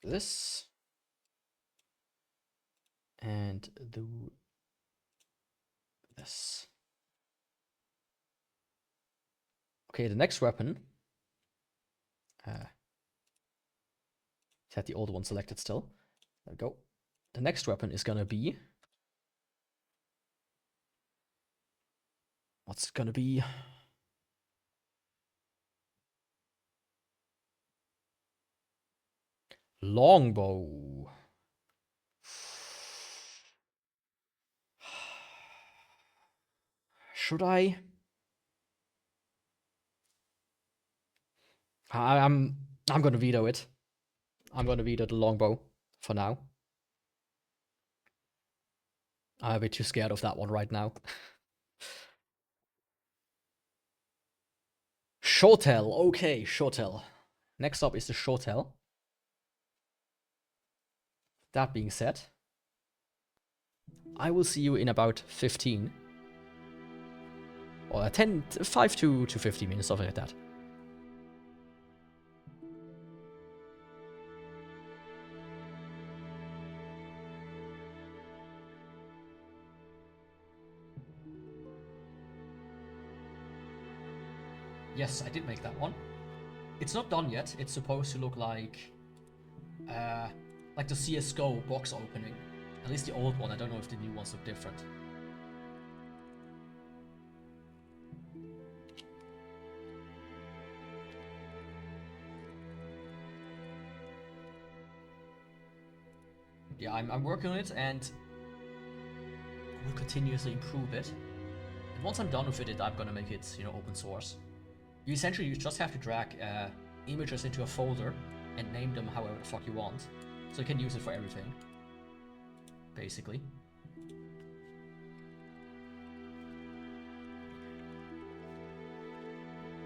Do this. And do this. Okay, the next weapon. Had the old one selected still. There we go. The next weapon is gonna be. What's it gonna be? Longbow. Should I? I'm gonna veto it. I'm gonna veto the longbow for now. I'm a bit too scared of that one right now. Shotel. Okay, Shotel. Next up is the Shotel. That being said, I will see you in about 15. Or 5 to 50 minutes, something like that. Yes, I did make that one. It's not done yet. It's supposed to look like the CSGO box opening. At least the old one. I don't know if the new ones look different. Yeah, I'm working on it and will continuously improve it. And once I'm done with it, I'm gonna make it, open source. You just have to drag images into a folder and name them however the fuck you want, so you can use it for everything, basically.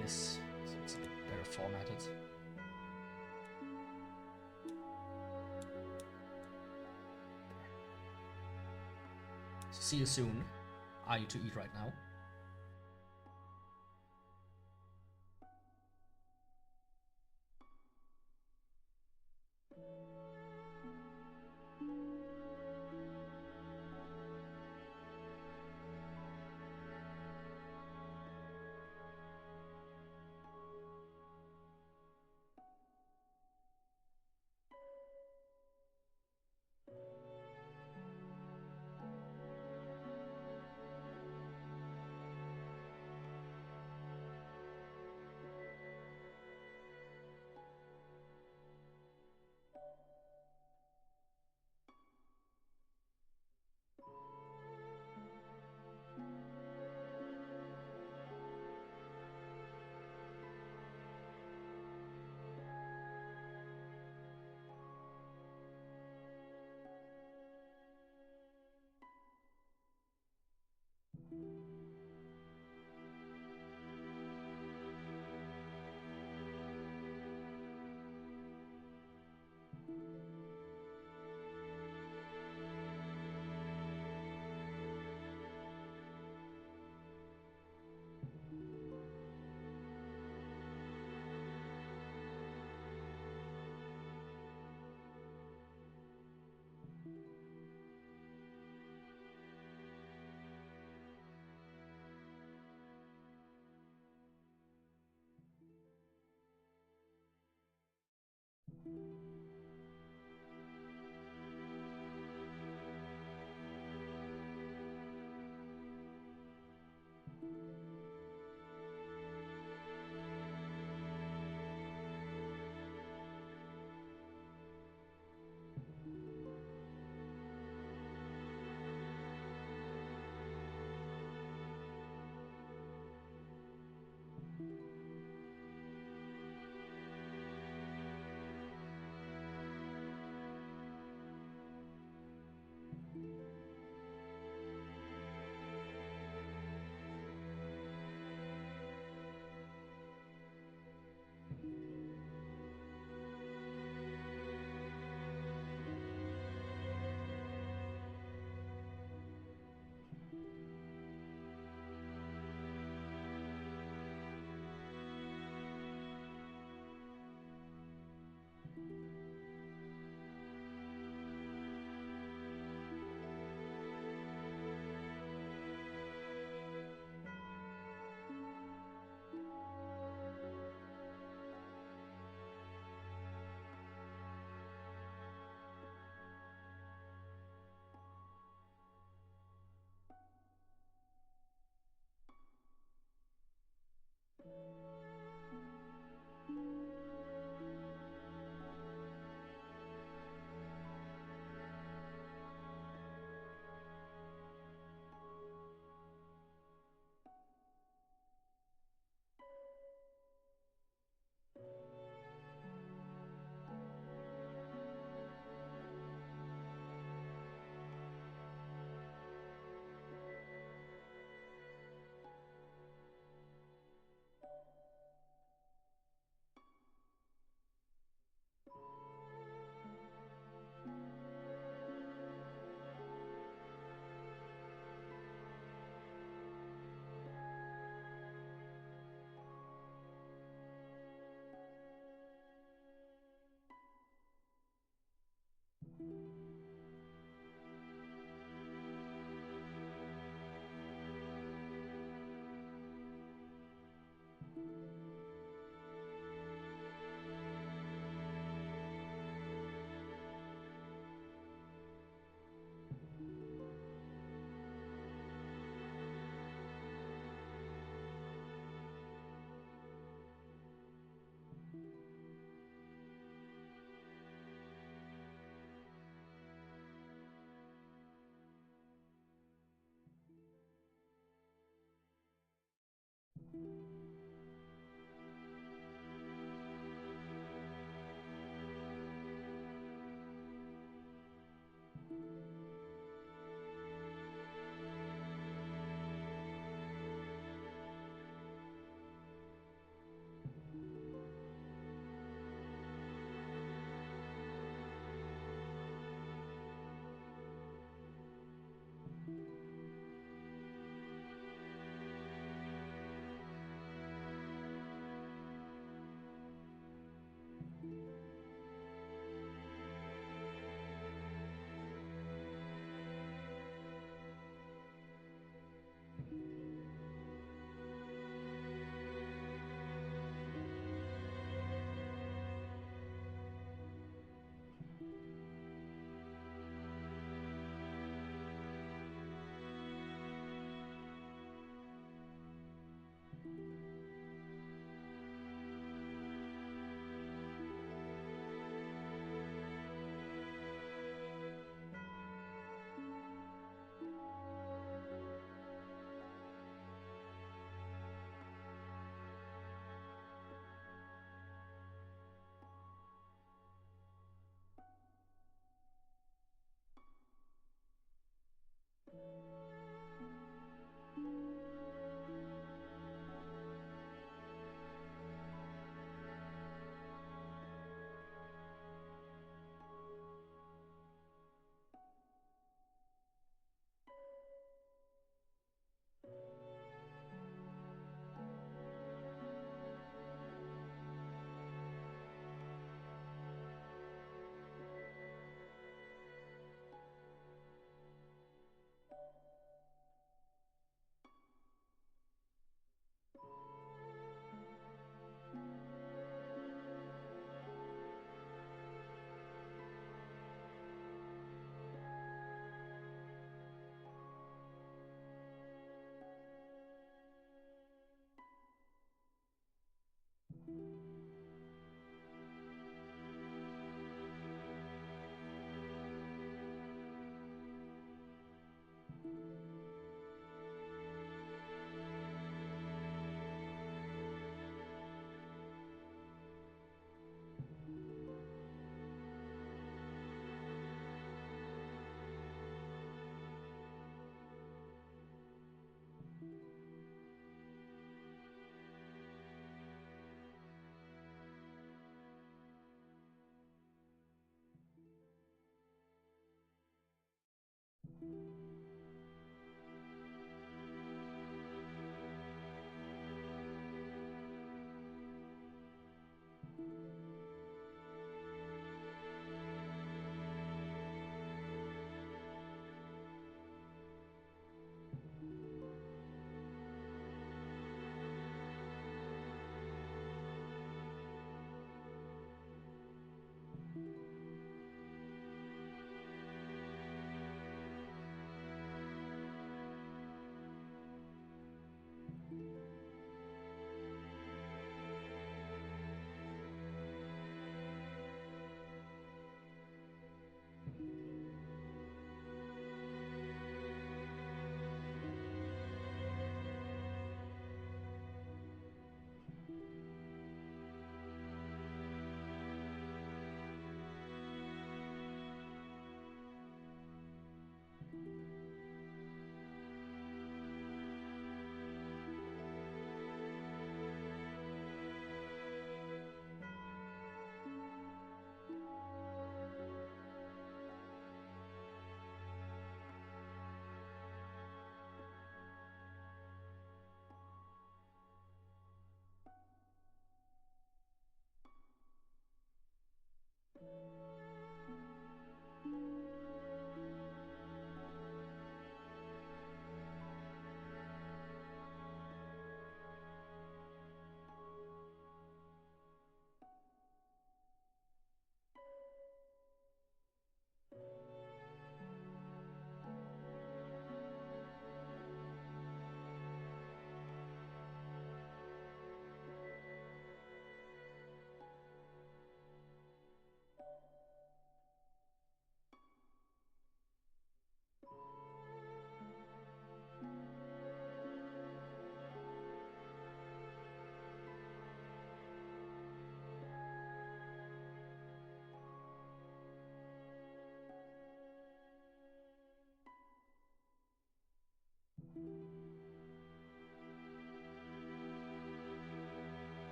This looks a bit better formatted. So see you soon. I need to eat right now.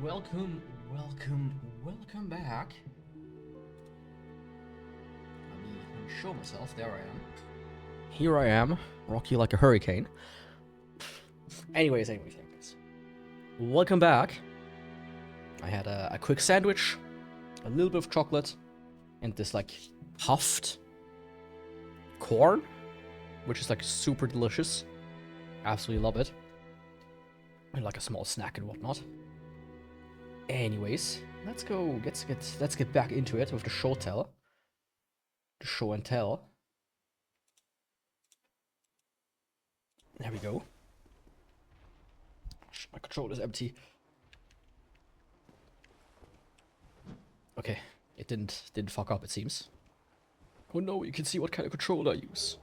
Welcome back. Let me show myself. There I am. Here I am, rocky like a hurricane. Anyways. Welcome back. I had a quick sandwich, a little bit of chocolate, and this like puffed corn, which is like super delicious. Absolutely love it. And like a small snack and whatnot. Anyways, let's get back into it with the Shotel. The show and tell. There we go. My controller's empty. Okay, it didn't fuck up, it seems. Oh no, you can see what kind of controller I use.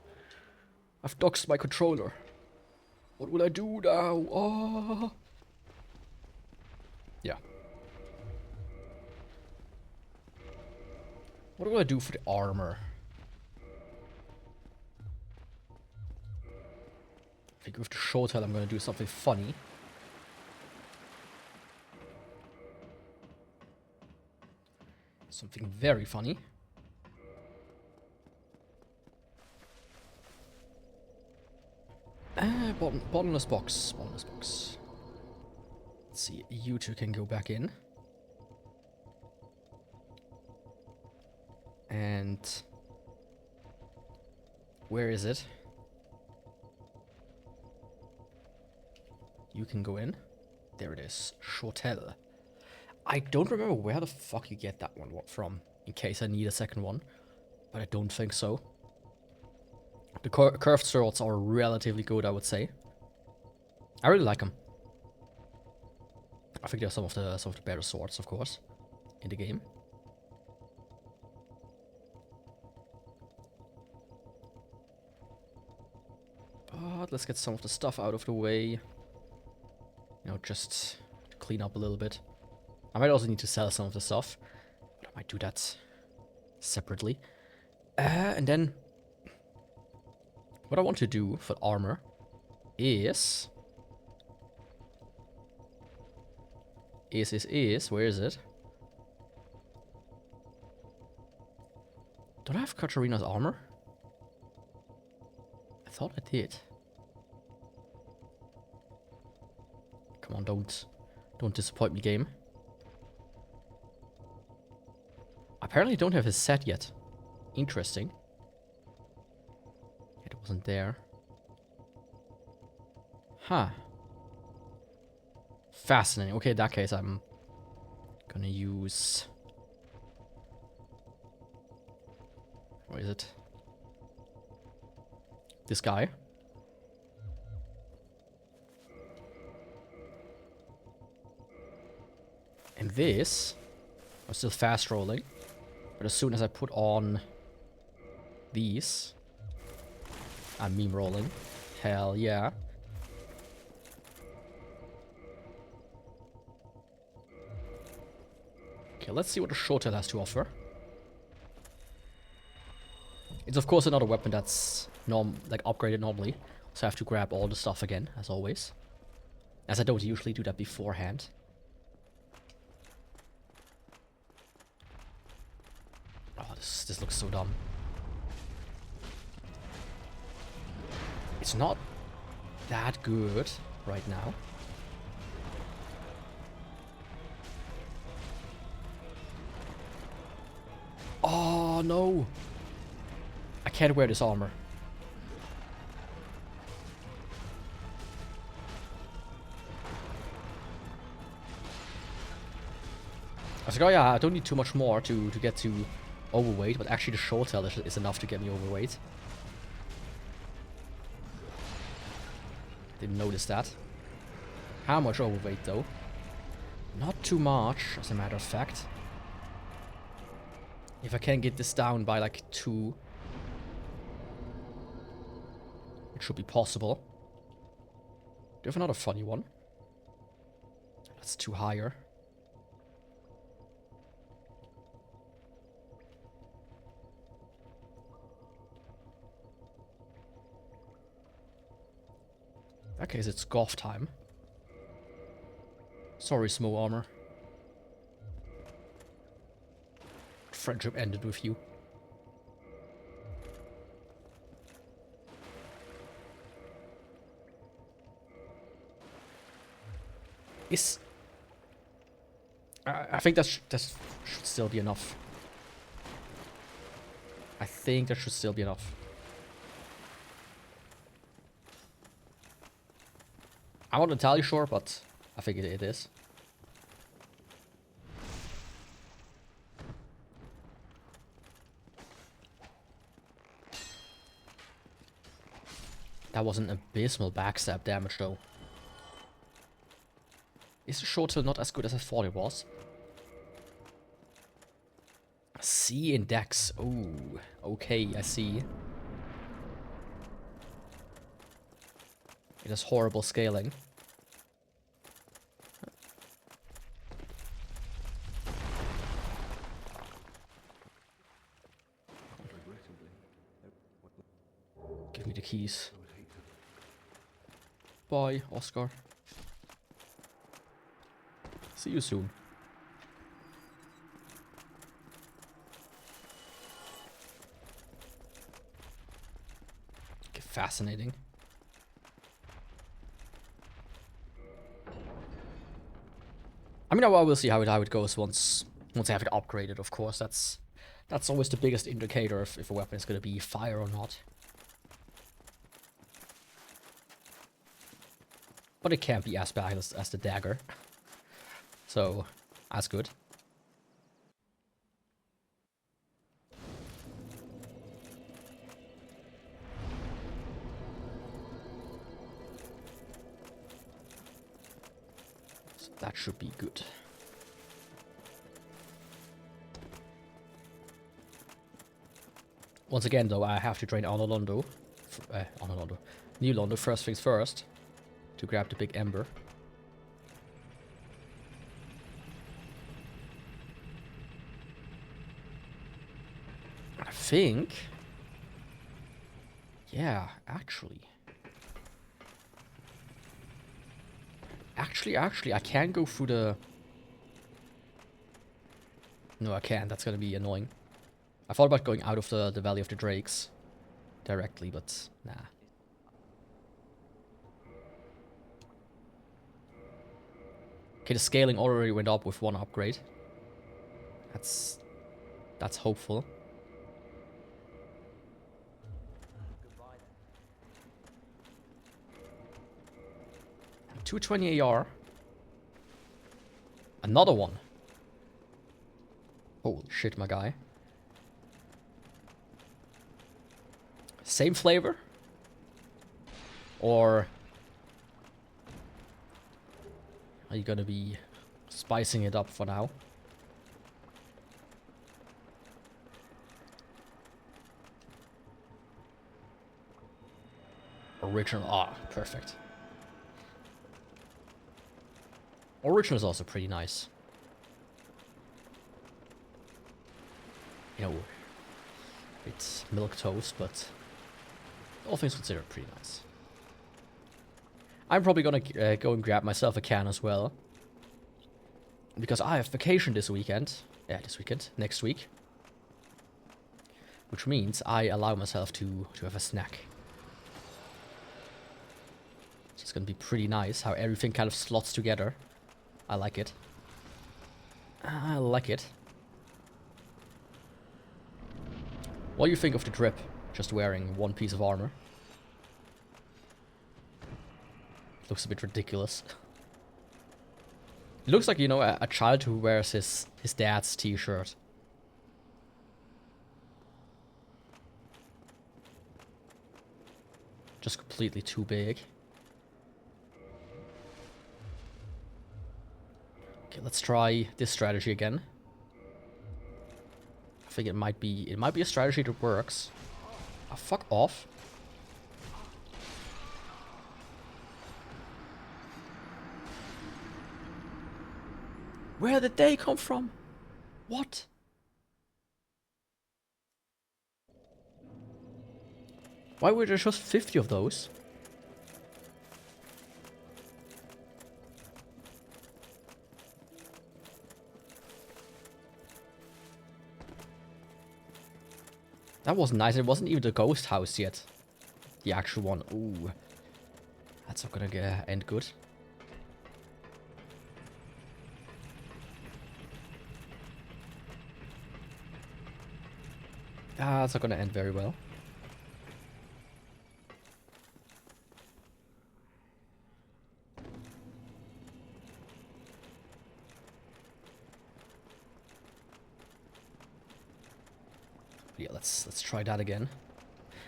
I've doxed my controller. What will I do now? Oh. Yeah. What do I do for the armor? I think with the Shotel I'm gonna do something funny. Something very funny. Bottomless box. Let's see, you two can go back in. And where is it? You can go in. There it is. Shotel. I don't remember where the fuck you get that one from, in case I need a second one. But I don't think so. The curved swords are relatively good, I would say. I really like them. I think there's some of the better swords, of course, in the game. But let's get some of the stuff out of the way. You know, just to clean up a little bit. I might also need to sell some of the stuff, but I might do that separately. And then what I want to do for armor is where is it? Don't I have Katarina's armor? I thought I did. Come on, don't disappoint me, game. Apparently don't have his set yet. Interesting. It wasn't there. Huh. Fascinating. Okay, in that case, I'm gonna use... Where is it? This guy. And this... I'm still fast rolling. But as soon as I put on these... I'm meme rolling. Hell yeah. Okay, let's see what the Shotel has to offer. It's of course another weapon that's upgraded normally. So I have to grab all the stuff again, as always. As I don't usually do that beforehand. Oh, this looks so dumb. It's not that good right now. Oh no! I can't wear this armor. I was like, oh yeah, I don't need too much more to get to overweight, but actually the Shotel is enough to get me overweight. Didn't notice that. How much overweight though? Not too much, as a matter of fact. If I can get this down by like 2, it should be possible. Do you have another funny one? That's 2 higher. Okay, so it's golf time. Sorry, Smo Armor. Friendship ended with you. I think that should still be enough. I think that should still be enough. I'm not entirely sure, but I think it is. That was an abysmal backstab damage, though. Is the Shotel not as good as I thought it was? C in Dex. Oh, okay, I see. It has horrible scaling. Give me the keys. Bye, Oscar. See you soon. Okay, fascinating. I mean, I will see how it goes once I have it upgraded. Of course, that's always the biggest indicator if a weapon is going to be fire or not. But it can't be as bad as the dagger. So, that's good. That should be good. Once again, though, I have to drain Onolondo. New Londo, first things first. To grab the big ember. I think... Yeah, actually, I can go through the... No, I can't. That's gonna be annoying. I thought about going out of the Valley of the Drakes directly, but nah. Okay, the scaling already went up with one upgrade. That's hopeful. 220 AR. Another one. Holy shit, my guy. Same flavor? Or are you gonna be spicing it up for now? Original. Ah, perfect. Original is also pretty nice. You know, it's milk toast, but all things considered, pretty nice. I'm probably gonna go and grab myself a can as well, because I have vacation this weekend. Yeah, this weekend, next week, which means I allow myself to have a snack. So it's gonna be pretty nice how everything kind of slots together. I like it. I like it. What do you think of the drip? Just wearing one piece of armor. Looks a bit ridiculous. It looks like, you know, a child who wears his dad's t-shirt. Just completely too big. Okay, let's try this strategy again. I think it might be a strategy that works. Oh, fuck off. Where did they come from? What? Why were there just 50 of those? That was nice. It wasn't even the ghost house yet. The actual one. Ooh. That's not gonna end good. That's not gonna end very well. Yeah, let's try that again.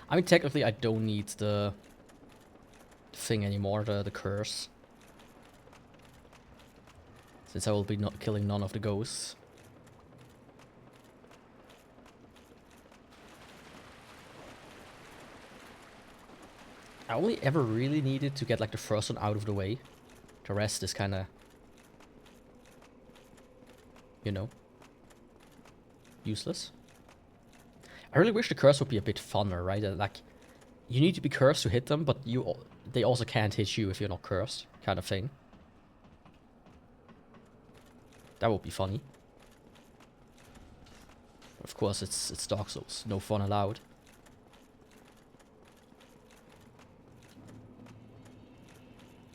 I mean, technically, I don't need the thing anymore, the curse, since I will be not killing none of the ghosts. I only ever really needed to get like the first one out of the way. The rest is kind of, you know, useless. I really wish the curse would be a bit funner, right? Like, you need to be cursed to hit them, but they also can't hit you if you're not cursed, kind of thing. That would be funny. Of course, it's Dark Souls. No fun allowed.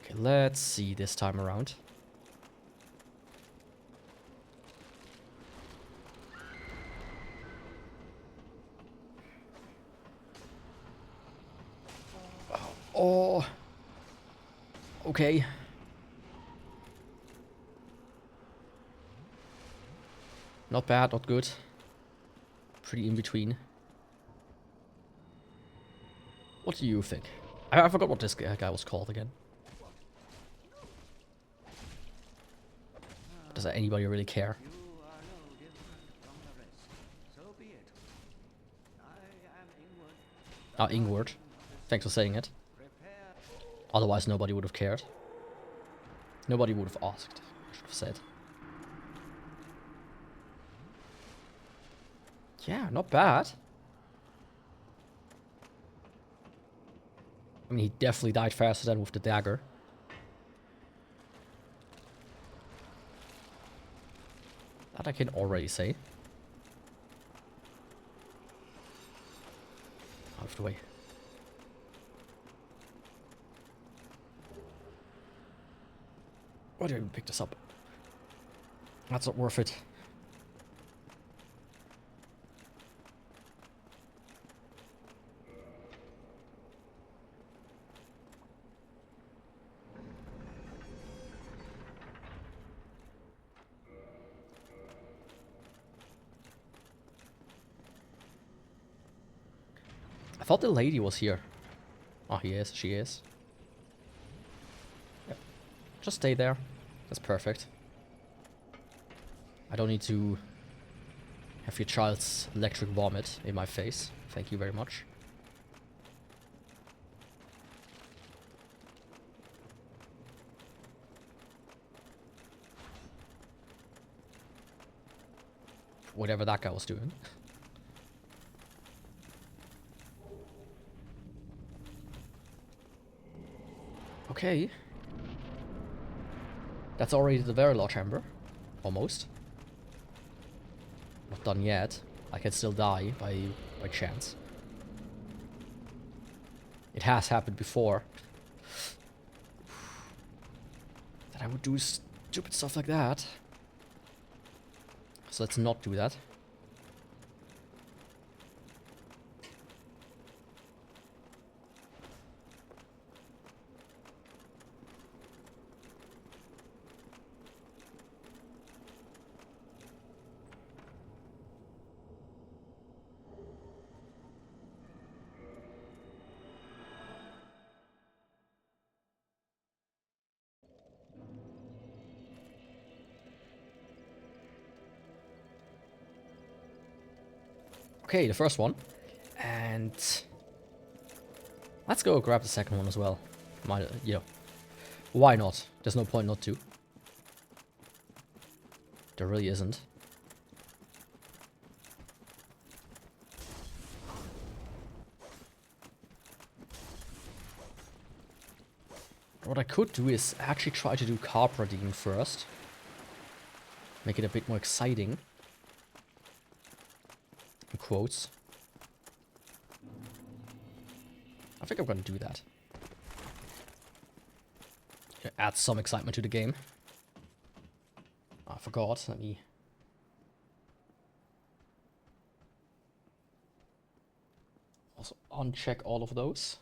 Okay, let's see this time around. Oh. Okay. Not bad, not good. Pretty in between. What do you think? I forgot what this guy was called again. Does anybody really care? Ah, Ingward. Thanks for saying it. Otherwise, nobody would have cared. Nobody would have asked, I should have said. Yeah, not bad. I mean, he definitely died faster than with the dagger. That I can already say. Out of the way. Why did I even pick this up? That's not worth it. I thought the lady was here. Oh, he is. She is. Yep. Just stay there. That's perfect. I don't need to have your child's electric vomit in my face. Thank you very much. Whatever that guy was doing. Okay. That's already the very large chamber. Almost. Not done yet. I can still die by chance. It has happened before. That I would do stupid stuff like that. So let's not do that. Okay, the first one. And let's go grab the second one as well. You know, why not? There's no point not to. There really isn't. What I could do is actually try to do Carp Redeem first. Make it a bit more exciting. In quotes. I think I'm gonna do that. Add some excitement to the game. I forgot. Let me... also uncheck all of those.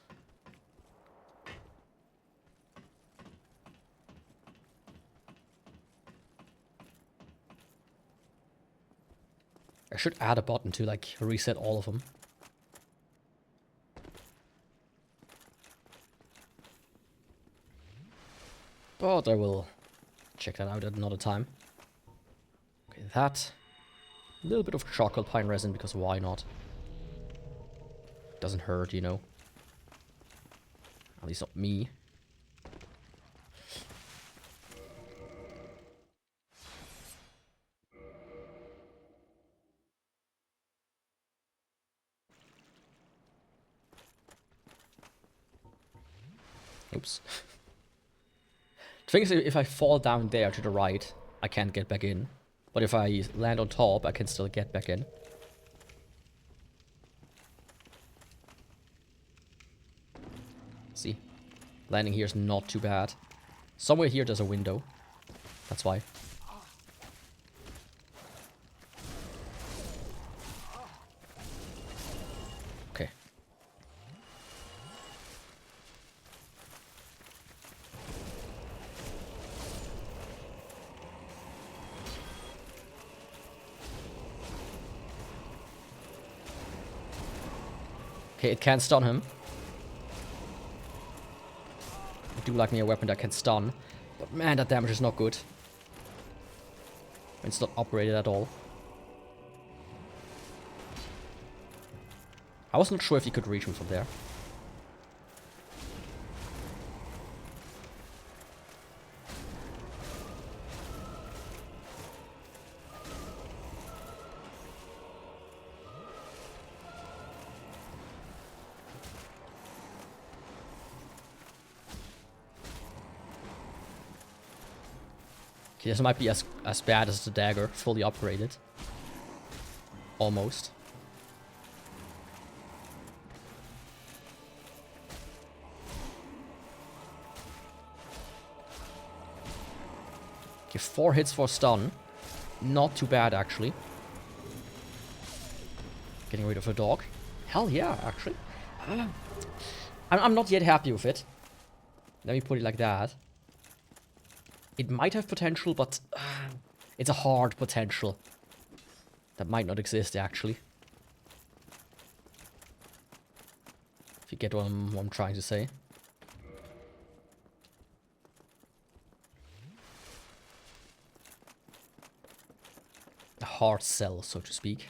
I should add a button to like reset all of them. But I will check that out at another time. Okay, that. A little bit of chocolate pine resin, because why not? Doesn't hurt, you know. At least not me. Oops. The thing is, if I fall down there to the right, I can't get back in. But if I land on top, I can still get back in. See? Landing here is not too bad. Somewhere here there's a window. That's why. Okay. Okay, it can stun him. I do like me a weapon that can stun. But man, that damage is not good. It's not upgraded at all. I was not sure if he could reach me from there. Okay, this might be as bad as the dagger, fully upgraded. Almost. Okay, 4 hits for stun. Not too bad, actually. Getting rid of a dog. Hell yeah, actually. I'm not yet happy with it. Let me put it like that. It might have potential, but it's a hard potential. That might not exist, actually. If you get what I'm trying to say. A hard sell, so to speak.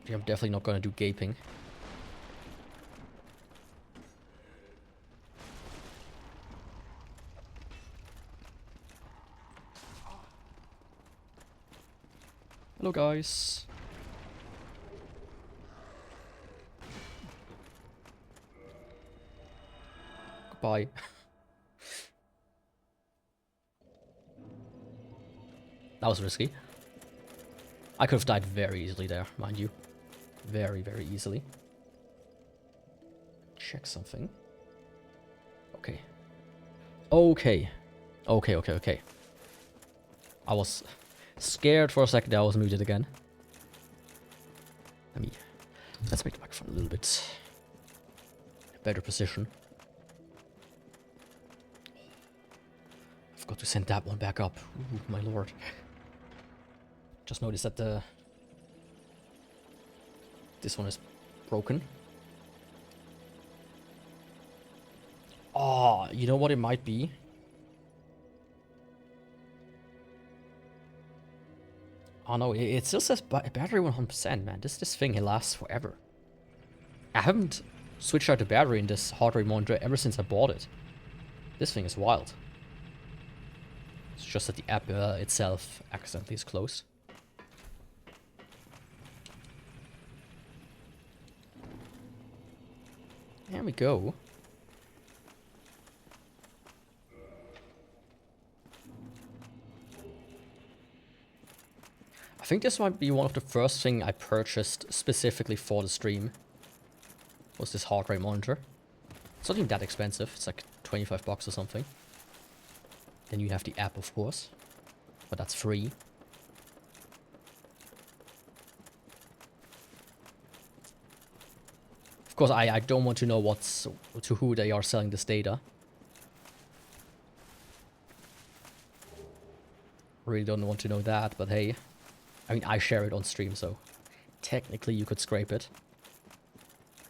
I'm definitely not gonna do gaping. Hello, guys. Goodbye. That was risky. I could have died very easily there, mind you. Very, very easily. Check something. Okay. Okay. Okay. I was scared for a second that I was muted again. Let's make the microphone a little bit better position. I forgot to send that one back up. Ooh, my lord. Just noticed that this one is broken. Oh, you know what it might be? Oh no, it still says battery 100%, man. This thing lasts forever. I haven't switched out the battery in this heart rate monitor ever since I bought it. This thing is wild. It's just that the app itself accidentally is closed. There we go. I think this might be one of the first thing I purchased specifically for the stream. Was this heart rate monitor. It's not even that expensive. It's like 25 bucks or something. Then you have the app, of course. But that's free. Of course, I don't want to know to who they are selling this data. Really don't want to know that, but hey. I mean, I share it on stream, so technically you could scrape it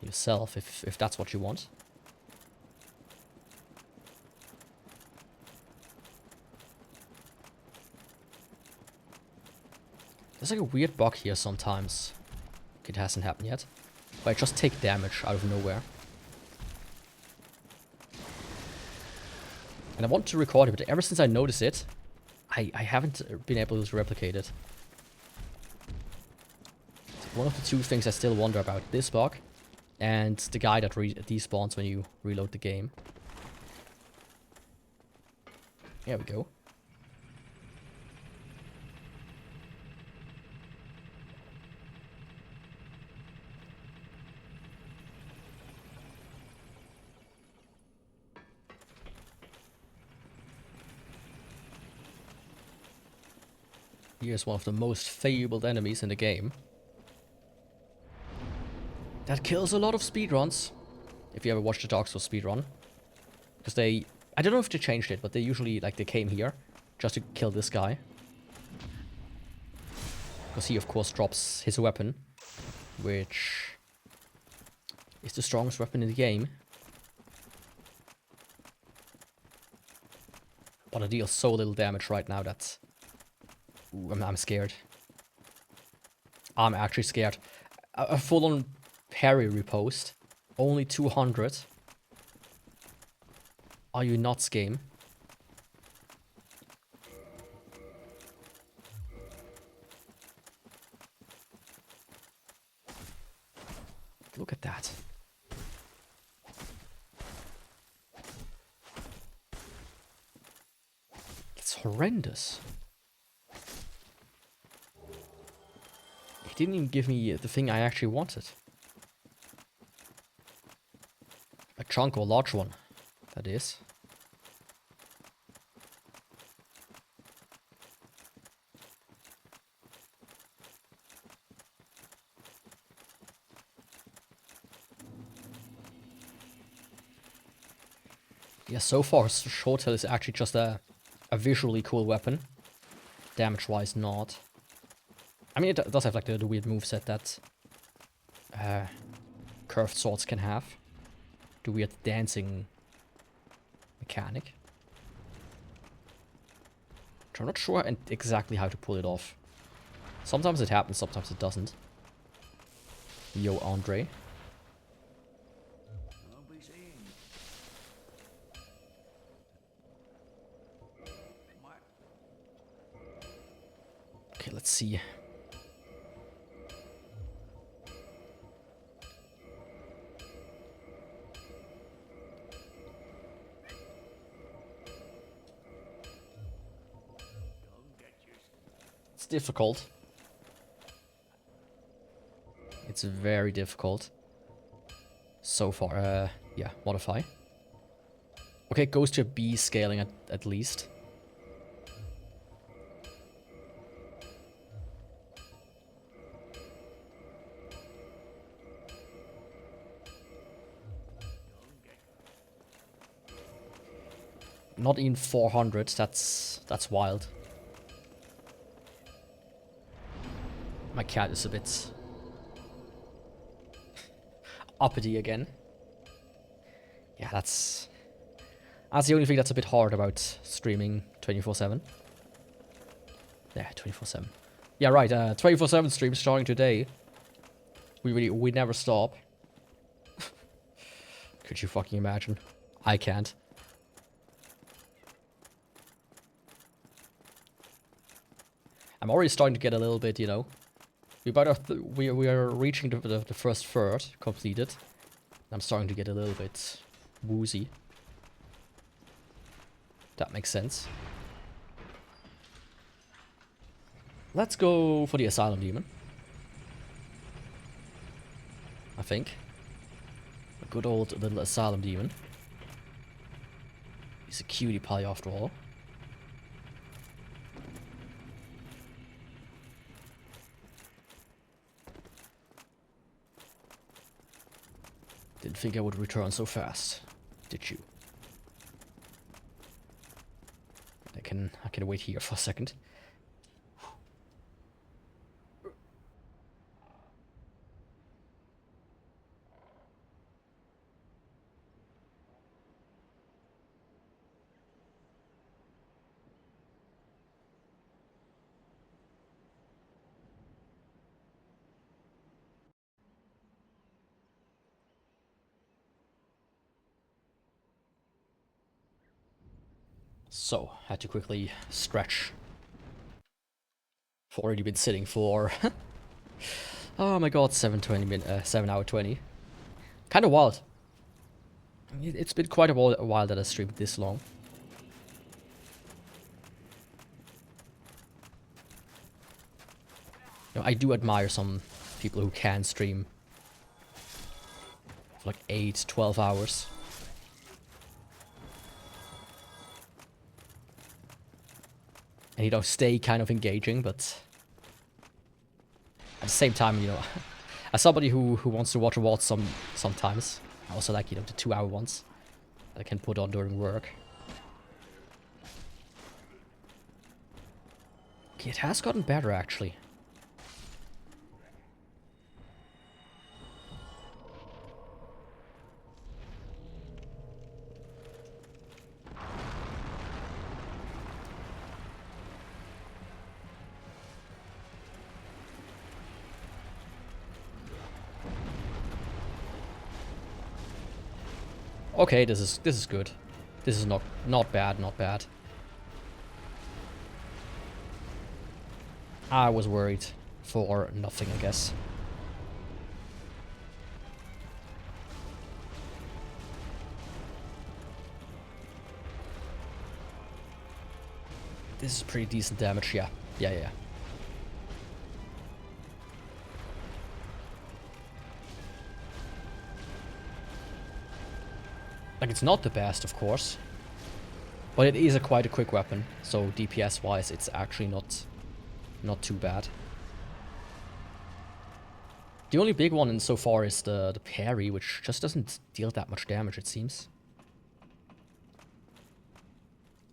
yourself if that's what you want. There's like a weird bug here sometimes. It hasn't happened yet. But I just take damage out of nowhere. And I want to record it, but ever since I noticed it, I haven't been able to replicate it. One of the two things I still wonder about, this bug and the guy that despawns when you reload the game. There we go. Here's one of the most fabled enemies in the game. That kills a lot of speedruns. If you ever watched the Dark Souls speedrun. Because I don't know if they changed it, but they usually, like, they came here just to kill this guy. Because he, of course, drops his weapon, which is the strongest weapon in the game. But I deal so little damage right now that... Ooh, I'm scared. I'm actually scared. A full-on parry riposte. Only 200. Are you nuts, game? Look at that. It's horrendous. He didn't even give me the thing I actually wanted. A chunk or a large one, that is. Yeah, so far, Shotel is actually just a visually cool weapon. Damage-wise, not. I mean, it does have like the weird moveset that curved swords can have. The weird dancing mechanic. Which I'm not sure exactly how to pull it off. Sometimes it happens, sometimes it doesn't. Yo, Andre. Okay, let's see. It's difficult. It's very difficult. So far, yeah, modify. Okay, it goes to a B scaling at least. Not even 400, that's wild. My cat is a bit uppity again. Yeah, that's the only thing that's a bit hard about streaming 24/7. Yeah, 24/7. Yeah, right, 24/7 stream starting today. We never stop. Could you fucking imagine? I can't. I'm already starting to get a little bit, you know. We are reaching the first third completed. I'm starting to get a little bit woozy. That makes sense. Let's go for the Asylum Demon. I think. A good old little Asylum Demon. He's a cutie pie after all. Didn't think I would return so fast, did you? I can wait here for a second. So, had to quickly stretch. I've already been sitting for oh my god, 7 hour 20. Kind of wild. It's been quite a while that I streamed this long. You know, I do admire some people who can stream for like 8, 12 hours. And, you know, stay kind of engaging, but at the same time, you know, as somebody who wants to watch a VOD sometimes, I also like, you know, the 2-hour ones that I can put on during work. Okay, it has gotten better, actually. Okay, this is good. This is not bad, not bad. I was worried for nothing, I guess. This is pretty decent damage, yeah. Yeah. Like, it's not the best, of course. But it is quite a quick weapon, so DPS-wise, it's actually not too bad. The only big one in so far is the parry, which just doesn't deal that much damage, it seems.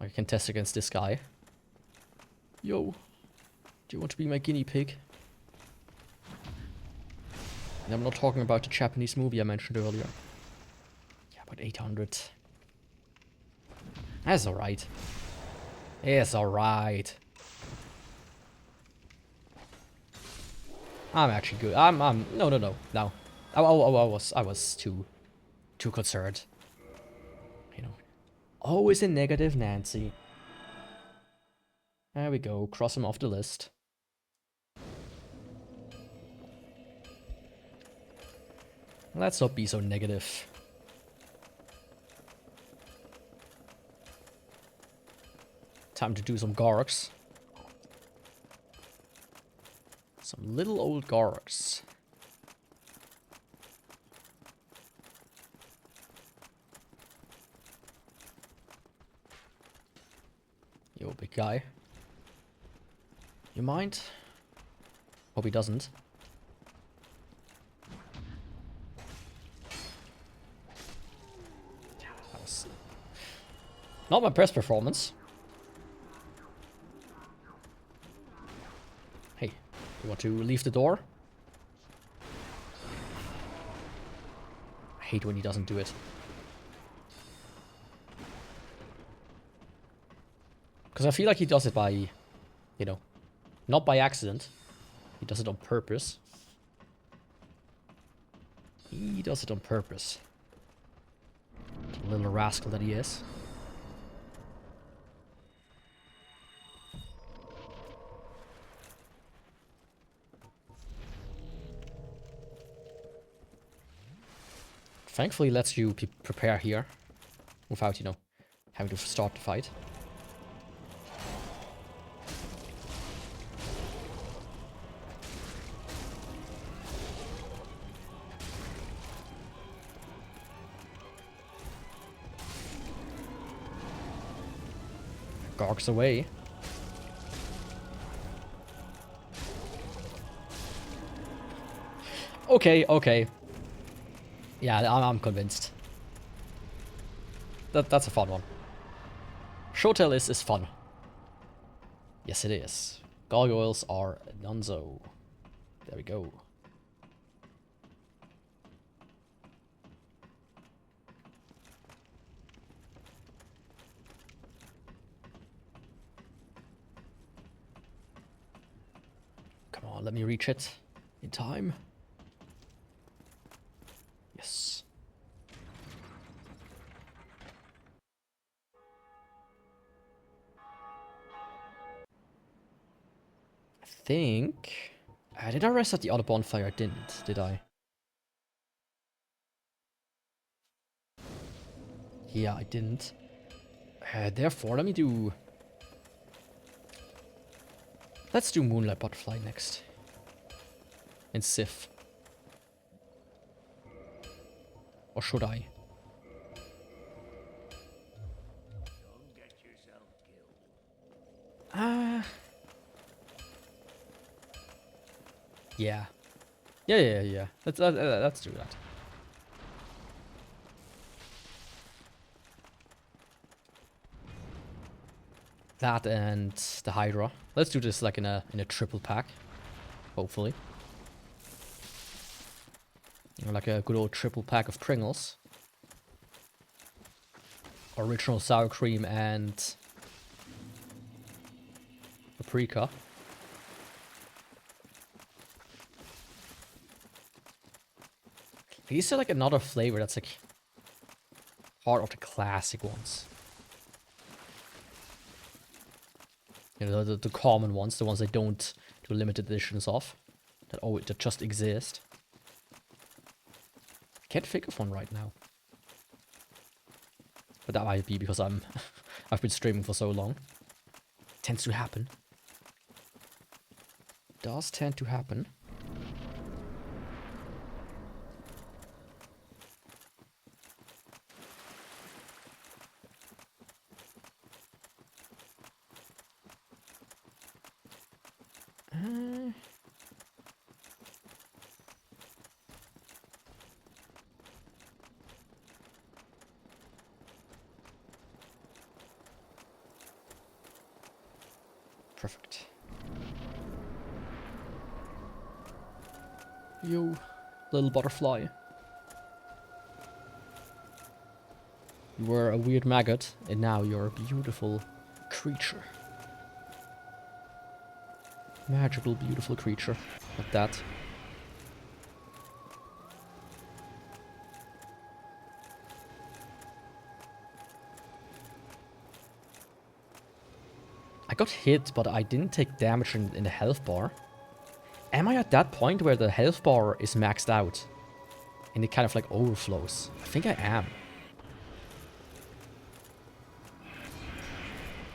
I can test against this guy. Yo, do you want to be my guinea pig? And I'm not talking about the Japanese movie I mentioned earlier. Yeah, about 800. That's alright. It's alright. I'm actually good. No. I was too concerned. You know, always a negative Nancy. There we go. Cross him off the list. Let's not be so negative. Time to do some Gorks. Some little old Gorks. Yo, big guy. You mind? Hope he doesn't. That was not my best performance. Hey, you want to leave the door? I hate when he doesn't do it. Because I feel like he does it by, you know, not by accident. He does it on purpose. He does it on purpose. The little rascal that he is. Thankfully lets you prepare here. Without, you know, having to start the fight. Gorks away. Okay. Yeah, I'm convinced. That's a fun one. Shotel is fun. Yes, it is. Gargoyles are nonzo. There we go. Come on, let me reach it in time. Yes. I think... did I rest at the other bonfire? I didn't, did I? Yeah, I didn't. Therefore, let me do... Let's do Moonlight Butterfly next. In Sif. Or should I? Don't get yourself killed. Yeah. Yeah. Let's do that. That and the Hydra. Let's do this like in a triple pack. Hopefully. Like a good old triple pack of Pringles. Original sour cream and paprika. Is there like another flavor that's like Part of the classic ones. You know, the common ones, the ones they don't do limited editions of. That just exist. I can't think of one right now. But that might be because I've been streaming for so long. Tends to happen. Does tend to happen. Perfect. You little butterfly. You were a weird maggot, and now you're a beautiful creature. Magical, beautiful creature. Like that. I got hit, but I didn't take damage in the health bar. Am I at that point where the health bar is maxed out? And it kind of like overflows? I think I am.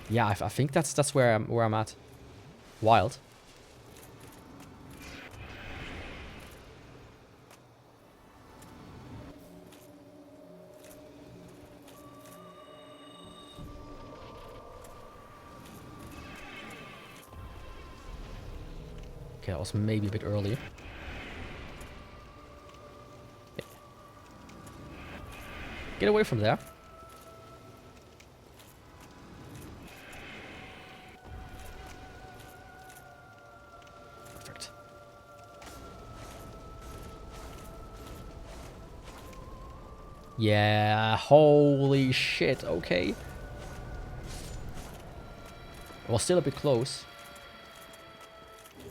Yeah, I think that's where I'm at. Wild. Okay, that was maybe a bit early. Okay. Get away from there. Perfect. Yeah, holy shit, okay. It was still a bit close.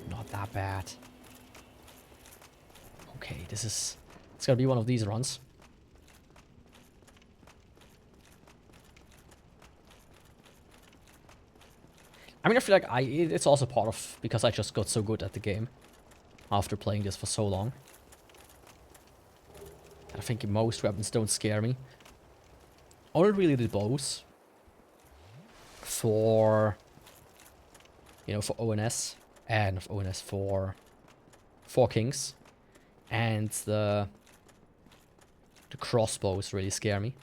Not that bad. Okay, it's gonna be one of these runs. I mean, I feel like it's also part of because I just got so good at the game after playing this for so long. I think most weapons don't scare me. Only really the bows. For, you know, for ONS. And of ONS for Kings. And the crossbows really scare me.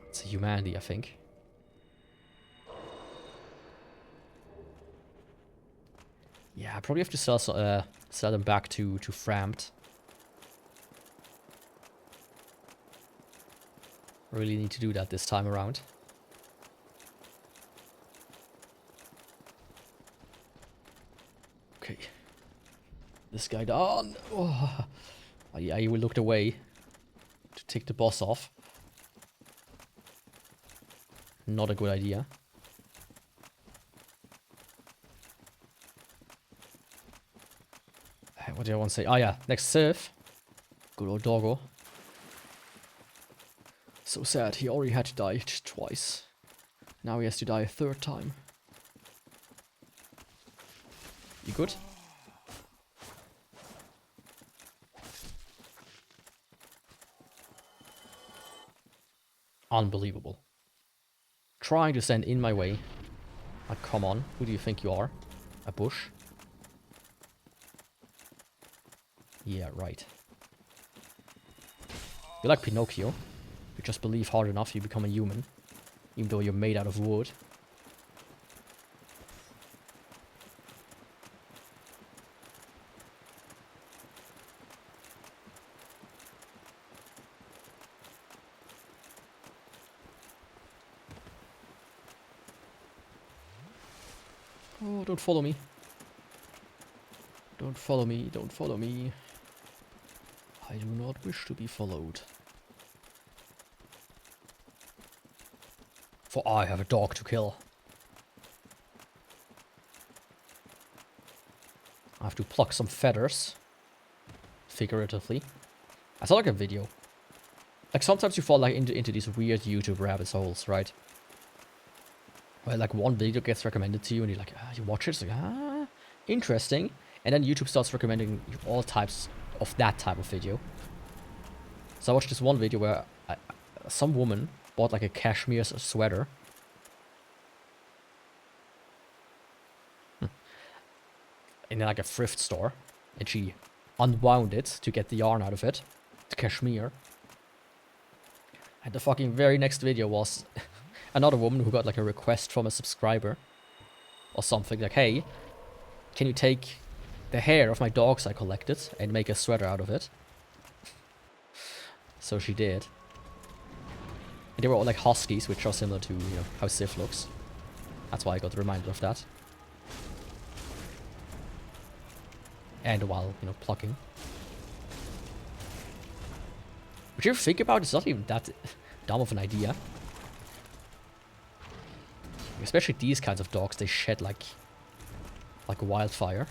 It's a humanity, I think. Yeah, I probably have to sell them back to Framed. Really need to do that this time around. Okay. This guy down. Oh. Oh, yeah, he looked away to take the boss off. Not a good idea. What do I want to say? Oh yeah, next serve. Good old doggo. So sad, he already had to die twice. Now he has to die a third time. You good? Unbelievable. Trying to stand in my way. Like, come on, who do you think you are? A bush? Yeah, right. You're like Pinocchio. You just believe hard enough, you become a human. Even though you're made out of wood. Oh, don't follow me. Don't follow me, don't follow me. I do not wish to be followed. For I have a dog to kill. I have to pluck some feathers. Figuratively. I saw like a video. Like sometimes you fall like into these weird YouTube rabbit holes, right? Where like one video gets recommended to you and you're like, you watch it, it's like, interesting. And then YouTube starts recommending you all types of that type of video. So I watched this one video where some woman bought like a cashmere sweater. In like a thrift store. And she unwound it to get the yarn out of it. The cashmere. And the fucking very next video was another woman who got like a request from a subscriber. Or something like, hey, can you take the hair of my dogs I collected and make a sweater out of it? So she did. And they were all like huskies, which are similar to, you know, how Sif looks. That's why I got reminded of that. And while, you know, plucking. Which, if you think about it, it's not even that dumb of an idea. Especially these kinds of dogs, they shed like wildfire.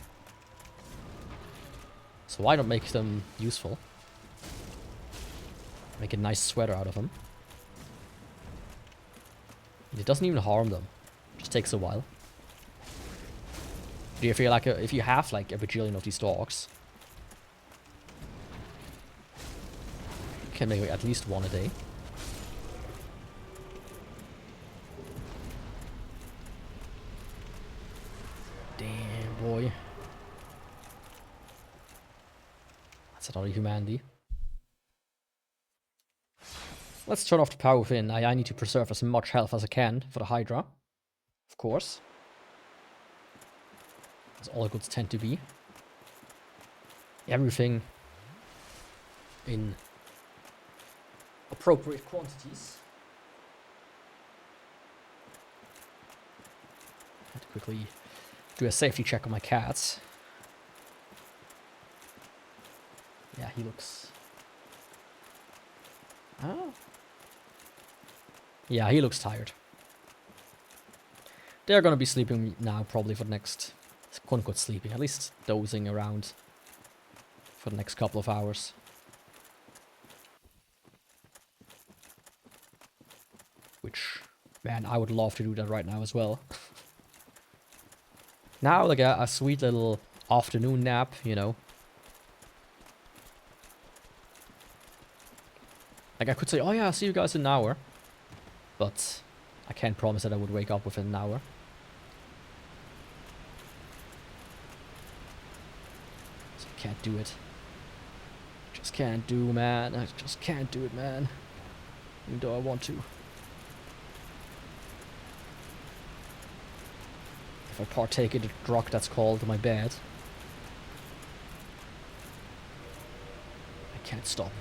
So why not make them useful? Make a nice sweater out of them. And it doesn't even harm them. It just takes a while. Do you feel like if you have like a bajillion of these dogs, you can make at least one a day. Damn, boy. That's another humanity. Let's turn off the power within. I need to preserve as much health as I can for the Hydra. Of course. As all goods tend to be. Everything in appropriate quantities. I had to quickly do a safety check on my cats. Yeah, he looks... Oh. Yeah, he looks tired. They're gonna be sleeping now, probably for the next... quote-unquote sleeping, at least dozing around for the next couple of hours. Which, man, I would love to do that right now as well. Now, like a sweet little afternoon nap, you know. Like, I could say, oh yeah, I'll see you guys in an hour. But I can't promise that I would wake up within an hour. So I can't do it. Just can't do, man. I just can't do it, man. Even though I want to. If I partake in the drug that's called my bed, I can't stop.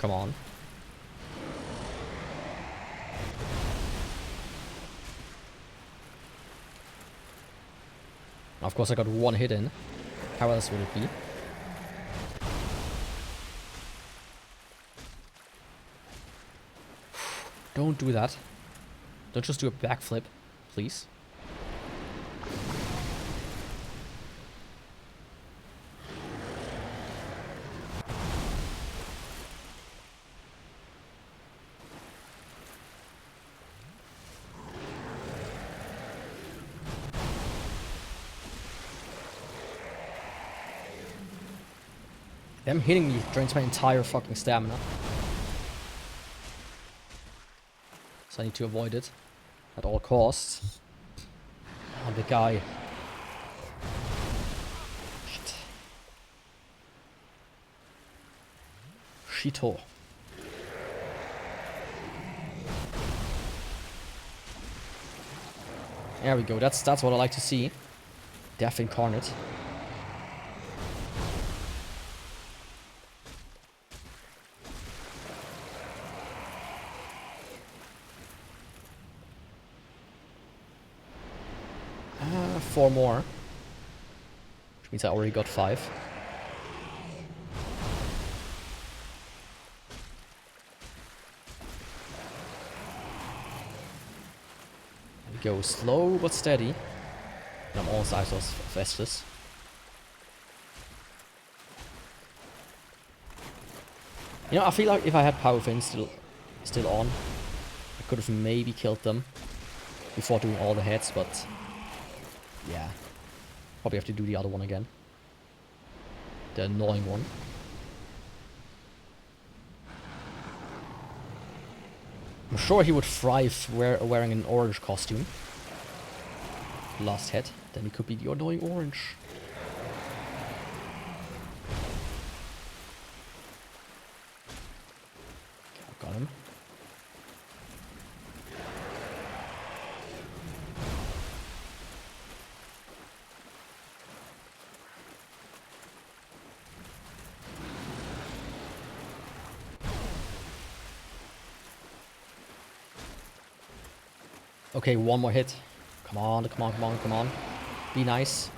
Come on. Of course I got one hit in. How else would it be? Don't do that. Don't just do a backflip, please. Them hitting me drains my entire fucking stamina. So I need to avoid it at all costs. Oh, the guy. Shit. Shito. There we go. That's what I like to see. Death incarnate. 4 more. Which means I already got 5. We go slow but steady. And I'm almost out of Estus. You know, I feel like if I had Power Fin still on, I could have maybe killed them before doing all the hits, but yeah. Probably have to do the other one again. The annoying one. I'm sure he would thrive wearing an orange costume. Last hit. Then he could be the annoying orange. Got him. Okay, one more hit. Come on, come on, come on, come on. Be nice.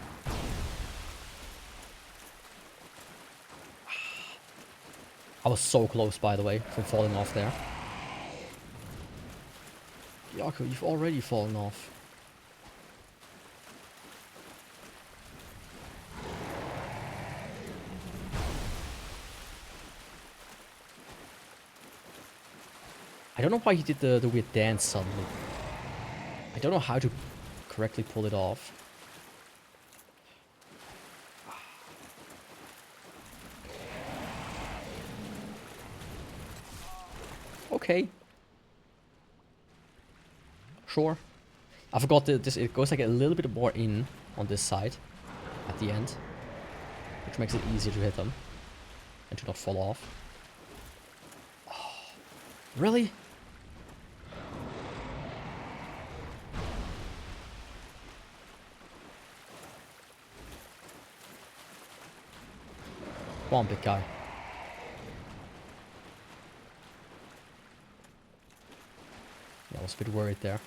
I was so close, by the way, from falling off there. Yaku, you've already fallen off. I don't know why he did the weird dance suddenly. I don't know how to correctly pull it off. Okay. Sure. I forgot that this, it goes like a little bit more in on this side at the end, which makes it easier to hit them and to not fall off. Oh, really? Come on, big guy. Yeah, I was a bit worried there.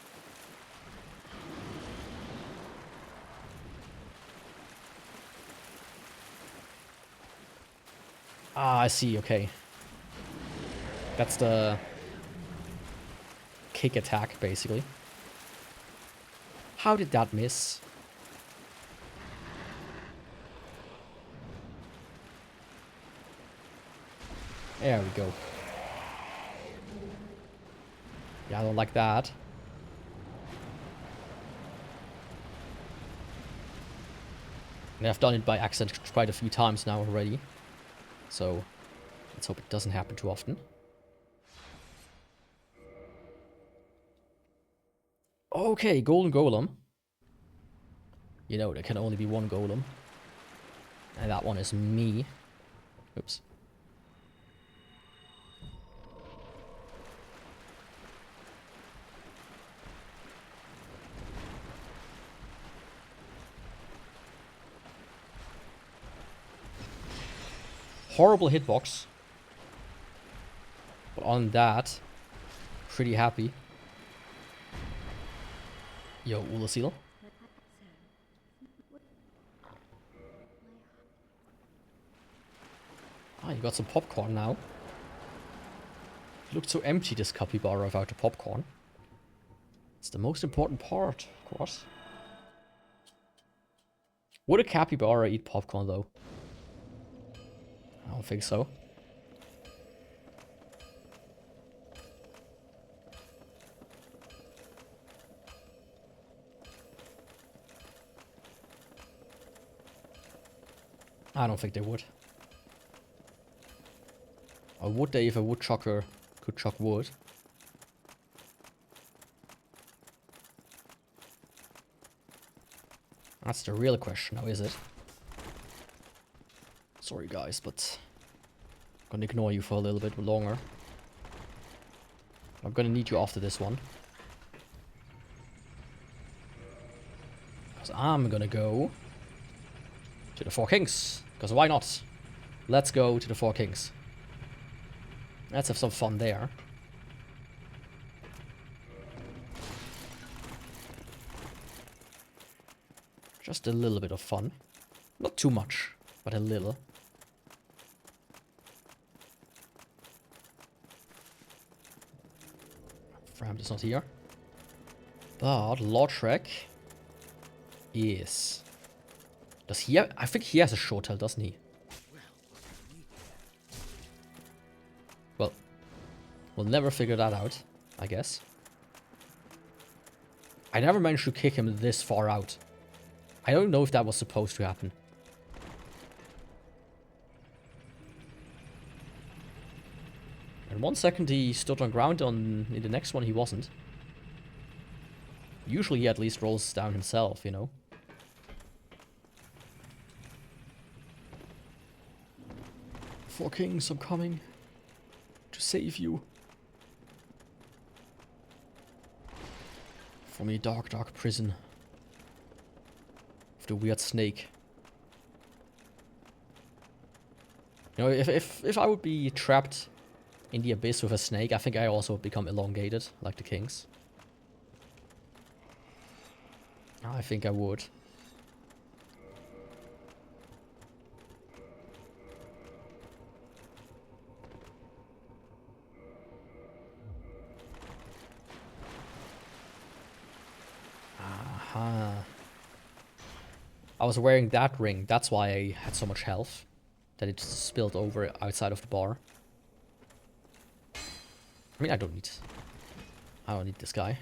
Ah, I see, okay. That's the kick attack, basically. How did that miss? There we go. Yeah, I don't like that. And I've done it by accident quite a few times now already. So, let's hope it doesn't happen too often. Okay, Golden Golem. You know, there can only be one Golem. And that one is me. Oops. Horrible hitbox. But on that, pretty happy. Yo, Ulasil. Ah, you got some popcorn now. It looked so empty, this capybara, without the popcorn. It's the most important part, of course. Would a capybara eat popcorn, though? I don't think so. I don't think they would. Or would they if a woodchucker could chuck wood? That's the real question now, is it? Sorry guys, but I'm gonna ignore you for a little bit longer. I'm gonna need you after this one. Because I'm gonna go to the Four Kings. Because why not? Let's go to the Four Kings. Let's have some fun there. Just a little bit of fun. Not too much, but a little. Frammed is not here. But Lordtrek is... Does he have... I think he has a Shotel, doesn't he? Well, we'll never figure that out, I guess. I never managed to kick him this far out. I don't know if that was supposed to happen. And 1 second he stood on ground, in the next one he wasn't. Usually he at least rolls down himself, you know. Four kings, I'm coming to save you. From your dark, dark prison. Of the weird snake. You know, if I would be trapped in the abyss with a snake, I think I also would become elongated, like the kings. I think I would. Aha. I was wearing that ring, that's why I had so much health. That it spilled over outside of the bar. I mean, I don't need this guy.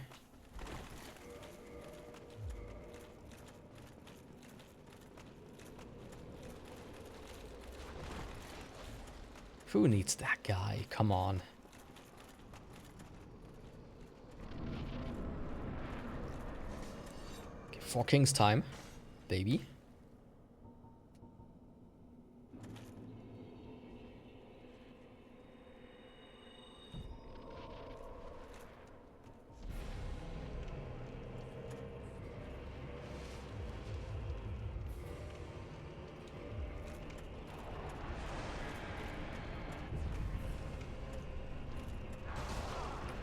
Who needs that guy? Come on. Okay, 4 kings time, baby.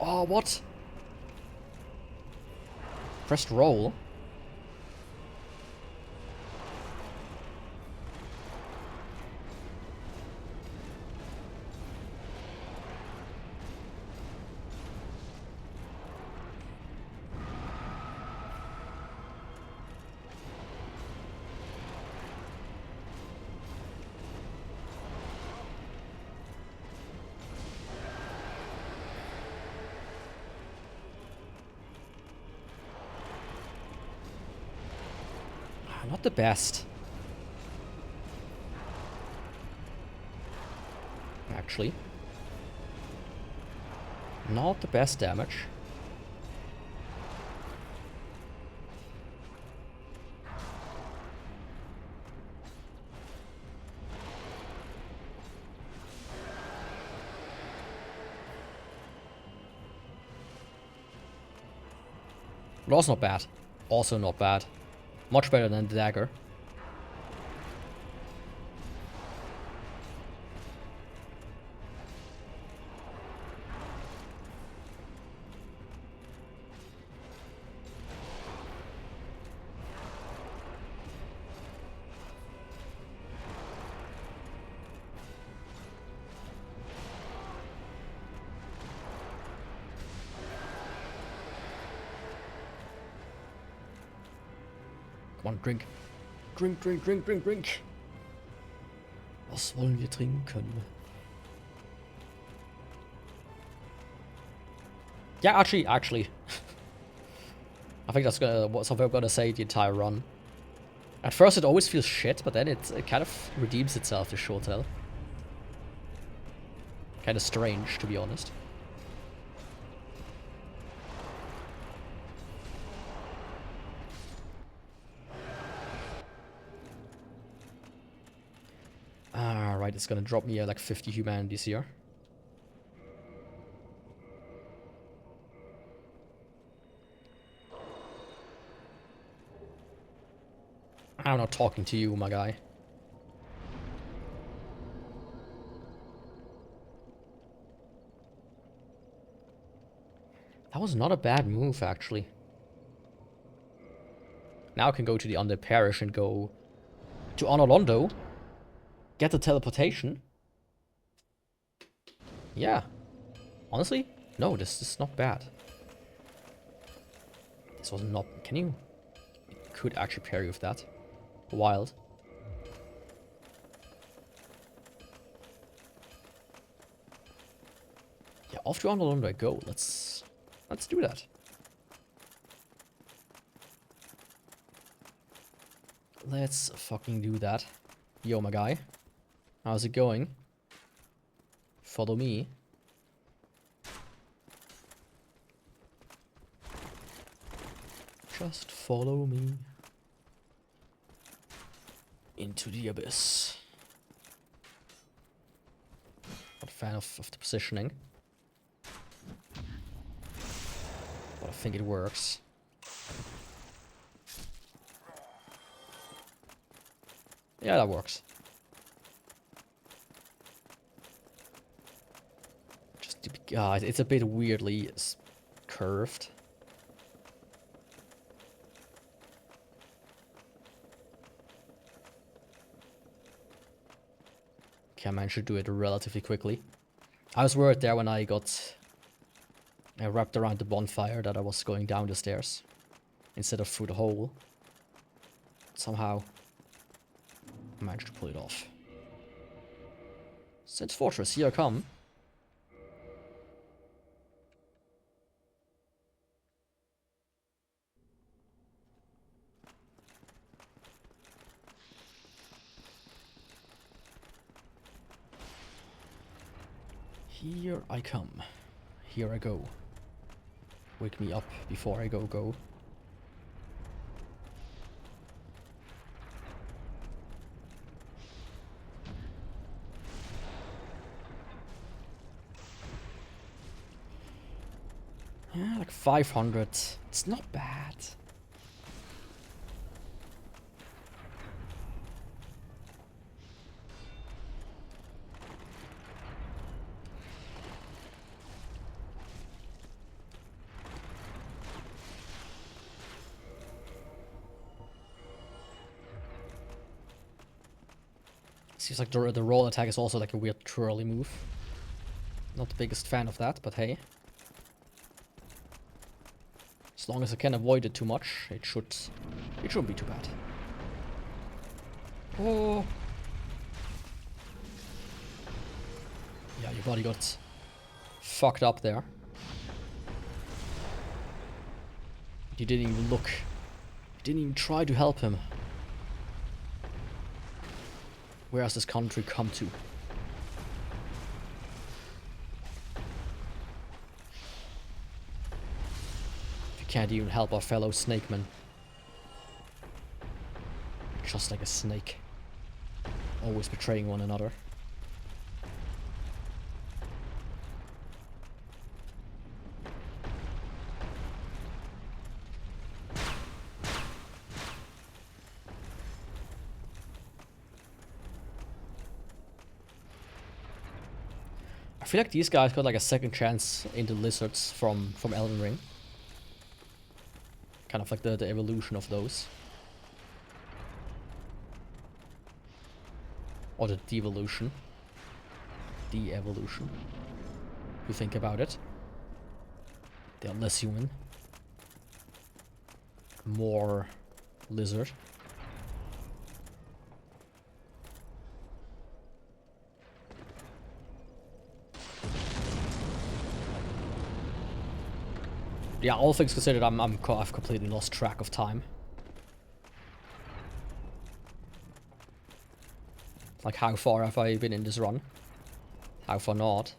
Oh, what? Pressed roll. Not the best. Actually. Not the best damage. But also not bad. Also not bad. Much better than the dagger. Come on, drink. Drink, drink, drink, drink, drink. Was wollen wir trinken? Yeah, actually. I think that's something I'm gonna say the entire run. At first it always feels shit, but then it kind of redeems itself, the Shotel. Kind of strange, to be honest. Alright, it's gonna drop me like 50 humanities here. I'm not talking to you, my guy. That was not a bad move, actually. Now I can go to the Undead Parish and go to Honorlondo. Get the teleportation. Yeah. Honestly, no, this is not bad. This was not... Can you... It could actually parry with that. Wild. Yeah, off to Honorlondo I go. Let's do that. Let's fucking do that. Yo, my guy. How's it going? Follow me. Just follow me. Into the abyss. Not a fan of the positioning. But I think it works. Yeah, that works. Just it's a bit weirdly curved. Okay, I managed to do it relatively quickly. I was worried there when I got wrapped around the bonfire that I was going down the stairs instead of through the hole. Somehow I managed to pull it off. Saint Fortress, here I come. Here I come. Here I go. Wake me up before I go. Yeah, like 500. It's not bad. Seems like the roll attack is also like a weird twirly move. Not the biggest fan of that, but hey. As long as I can avoid it too much, it shouldn't be too bad. Oh. Yeah, your body got fucked up there. You didn't even look. You didn't even try to help him. Where has this country come to? If you can't even help our fellow snakemen. Just like a snake. Always betraying one another. I feel like these guys got like a second chance into lizards from Elden Ring. Kind of like the evolution of those. Or the devolution. De-evolution. If you think about it. They're less human. More lizard. Yeah, all things considered, I've completely lost track of time. Like, how far have I been in this run? How far not?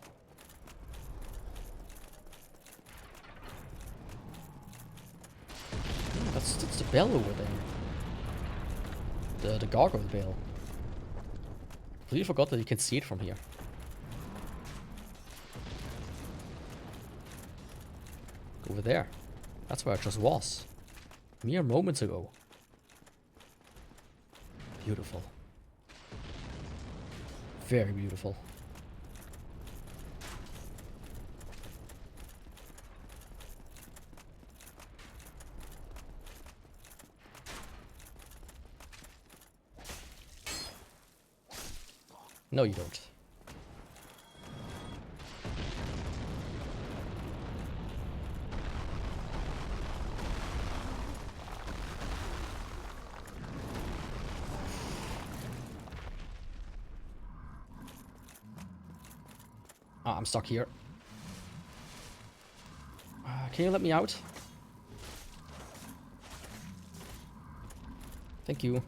That's the bell over there. The gargoyle bell. I completely forgot that you can see it from here. Over there. That's where I just was. Mere moments ago. Beautiful. Very beautiful. No, you don't. Ah, I'm stuck here. Can you let me out? Thank you.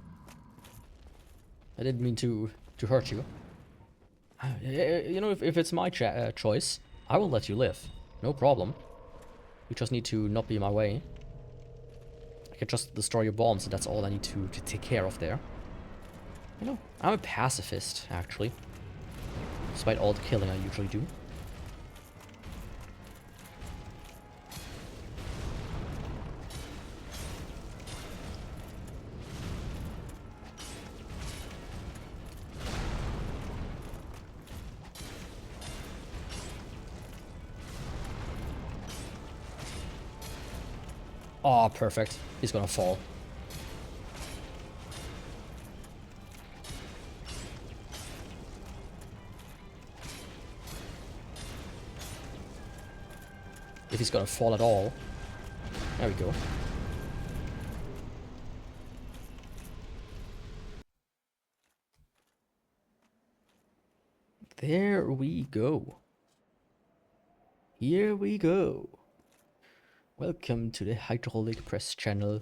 I didn't mean to hurt you. You know, if it's my choice, I will let you live. No problem. You just need to not be in my way. I can just destroy your bombs, and that's all I need to take care of there. You know, I'm a pacifist, actually. Despite all the killing I usually do. Oh, perfect. He's gonna fall. If he's gonna fall at all. There we go. There we go. Here we go. Welcome to the Hydraulic Press channel.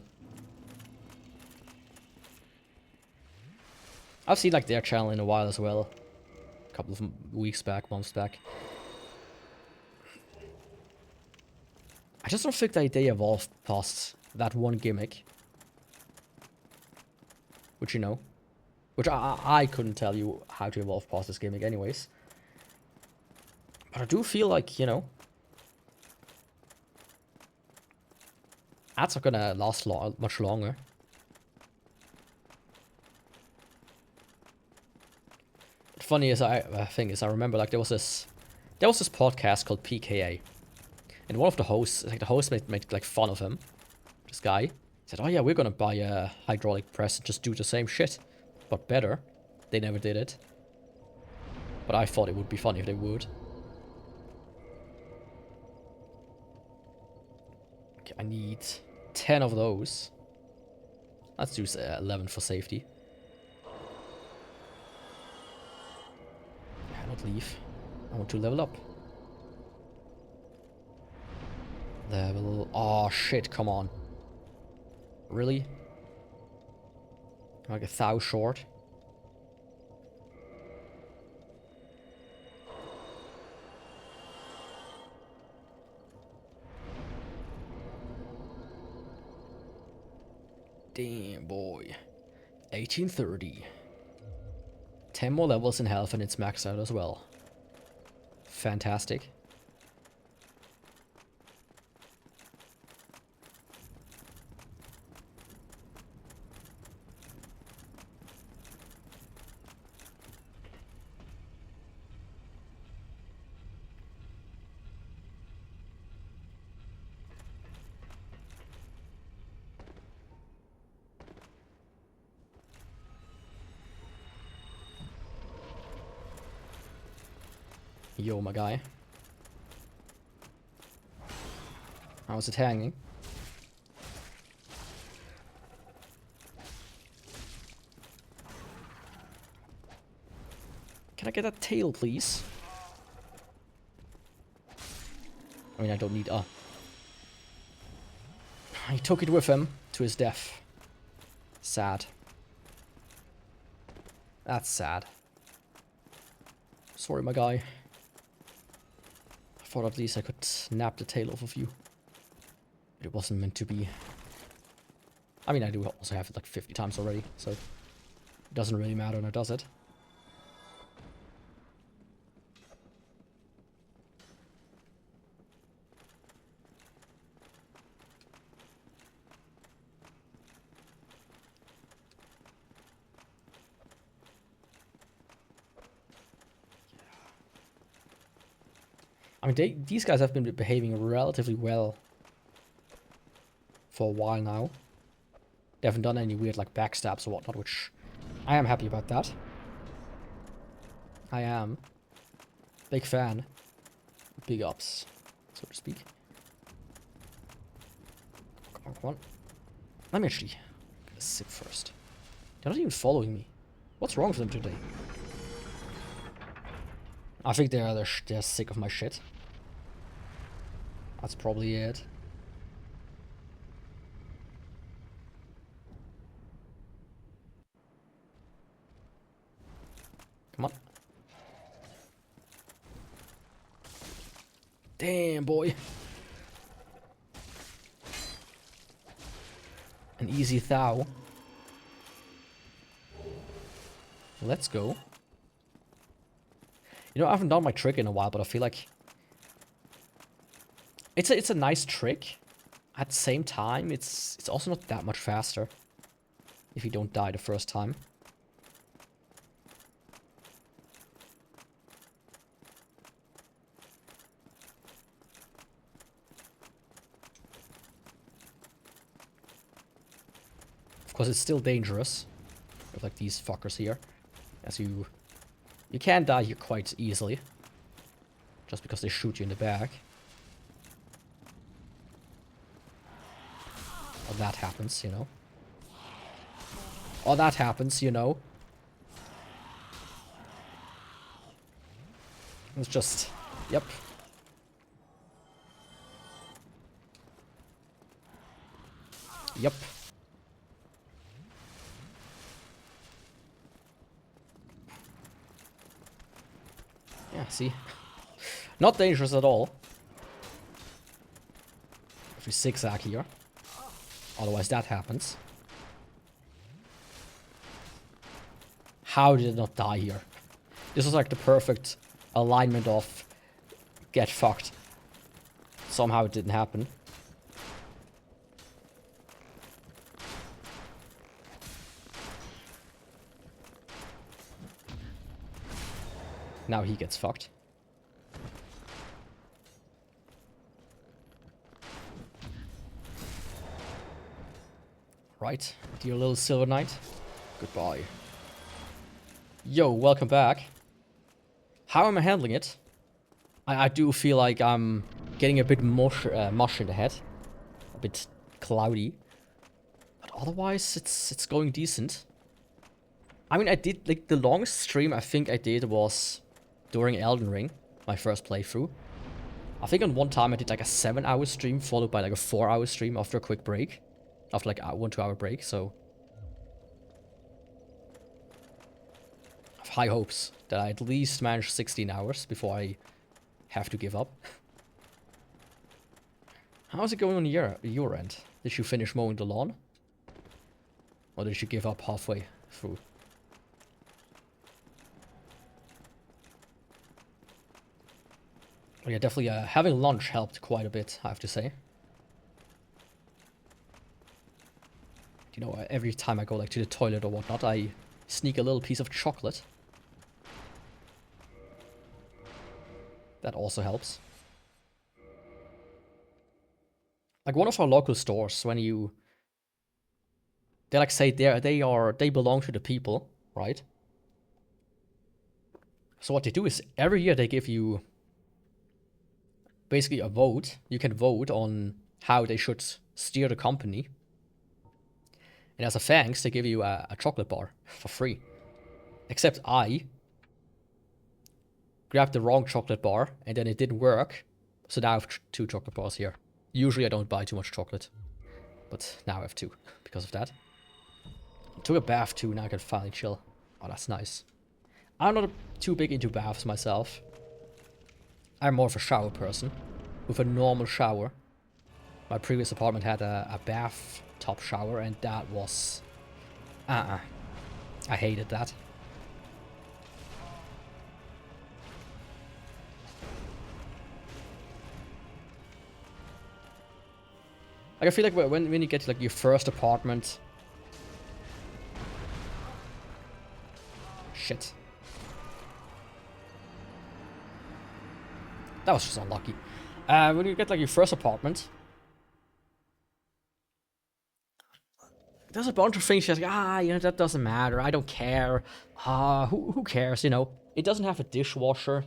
I've seen like their channel in a while as well. A couple of weeks back, months back. I just don't think that they evolved past that one gimmick. Which you know. Which I couldn't tell you how to evolve past this gimmick anyways. But I do feel like, you know, ads are gonna last much longer. The funny is, thing is, I remember like there was this podcast called PKA, and one of the hosts, like the host made like fun of him. This guy said, "Oh yeah, we're gonna buy a hydraulic press and just do the same shit, but better." They never did it, but I thought it would be funny if they would. Okay, I need 10 of those. Let's do 11 for safety. Not leave. I want to level up. Level. Oh shit! Come on. Really? Like 1,000 short. Damn, boy. 1830. 10 more levels in health and it's maxed out as well. Fantastic. Yo, my guy. How's it hanging? Can I get that tail, please? I mean, I don't need... He took it with him to his death. Sad. That's sad. Sorry, my guy. I thought at least I could snap the tail off of you. But it wasn't meant to be. I mean, I do also have it like 50 times already, so it doesn't really matter now, does it? I mean, these guys have been behaving relatively well for a while now. They haven't done any weird like backstabs or whatnot, which I am happy about that. I am. Big fan. Big ups, so to speak. Come on, come on. Let me actually get a sip first. They're not even following me. What's wrong with them today? I think they're sick of my shit. That's probably it. Come on. Damn, boy. An easy thou. Let's go. You know, I haven't done my trick in a while, but I feel like it's a nice trick. At the same time, it's also not that much faster if you don't die the first time. Of course, it's still dangerous with like these fuckers here, as you can die here quite easily just because they shoot you in the back. Or that happens, you know. Or that happens, you know. It's just, yep. Yep. Yeah, see? Not dangerous at all. If we zigzag here. Otherwise that happens. How did it not die here? This was like the perfect alignment of get fucked. Somehow it didn't happen. Now he gets fucked. Right, dear little Silver Knight. Goodbye. Yo, welcome back. How am I handling it? I do feel like I'm getting a bit mush in the head. A bit cloudy. But otherwise, it's going decent. I mean, I did, like, the longest stream I think I did was during Elden Ring, my first playthrough. I think on one time I did like a 7-hour stream followed by like a 4-hour stream after a quick break. After like a 1-2 hour break, so I have high hopes that I at least manage 16 hours before I have to give up. How's it going on your end? Did you finish mowing the lawn? Or did you give up halfway through? Yeah, definitely having lunch helped quite a bit, I have to say. You know, every time I go like to the toilet or whatnot, I sneak a little piece of chocolate. That also helps. Like one of our local stores, when you... They like say they belong to the people, right? So what they do is every year they give you basically a vote. You can vote on how they should steer the company. And as a thanks, they give you a chocolate bar for free. Except I grabbed the wrong chocolate bar, and then it didn't work. So now I have 2 chocolate bars here. Usually I don't buy too much chocolate. But now I have 2 because of that. I took a bath too, now I can finally chill. Oh, that's nice. I'm not too big into baths myself. I'm more of a shower person. With a normal shower. My previous apartment had a bathtub shower, and that was... I hated that. Like, I feel like when you get to, like, your first apartment... Shit. That was just unlucky. When you get, like, your first apartment... There's a bunch of things you're like, you know, that doesn't matter, I don't care. Who cares, you know? It doesn't have a dishwasher.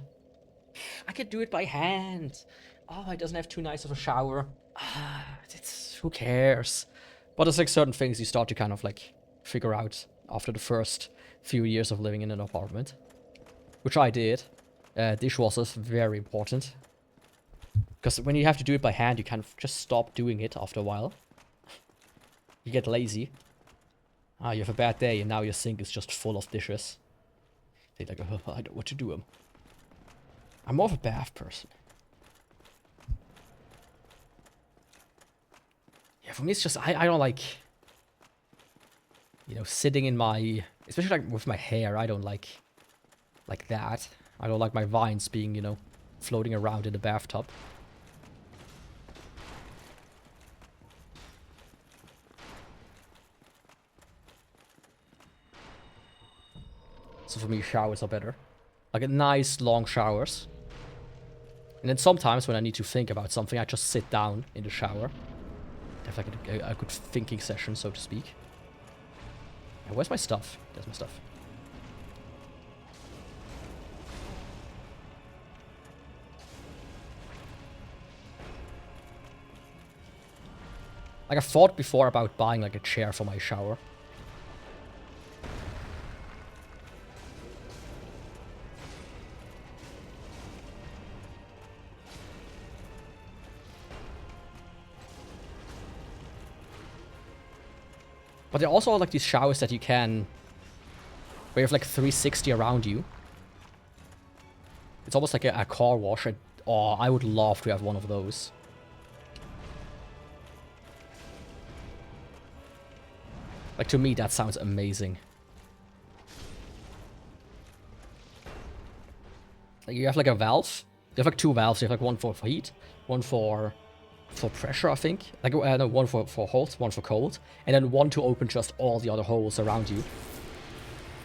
I could do it by hand. Oh, it doesn't have too nice of a shower. Who cares? But there's like certain things you start to kind of like figure out after the first few years of living in an apartment. Which I did. Dishwashers, very important. Because when you have to do it by hand, you kind of just stop doing it after a while. You get lazy. You have a bad day and now your sink is just full of dishes. You're like, oh, I don't know what to do. I'm more of a bath person. Yeah, for me it's just, I don't like, you know, sitting in my, especially like with my hair, I don't like that. I don't like my vines being, you know, floating around in the bathtub. So for me, showers are better. Like a nice, long showers. And then sometimes when I need to think about something, I just sit down in the shower. Have like a good thinking session, so to speak. And where's my stuff? There's my stuff. Like I thought before about buying like a chair for my shower. But there also are like these showers that you can, where you have like 360 around you. It's almost like a car wash. Oh, I would love to have one of those. Like to me, that sounds amazing. Like you have like a valve. You have like two valves. You have like one for heat, one for pressure, I think. Like no, one for hot, one for cold, and then one to open just all the other holes around you.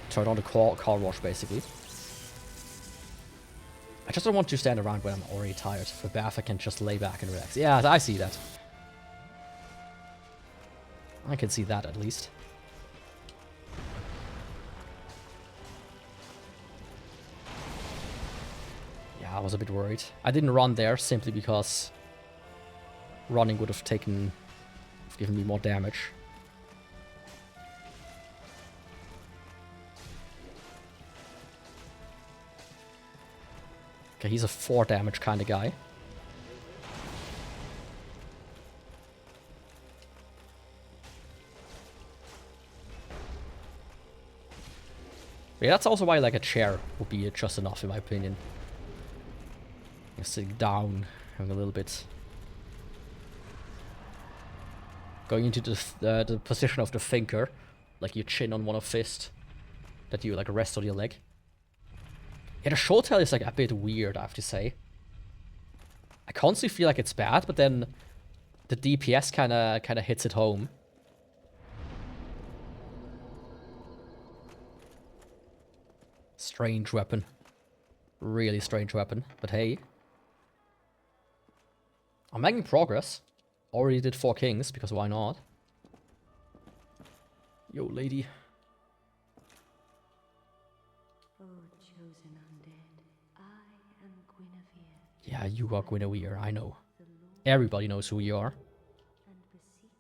Turn on the car wash, basically. I just don't want to stand around when I'm already tired. For bath, I can just lay back and relax. Yeah, I see that. I can see that at least. Yeah, I was a bit worried. I didn't run there simply because running would have given me more damage. Okay, he's a 4 damage kind of guy. Yeah, that's also why like a chair would be just enough in my opinion. You're sitting down, having a little bit, going into the position of the thinker, like your chin on one of fist, that you like rest on your leg. Yeah, the Shotel is like a bit weird, I have to say. I constantly feel like it's bad, but then the DPS kind of hits it home. Strange weapon. Really strange weapon, but hey. I'm making progress. Already did 4 kings, because why not? Yo, lady. Oh, chosen undead, I am Guinevere. Yeah, you are Guinevere, I know. Everybody knows who you are.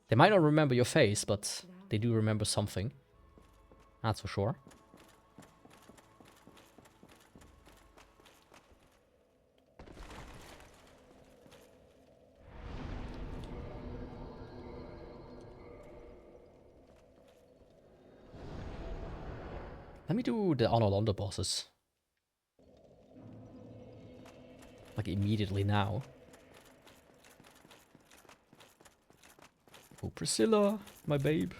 They might not remember your face, but they do remember something. That's for sure. Let me do the Honor Londo bosses. Like immediately now. Oh, Priscilla, my babe.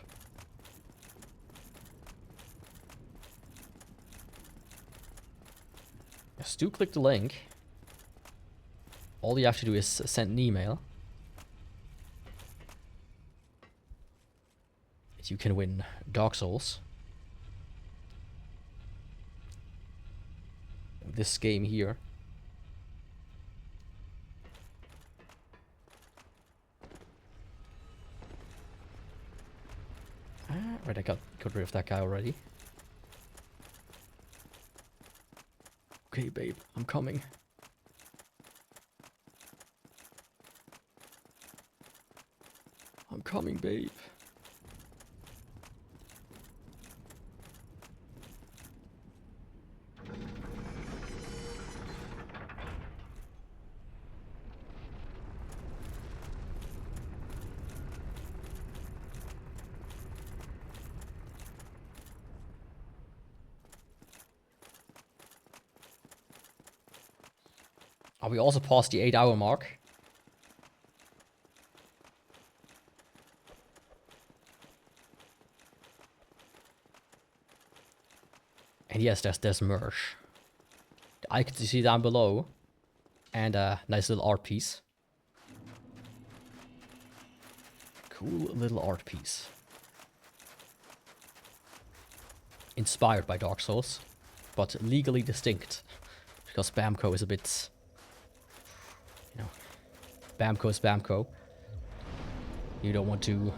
Just do click the link. All you have to do is send an email. You can win Dark Souls. This game here. Right, I got rid of that guy already. Okay, babe, I'm coming. I'm coming, babe. Are we also past the 8-hour mark? And yes, there's merch. The icons you see down below. And a nice little art piece. Cool little art piece. Inspired by Dark Souls. But legally distinct. Because Bamco is a bit... You know... Bamco is Bamco. You don't want to...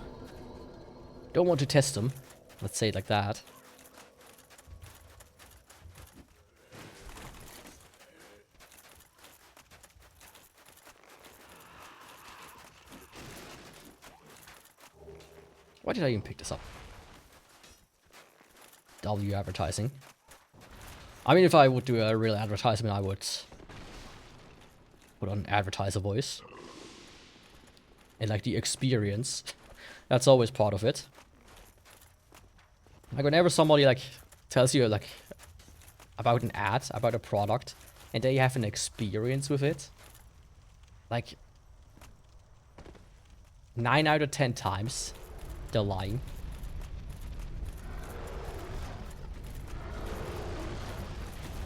Don't want to test them. Let's say it like that. Why did I even pick this up? W advertising. I mean, if I would do a real advertisement, I would put on advertiser voice. And like the experience. That's always part of it. Like whenever somebody like tells you like about an ad, about a product, and they have an experience with it. Like 9 out of 10 times. They're lying.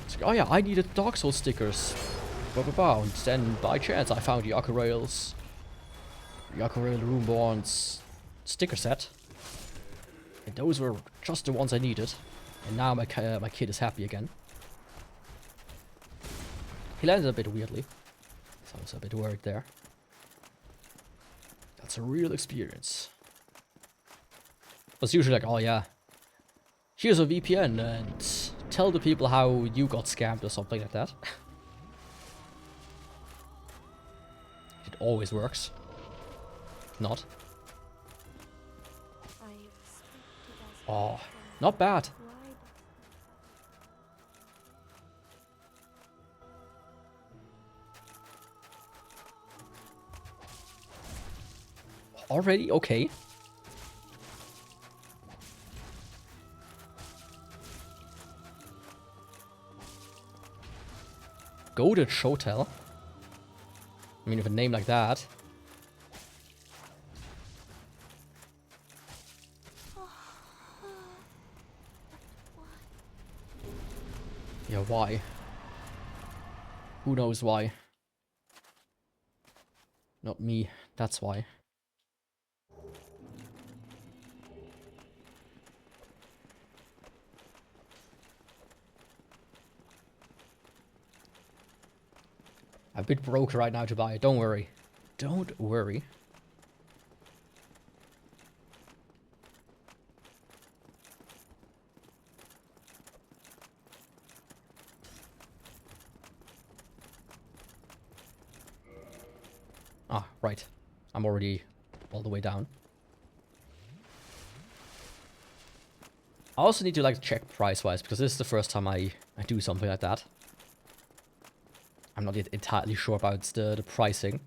It's like, oh yeah, I needed Dark Souls stickers. Blah, blah, blah. And then by chance I found Yakuvrael Runeborne's sticker set. And those were just the ones I needed. And now my kid is happy again. He landed a bit weirdly. So I was a bit worried there. That's a real experience. It's usually like, oh yeah, here's a VPN and tell the people how you got scammed or something like that. It always works. Not. Oh, not bad. Already? Okay. Goated Shotel. I mean, with a name like that. Yeah, why? Who knows why? Not me, that's why. I'm a bit broke right now to buy it, don't worry. Don't worry. Ah, right. I'm already all the way down. I also need to like check price-wise, because this is the first time I do something like that. I'm not yet entirely sure about the pricing.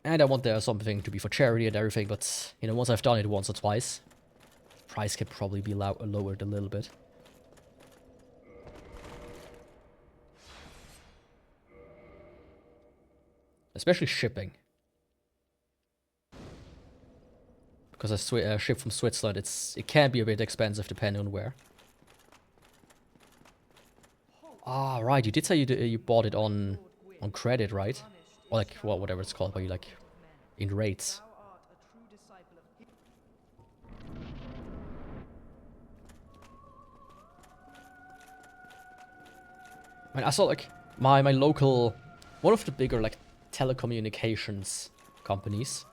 And I want there something to be for charity and everything, but, you know, once I've done it once or twice, the price can probably be lowered a little bit. Especially shipping. Because I ship from Switzerland, it can be a bit expensive depending on where. Ah, right. You did say you bought it on credit, right? Or like, well, whatever it's called, but you like in rates. I mean, I saw like my local, one of the bigger like telecommunications companies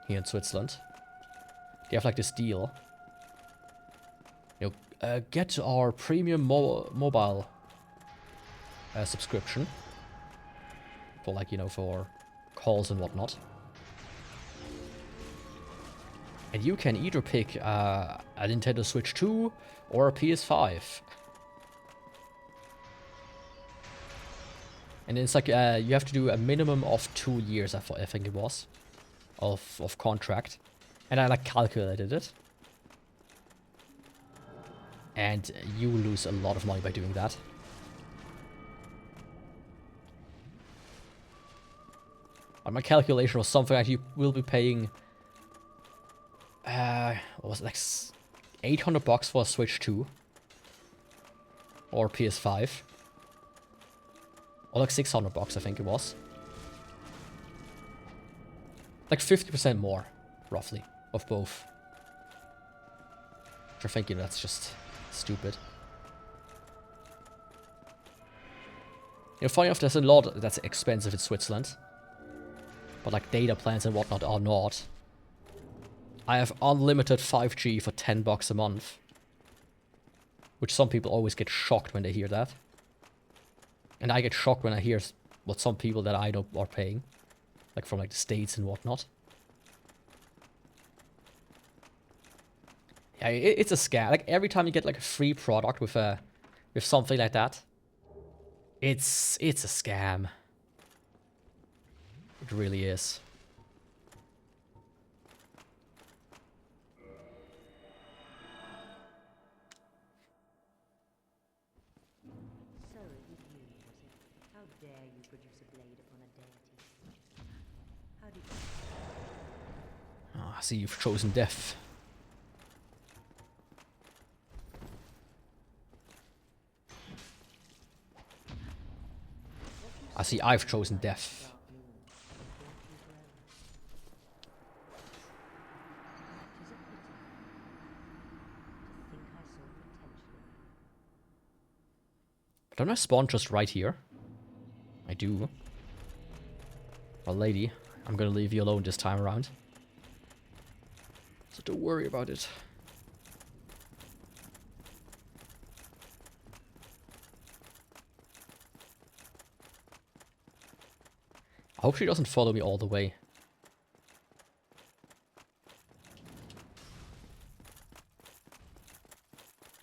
here in Switzerland. They have like this deal. You know, get our premium mobile subscription for, like, you know, for calls and whatnot. And you can either pick a Nintendo Switch 2 or a PS5. And it's like, you have to do a minimum of 2 years, I think it was, of contract. And I, like, calculated it. And you lose a lot of money by doing that. And my calculation was something like you will be paying, what was it, like $800 for a Switch 2 or PS5, or like $600, I think it was. Like 50% more, roughly, of both. Which I'm thinking that's just stupid. You know, funny enough, there's a lot that's expensive in Switzerland. But like data plans and whatnot are not. I have unlimited 5G for $10 a month. Which some people always get shocked when they hear that. And I get shocked when I hear what some people that I know are paying. Like from like the States and whatnot. Yeah, it's a scam. Like every time you get like a free product with something like that, it's a scam. It really is. So it was you, was it? How dare you produce a blade upon a deity? How did you... Oh, I see you've chosen death. I see I've chosen death. Don't I spawn just right here? I do. Well, lady, I'm gonna leave you alone this time around. So don't worry about it. I hope she doesn't follow me all the way.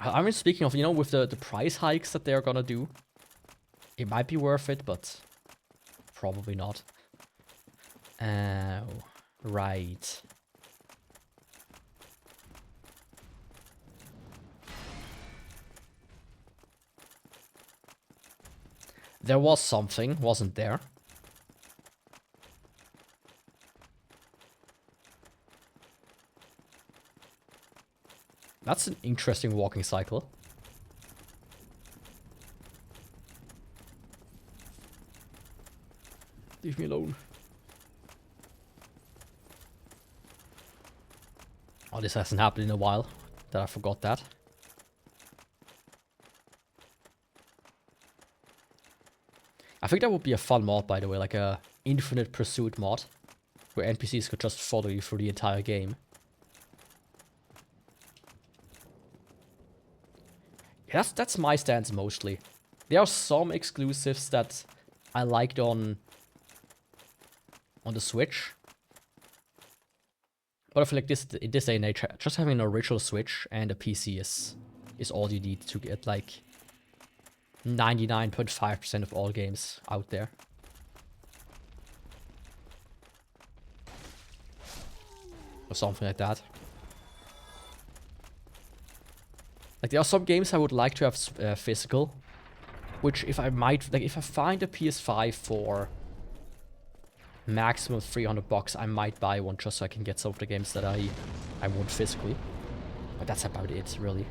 I mean, speaking of, you know, with the price hikes that they're gonna do, it might be worth it, but probably not. Oh, right. There was something, wasn't there? That's an interesting walking cycle. Leave me alone. Oh, this hasn't happened in a while, that I forgot that. I think that would be a fun mod, by the way, like a infinite pursuit mod, where NPCs could just follow you through the entire game. Yeah, that's my stance mostly. There are some exclusives that I liked on the Switch. But I feel like in this day and age, just having an original Switch and a PC is all you need to get like 99.5% of all games out there. Or something like that. Like, there are some games I would like to have physical, which if I find a PS5 for maximum $300, I might buy one just so I can get some of the games that I want physically. But that's about it, really.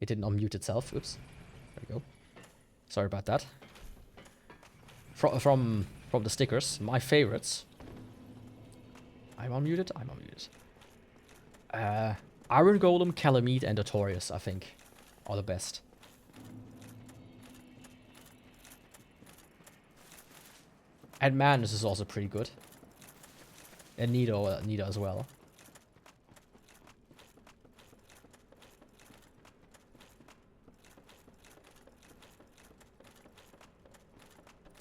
It didn't unmute itself. Oops. There we go. Sorry about that. From the stickers, my favorites. I'm unmuted. I'm unmuted. Iron Golem, Calamite, and Notorious, I think, are the best. And Manus is also pretty good. And Nido as well.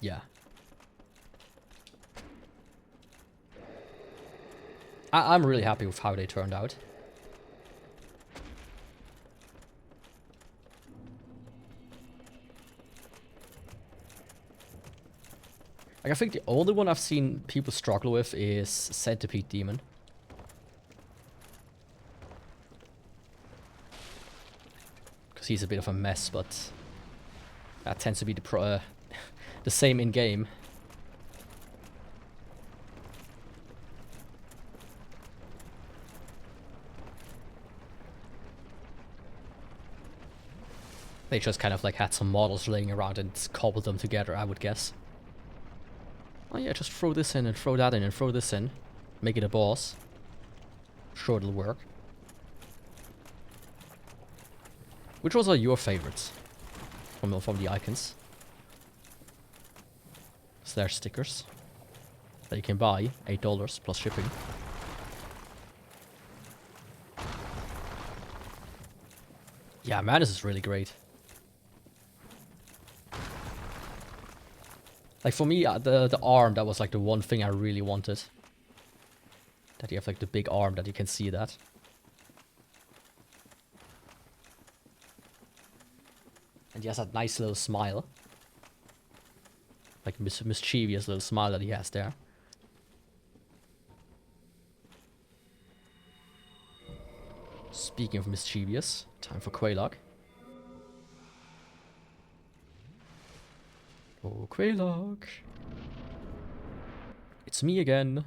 Yeah. I'm really happy with how they turned out. Like, I think the only one I've seen people struggle with is Centipede Demon. Because he's a bit of a mess, but that tends to be the same in-game. They just kind of like had some models laying around and cobbled them together, I would guess. Oh yeah, just throw this in and throw that in and throw this in. Make it a boss. Sure, it'll work. Which ones are your favorites from the icons? / stickers that you can buy, $8 plus shipping. Yeah, Manus is really great. Like, for me, the arm, that was like the one thing I really wanted. That you have like the big arm that you can see that. And he has that nice little smile. Like mischievous little smile that he has there. Speaking of mischievous, time for Quaylog. Oh, Quaylog. It's me again.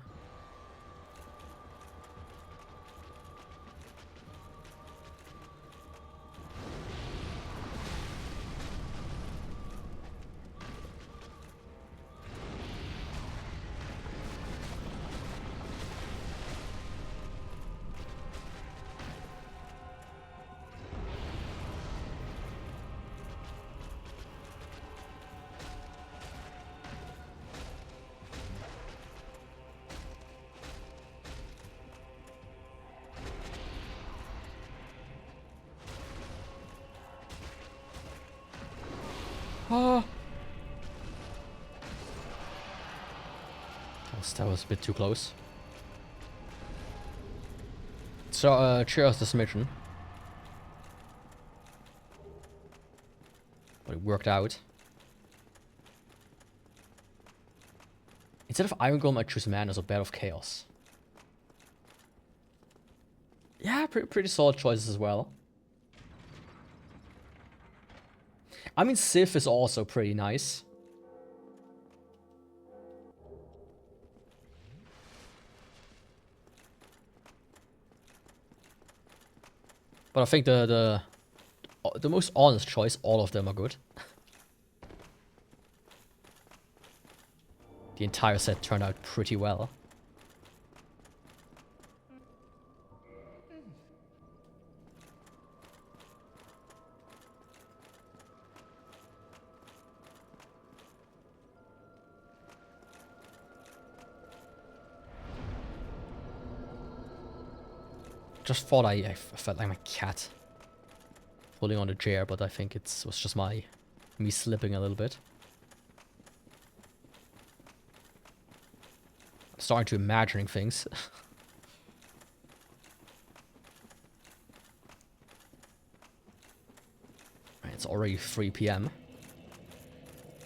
Ah. That was a bit too close. So, cheers the smidgen. But it worked out. Instead of Iron Golem, I choose Manus or Bed of Chaos. Yeah, pretty solid choices as well. I mean, Sif is also pretty nice. But I think the most honest choice, all of them are good. The entire set turned out pretty well. Just thought I felt like my cat pulling on the chair, but I think it was just me slipping a little bit. I'm starting to imagining things. It's already 3 PM.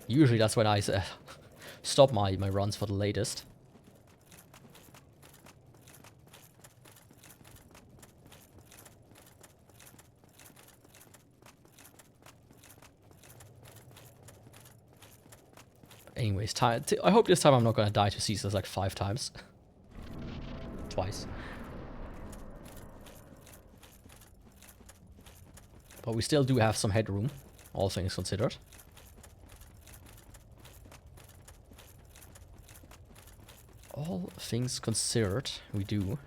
Usually that's when I stop my runs for the latest. Anyways, I hope this time I'm not gonna die to Caesars like 5 times. Twice. But we still do have some headroom, all things considered. All things considered, we do.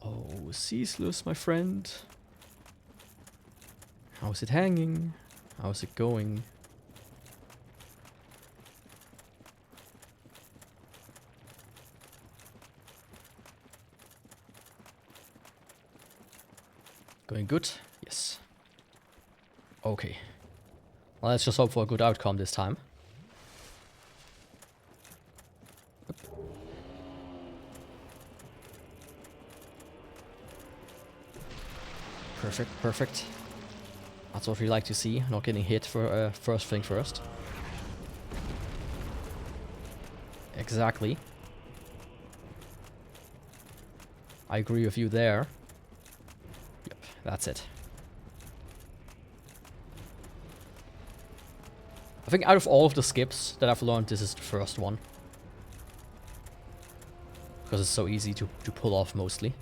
Oh, ceaseless, my friend. How's it hanging? How's it going? Going good? Yes. Okay. Well, let's just hope for a good outcome this time. Perfect, perfect. That's what we like to see, not getting hit for first thing first. Exactly. I agree with you there. Yep, that's it. I think out of all of the skips that I've learned, this is the first one. Because it's so easy to pull off mostly.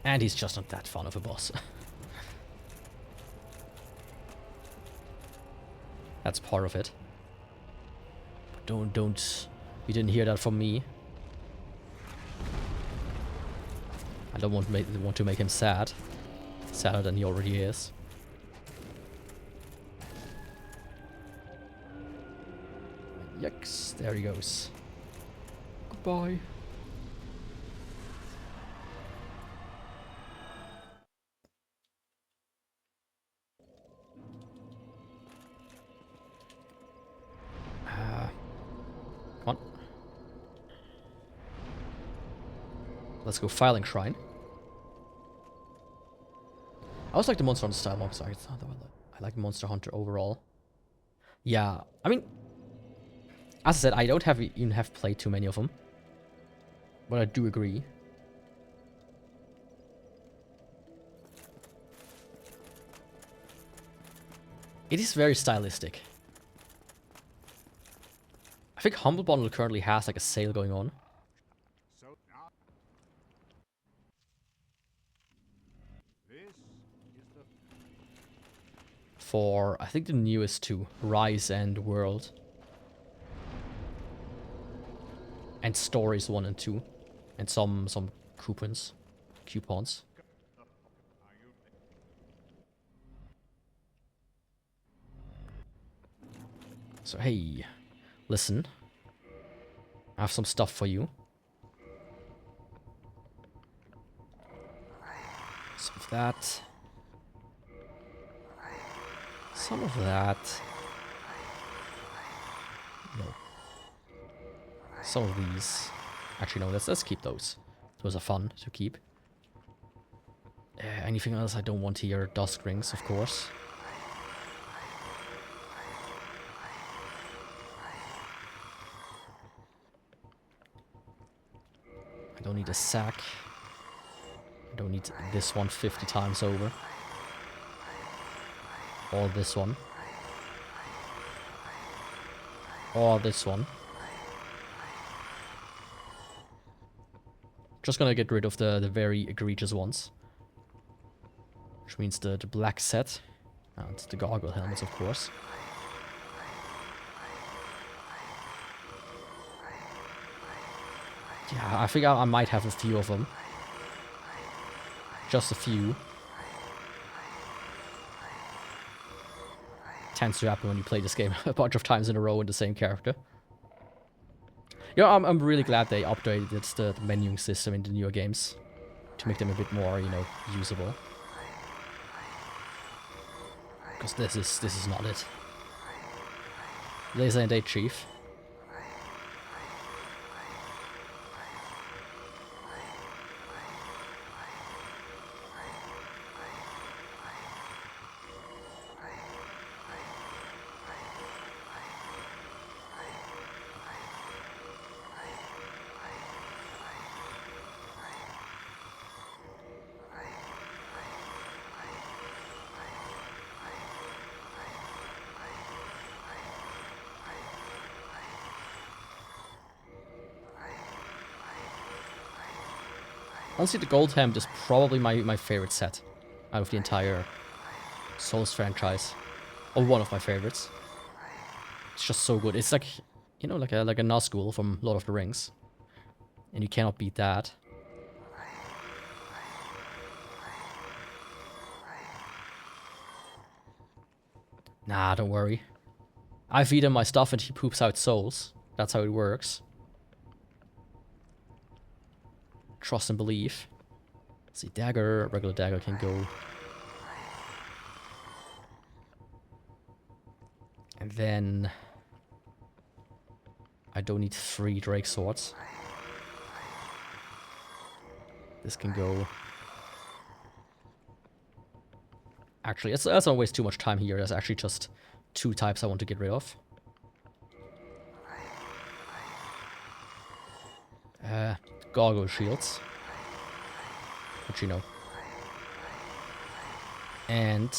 And he's just not that fun of a boss. That's part of it. Don't... You didn't hear that from me. I don't want to make him sad. Sadder than he already is. Yikes, there he goes. Goodbye. Come on. Let's go Filing Shrine. I also like the Monster Hunter style mob, sorry. It's not the one I like Monster Hunter overall. Yeah, I mean, as I said, I don't even have played too many of them. But I do agree. It is very stylistic. I think Humble Bundle currently has like a sale going on. For, I think the newest two, Rise and World. And Stories 1 and 2. And some coupons. So hey, listen. I have some stuff for you. Some of that. Some of that. No. Some of these. Actually, no, let's keep those. Those are fun to keep. Anything else I don't want here? Dusk rings, of course. I don't need a sack. I don't need this one 50 times over. Or this one. Or this one. Just gonna get rid of the very egregious ones. Which means the black set. And the gargoyle helmets, of course. Yeah, I think I might have a few of them. Just a few. Tends to happen when you play this game a bunch of times in a row with the same character. Yeah, I'm really glad they updated the menuing system in the newer games to make them a bit more, you know, usable. Because this is not it. Laser and 8 Chief. Honestly, the Gold Helmet is probably my favorite set out of the entire Souls franchise. Or one of my favorites. It's just so good. It's like, you know, like a Nazgul from Lord of the Rings. And you cannot beat that. Nah, don't worry. I feed him my stuff and he poops out souls. That's how it works. Trust and believe. Let's see, dagger, regular dagger can go. And then I don't need 3 Drake swords. This can go. Actually, that's not waste too much time here. There's actually just 2 types I want to get rid of. Gargoyle shields. Which you know. And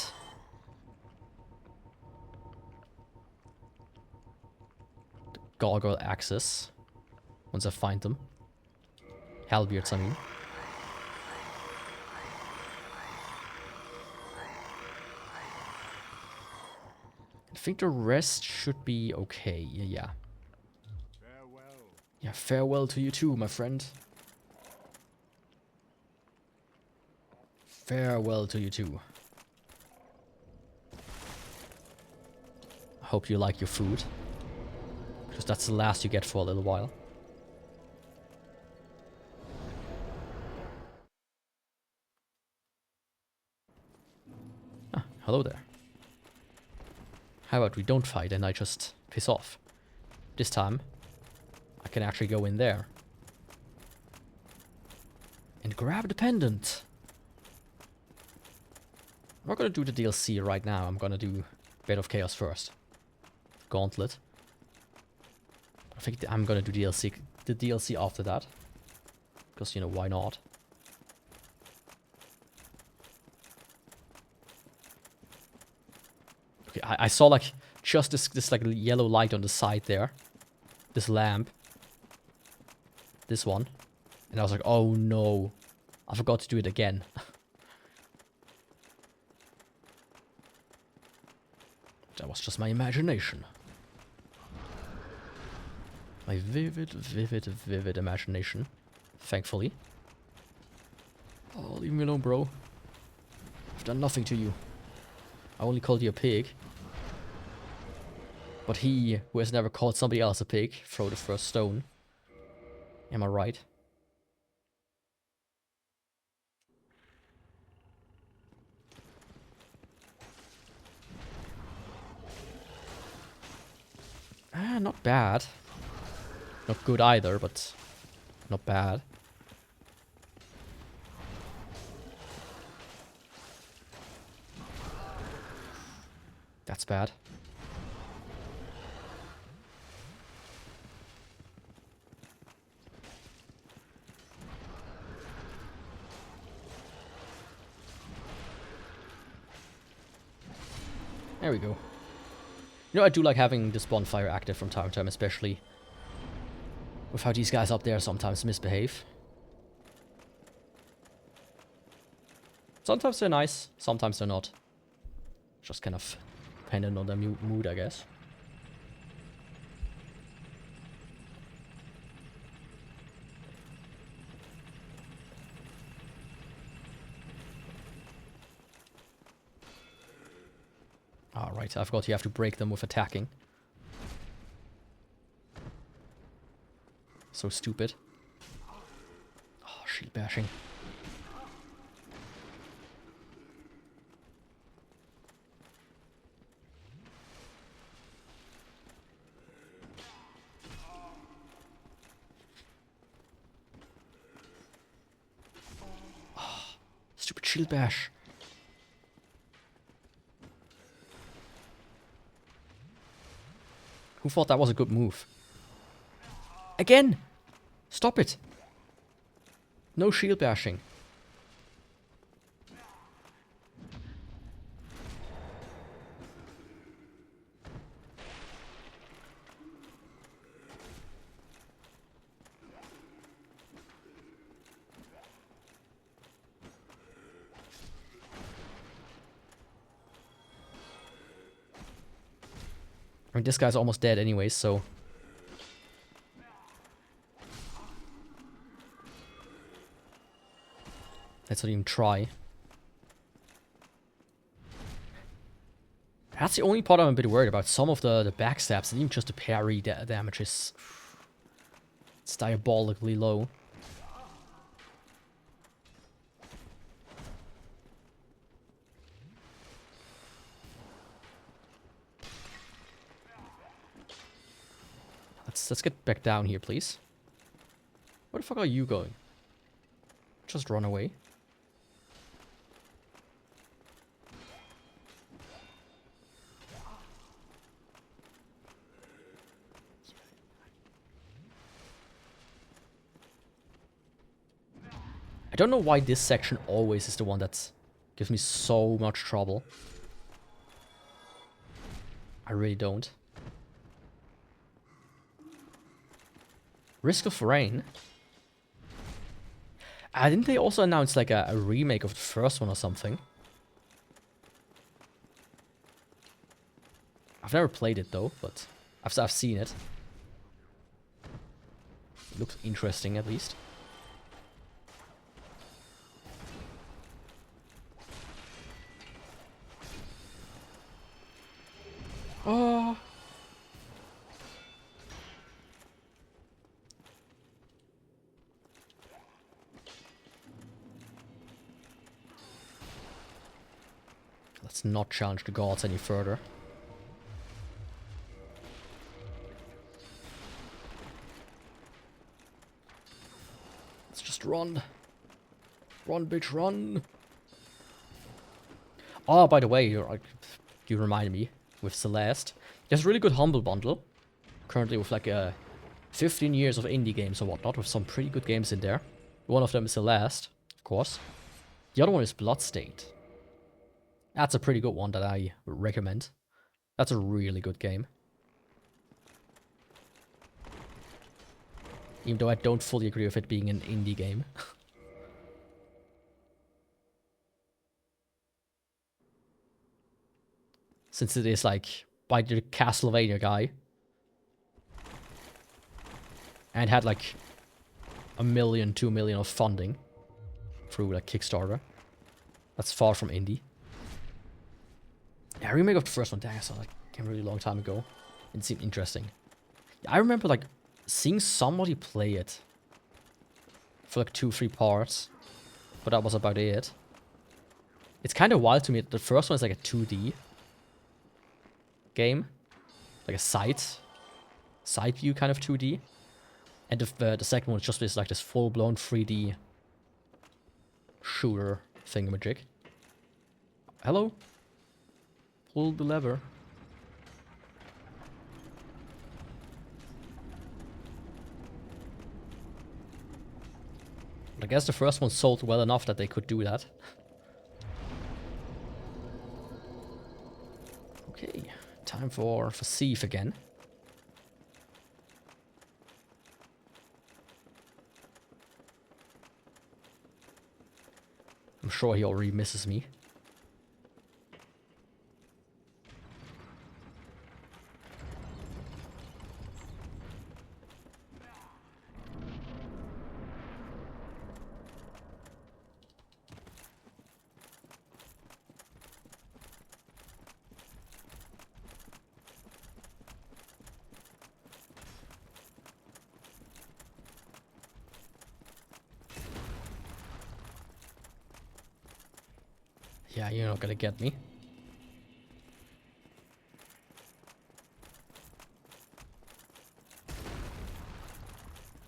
the gargoyle axes. Once I find them. Halberds, I mean. I think the rest should be okay. Yeah. Yeah, farewell to you too, my friend. Farewell to you too. I hope you like your food. Because that's the last you get for a little while. Ah, hello there. How about we don't fight and I just piss off? This time, I can actually go in there. And grab the pendant. I'm not gonna do the DLC right now. I'm gonna do Bed of Chaos first. Gauntlet. I think I'm gonna do the DLC after that. Because, you know, why not? Okay, I saw like just this like yellow light on the side there. This lamp. This one. And I was like, oh no. I forgot to do it again. That was just my imagination. My vivid imagination. Thankfully. Oh, leave me alone, bro. I've done nothing to you. I only called you a pig. But he, who has never called somebody else a pig, throw the first stone. Am I right? Ah, not bad. Not good either, but not bad. That's bad. There we go. You know, I do like having this bonfire active from time to time, especially with how these guys up there sometimes misbehave. Sometimes they're nice, sometimes they're not. Just kind of dependent on their mood, I guess. Alright, I forgot you have to break them with attacking. So stupid. Oh, shield bashing. Oh, stupid shield bash. Who thought that was a good move? Again! Stop it! No shield bashing. I mean, this guy's almost dead anyway, so... let's not even try. That's the only part I'm a bit worried about. Some of the backstabs, and even just the parry damage is... it's diabolically low. Let's get back down here, please. Where the fuck are you going? Just run away. I don't know why this section always is the one that gives me so much trouble. I really don't. Risk of Rain. Didn't they also announce like a remake of the first one or something? I've never played it though, but I've seen it. It looks interesting at least. Oh. Let's not challenge the gods any further. Let's just run. Run, bitch, run. Oh, by the way, you reminded me with Celeste. There's a really good Humble Bundle. Currently with like 15 years of indie games or whatnot, with some pretty good games in there. One of them is Celeste, of course. The other one is Bloodstained. That's a pretty good one that I recommend. That's a really good game. Even though I don't fully agree with it being an indie game. Since it is like by the Castlevania guy. And had like 1 million, 2 million of funding through like Kickstarter. That's far from indie. Yeah, remake of the first one, dang, I saw that game a really long time ago. It seemed interesting. I remember like seeing somebody play it for like 2-3 parts, but that was about it. It's kind of wild to me that the first one is like a 2D game, like a side view kind of 2D, and the second one is just this like this full-blown 3D shooter thingamajig. Hello? Pull the lever. But I guess the first one sold well enough that they could do that. Okay, time for Thief again. I'm sure he already misses me. Yeah, you're not gonna get me.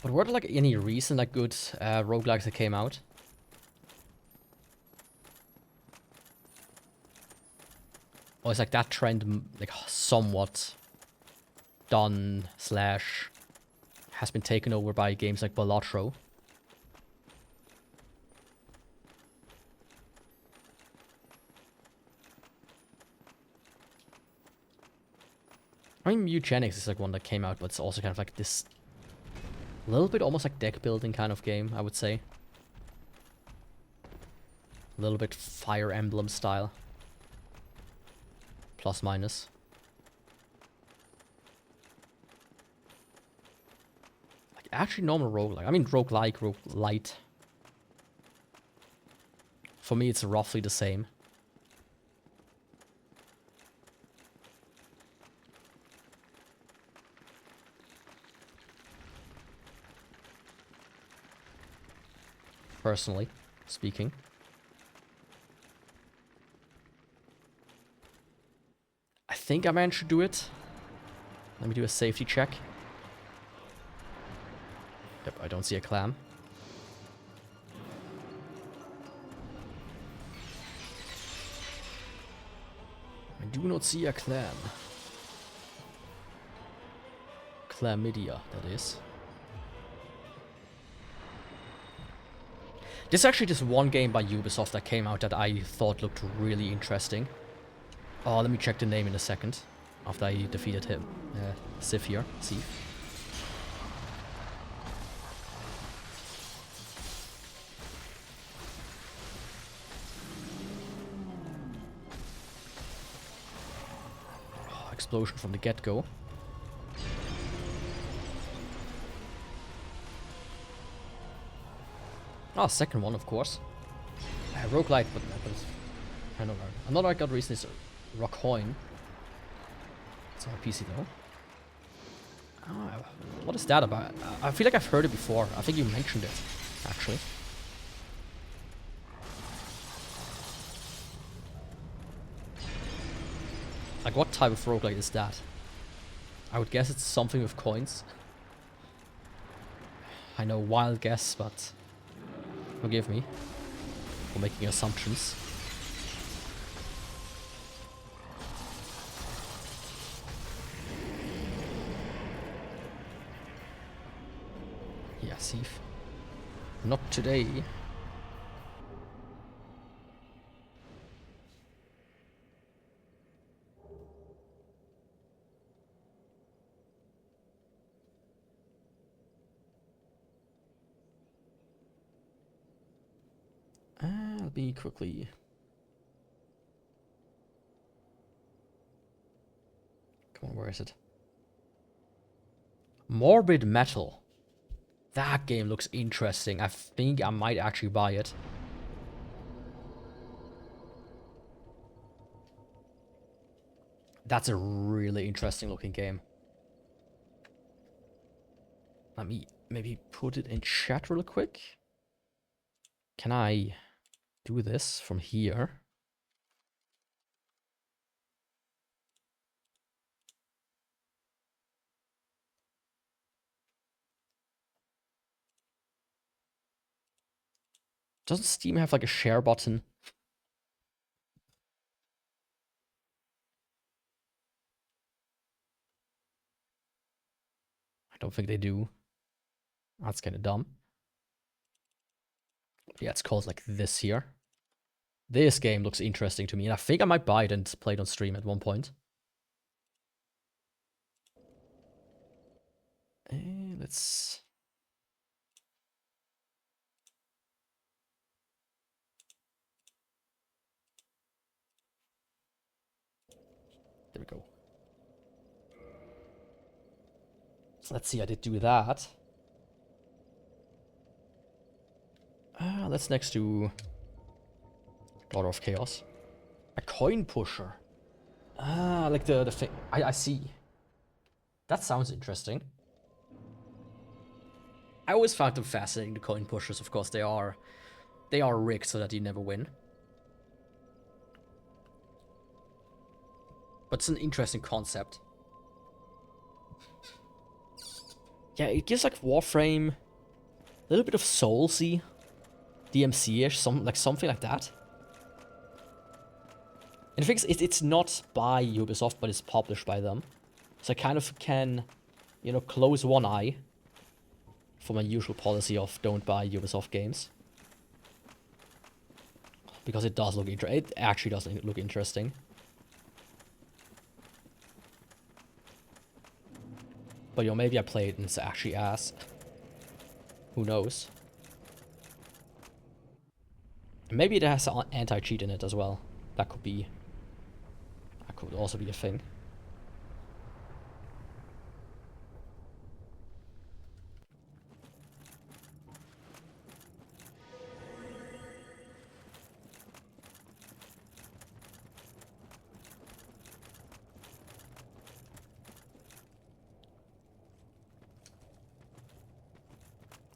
But were there like any recent like good roguelikes that came out? Or is like that trend like somewhat done / has been taken over by games like Balatro? I mean, Eugenics is like one that came out, but it's also kind of like this little bit almost like deck building kind of game, I would say. A little bit Fire Emblem style. Plus minus. actually normal roguelike. I mean roguelike, roguelite. For me, it's roughly the same. Personally speaking. I think I managed to do it. Let me do a safety check. Yep, I don't see a clam. I do not see a clam. Chlamydia, that is. There's actually this one game by Ubisoft that came out that I thought looked really interesting. Oh, let me check the name in a second. After I defeated him. Sif here. Sif. Oh, explosion from the get-go. Oh, second one, of course. Roguelite, but I don't know. Another I got recently is Rockhoin. It's on PC though. What is that about? I feel like I've heard it before. I think you mentioned it, actually. Like, what type of roguelite is that? I would guess it's something with coins. I know, wild guess, but forgive me for making assumptions. Yeah, Sif. Not today. Let me quickly... Come on, where is it? Morbid Metal. That game looks interesting. I think I might actually buy it. That's a really interesting looking game. Let me maybe put it in chat real quick. Can I do this from here? Doesn't Steam have like a share button? I don't think they do. That's kind of dumb. Yeah, it's called like this here. This game looks interesting to me, and I think I might buy it and play it on stream at one point. Let's... There we go. So let's see, I did do that. Let's next do Daughter of Chaos. A coin pusher. Like the thing. I see. That sounds interesting. I always found them fascinating, the coin pushers. Of course, they are rigged so that you never win. But it's an interesting concept. Yeah, it gives like Warframe a little bit of Soulsy, DMC-ish, something like that. And the thing is, it's not by Ubisoft, but it's published by them. So I kind of can, you know, close one eye for my usual policy of don't buy Ubisoft games. Because it does look interesting. It actually does look interesting. But, you know, maybe I play it and it's actually ass. Who knows? Maybe it has anti-cheat in it as well. That could also be a thing.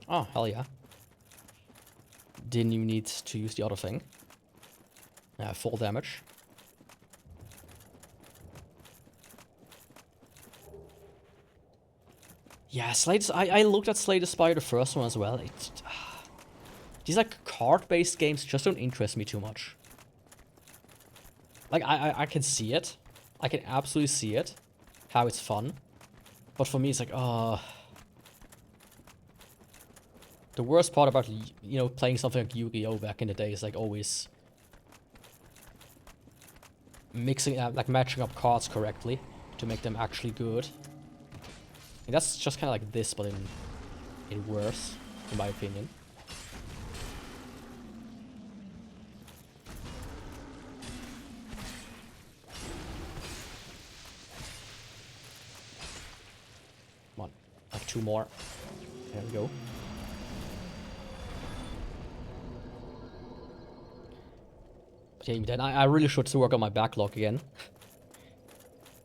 Oh, hell yeah. Didn't even need to use the other thing. Yeah, full damage. Yeah, I looked at Slay the Spire, the first one as well. These like card-based games just don't interest me too much. Like I can see it. I can absolutely see it. How it's fun. But for me it's like, the worst part about, you know, playing something like Yu-Gi-Oh! Back in the day is like always like matching up cards correctly to make them actually good. And that's just kind of like this, but in worse, in my opinion. Come on, like 2 more. There we go. But yeah, then I really should work on my backlog again.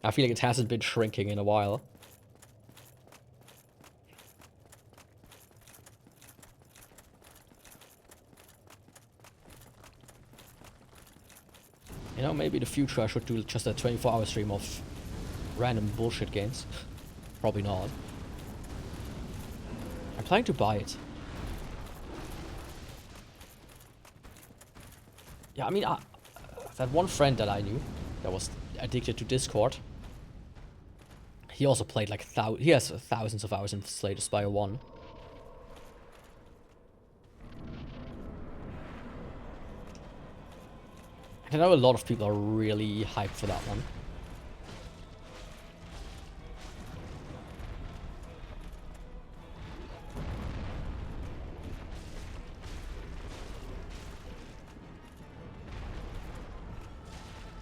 I feel like it hasn't been shrinking in a while. You know, maybe in the future I should do just a 24-hour stream of random bullshit games. Probably not. I'm planning to buy it. Yeah, I mean, that one friend that I knew that was addicted to Discord, he also played like he has thousands of hours in Slay the Spire 1. I know a lot of people are really hyped for that one.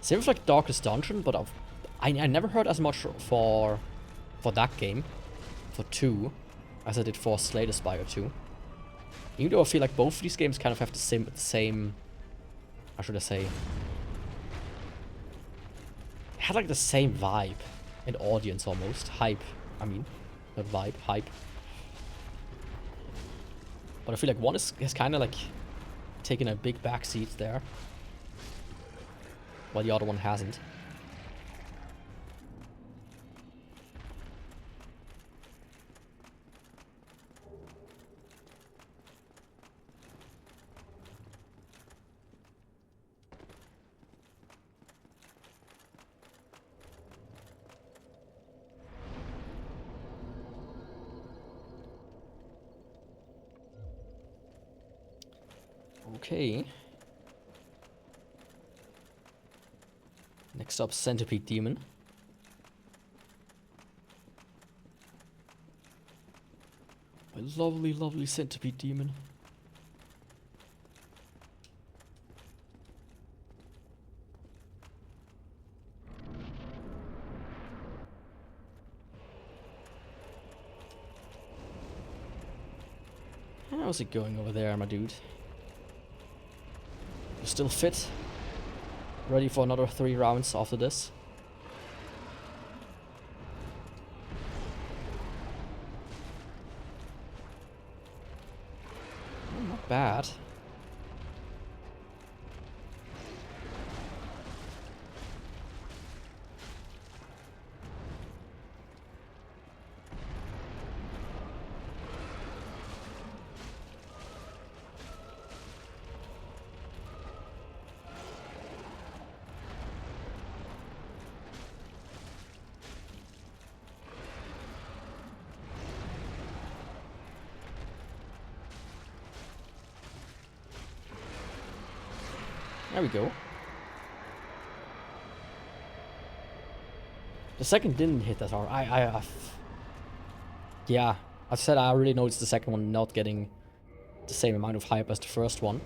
Same with like Darkest Dungeon, but I never heard as much for that game, for 2, as I did for Slay the Spire 2. Even though I feel like both of these games kind of have the same how should I say? It had like the same vibe and audience almost. Hype, I mean. Not vibe, hype. But I feel like one has kind of like taken a big backseat there, while the other one hasn't. Okay. Next up, Centipede Demon. My lovely, lovely Centipede Demon. How's it going over there, my dude? You still fit? Ready for another 3 rounds after this? Oh, not bad. There we go. The second didn't hit that hard. Yeah, I said I really noticed the second one not getting the same amount of hype as the first one.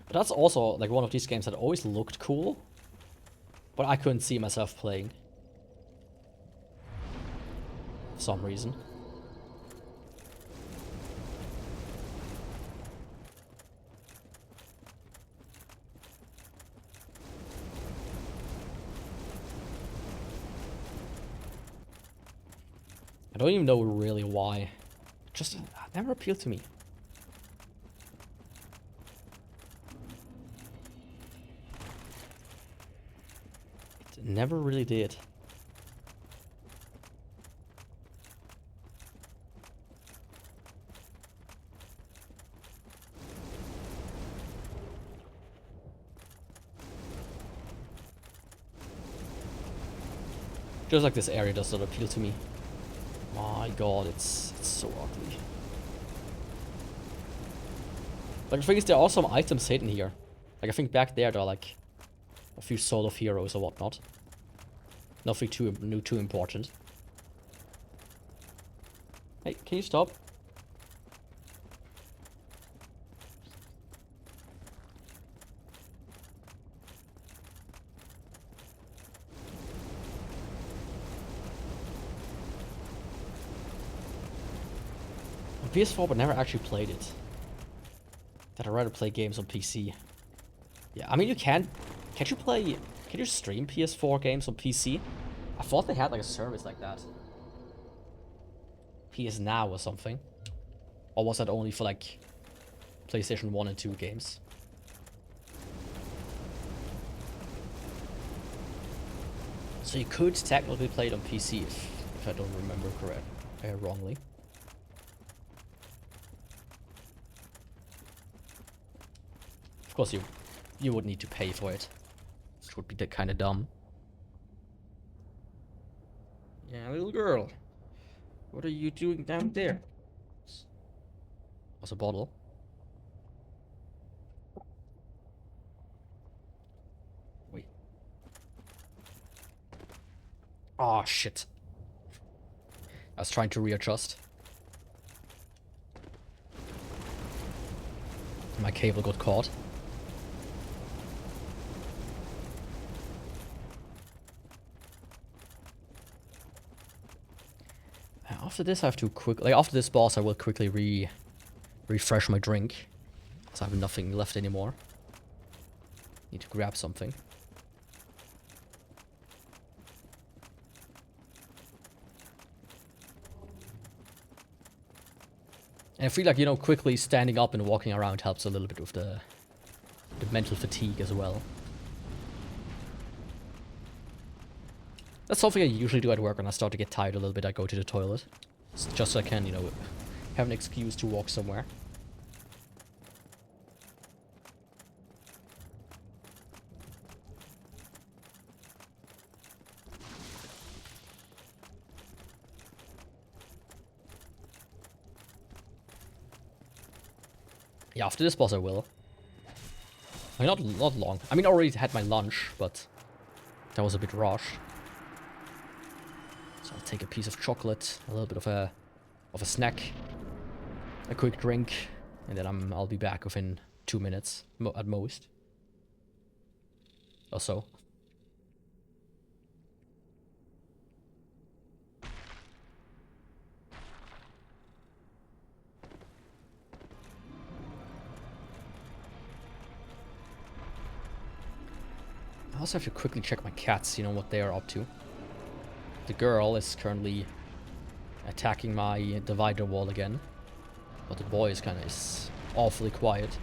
But that's also like one of these games that always looked cool, but I couldn't see myself playing. For some reason. don't even know really why. Just never appealed to me. It never really did. Just like this area does not appeal to me. My god, it's so ugly. Like the thing is, there are some items hidden here. Like I think back there are like a few Soul of Heroes or whatnot. Nothing too important. Hey, can you stop? On PS4, but never actually played it. That I'd rather play games on PC. Yeah, I mean you can't you stream PS4 games on PC? I thought they had like a service like that. PS Now or something. Or was that only for like PlayStation 1 and 2 games? So you could technically play it on PC if I don't remember wrongly. Of course you would need to pay for it. Which would be kind of dumb. Yeah, little girl. What are you doing down there? Was a bottle. Wait. Oh shit. I was trying to readjust. My cable got caught. After this I have to after this boss I will quickly refresh my drink. Because I have nothing left anymore. Need to grab something. And I feel like, you know, quickly standing up and walking around helps a little bit with the mental fatigue as well. That's something I usually do at work when I start to get tired a little bit. I go to the toilet. Just so I can, you know, have an excuse to walk somewhere. Yeah, after this boss I will. I mean, not long. I mean, I already had my lunch, but that was a bit rushed. So I'll take a piece of chocolate, a little bit of a snack, a quick drink, and then I'll be back within 2 minutes at most. Or so. I also have to quickly check my cats, you know, what they are up to. The girl is currently attacking my divider wall again. But the boy is awfully quiet.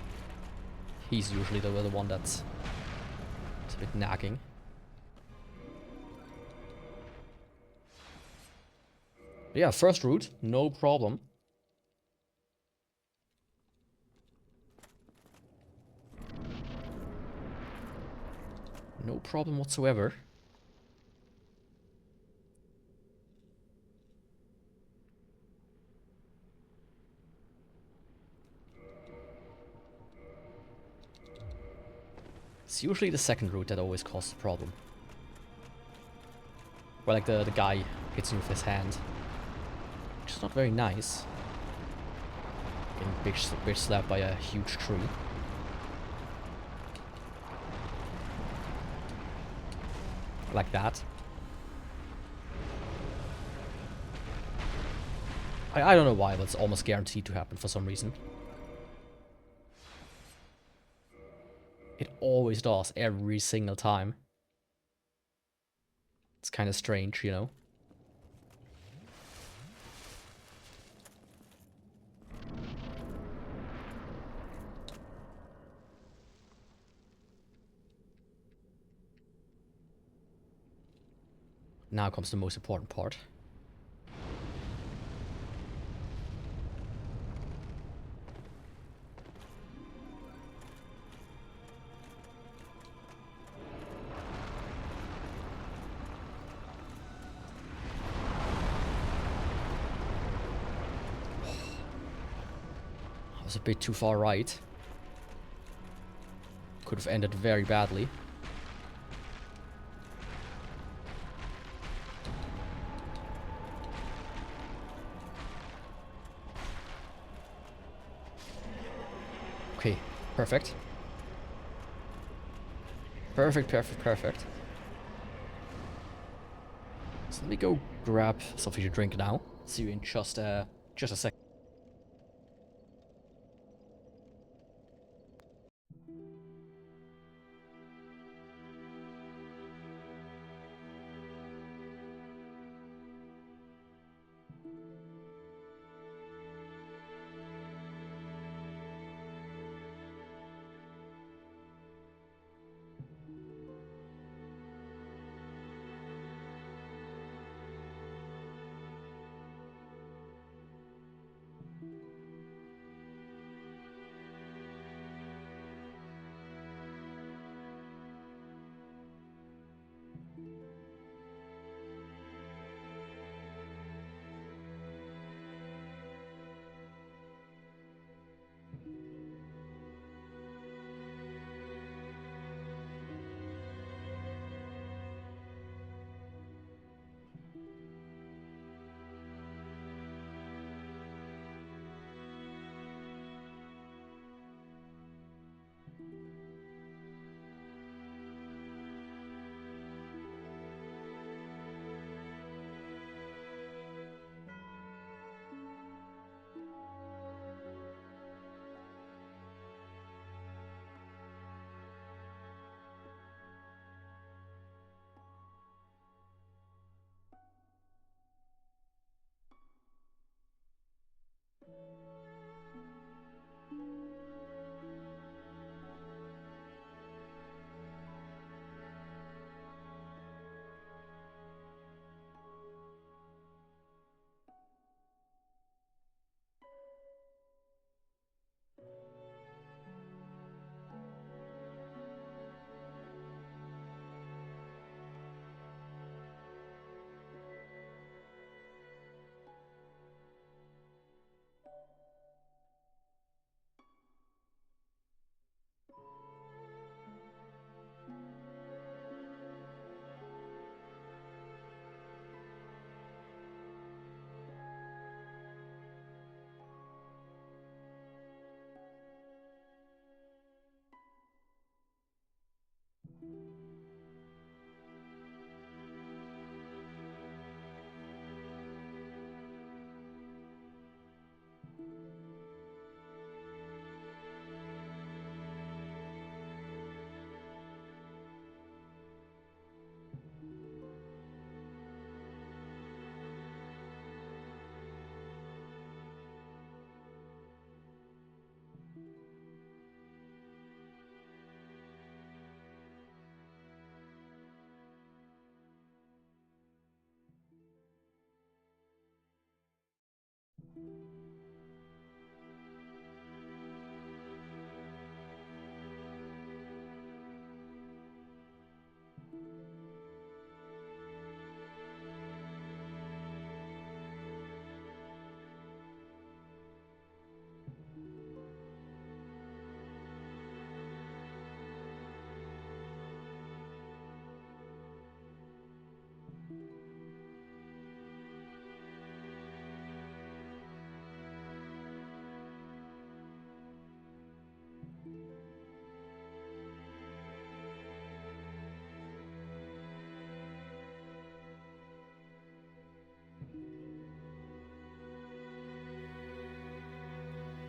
He's usually the one that's a bit nagging. But yeah, first route, no problem. No problem whatsoever. It's usually the second route that always causes a problem. Where like the guy hits you with his hand. Which is not very nice. Getting bitch slapped by a huge tree. Like that. I don't know why, but it's almost guaranteed to happen for some reason. It always does, every single time. It's kind of strange, you know? Now comes the most important part. I was a bit too far right. Could have ended very badly. Okay, perfect. Perfect, perfect, perfect. So let me go grab something to drink now. See you in just a sec.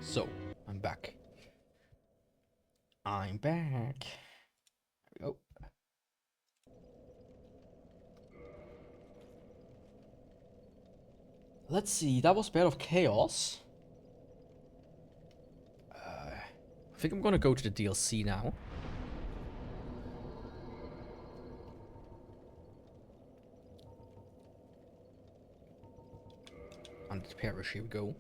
So, I'm back. I'm back. There we go. Let's see, that was Bed of Chaos. I think I'm gonna go to the DLC now. On the parish, here we go.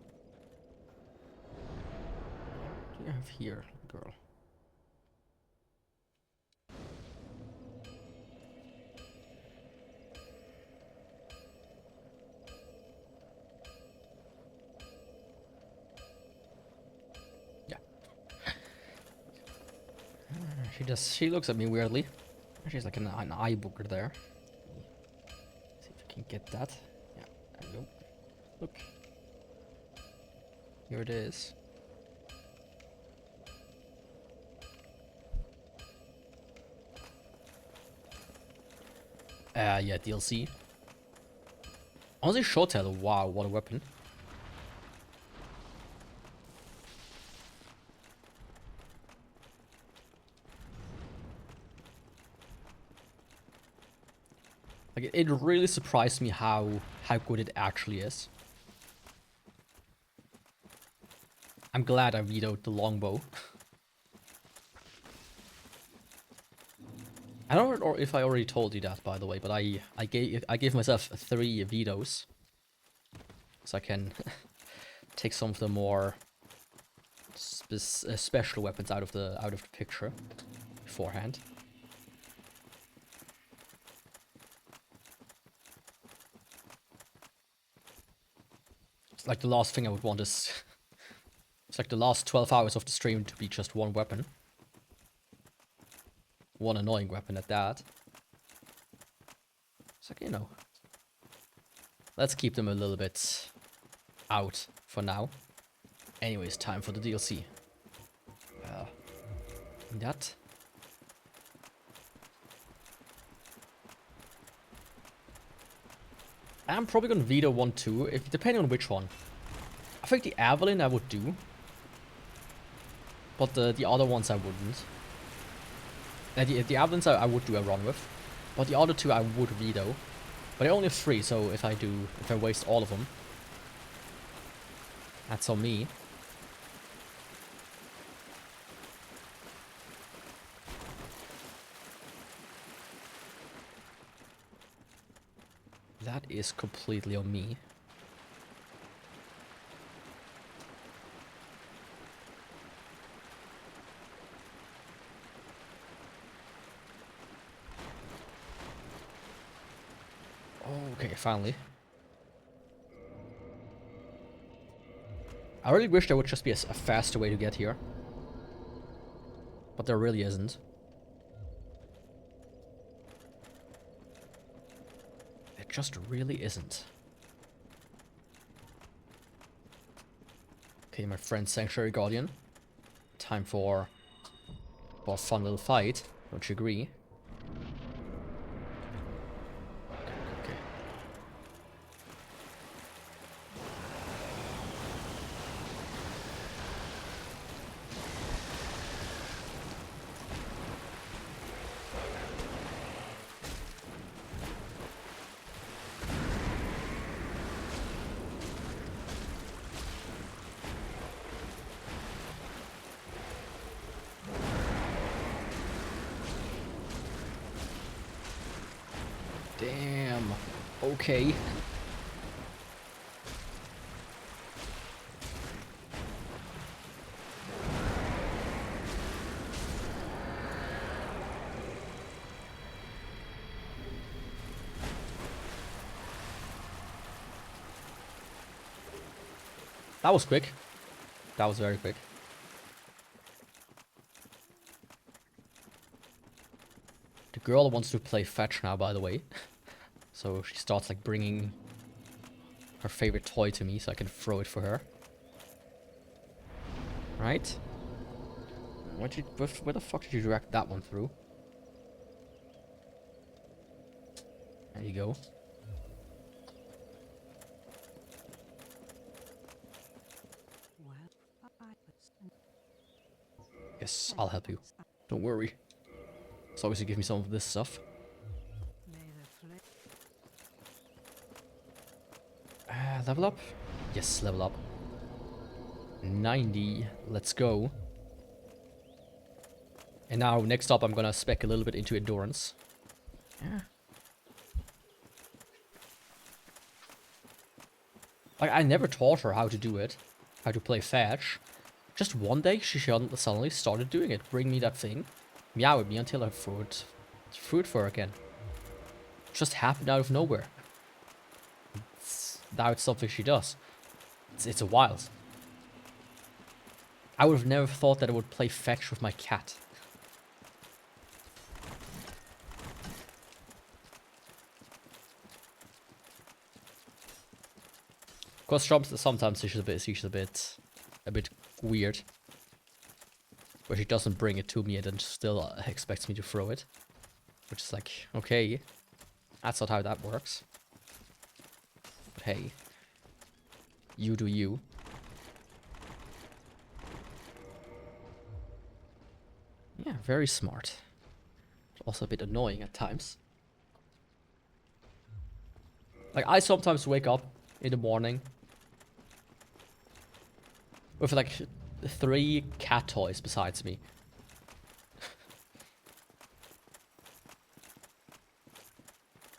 What do you have here, girl? Yeah. She looks at me weirdly. She's like an eye booger there. See if I can get that. Yeah, there you go. Look. Here it is. Yeah, DLC. Honestly, Shotel, wow, what a weapon. Like, it really surprised me how good it actually is. I'm glad I vetoed the longbow. I don't know if I already told you that, by the way, but I gave myself 3 vetoes, so I can take some of the more special weapons out of the picture beforehand. It's like the last thing I would want is it's like the last 12 hours of the stream to be just one weapon. One annoying weapon at that. It's like, you know, let's keep them a little bit out for now. Anyways, time for the DLC. That. I'm probably gonna veto 1 too, depending on which one. I think the Evelyn I would do, but the other ones I wouldn't. The Evelyns I would do a run with, but the other 2 I would veto. But I only have 3, so if I waste all of them, that's on me. That is completely on me. Okay, finally. I really wish there would just be a faster way to get here. But there really isn't. There just really isn't. Okay, my friend Sanctuary Guardian. Time for a fun little fight. Don't you agree? Damn. Okay. That was quick. That was very quick. The girl wants to play fetch now, by the way. So she starts like bringing her favorite toy to me so I can throw it for her. Right? Where the fuck did you drag that one through? There you go. Yes, I'll help you. Don't worry. As long as you give me some of this stuff. Level up? Yes, level up. 90. Let's go. And now, next up, I'm gonna spec a little bit into endurance. Yeah. Like, I never taught her how to do it. How to play fetch. Just one day, she suddenly started doing it. Bring me that thing. Meow at me until I threw it for her again. Just happened out of nowhere. Now it's something she does. It's a wild. I would have never thought that I would play fetch with my cat. Of course, sometimes she's a bit weird. Where she doesn't bring it to me and then still expects me to throw it. Which is like, okay. That's not how that works. But hey. You do you. Yeah, very smart. Also a bit annoying at times. Like, I sometimes wake up in the morning with like 3 cat toys besides me.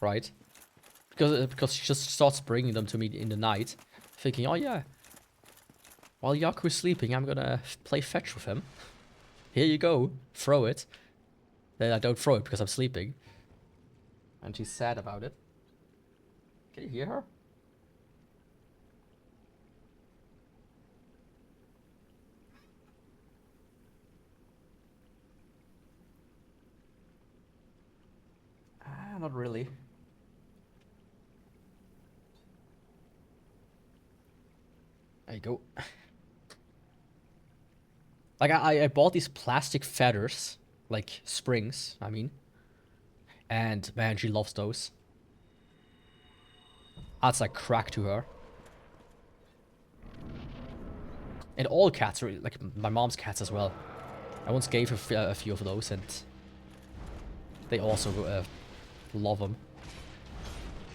Right? Because she just starts bringing them to me in the night. Thinking, oh yeah, while Yaku is sleeping, I'm gonna play fetch with him. Here you go, throw it. Then I don't throw it because I'm sleeping. And she's sad about it. Can you hear her? Not really. There you go. Like, I bought these plastic feathers. Like, springs, I mean. And, man, she loves those. That's like crack to her. And all cats, really, like my mom's cats as well. I once gave her a few of those, and they also love them.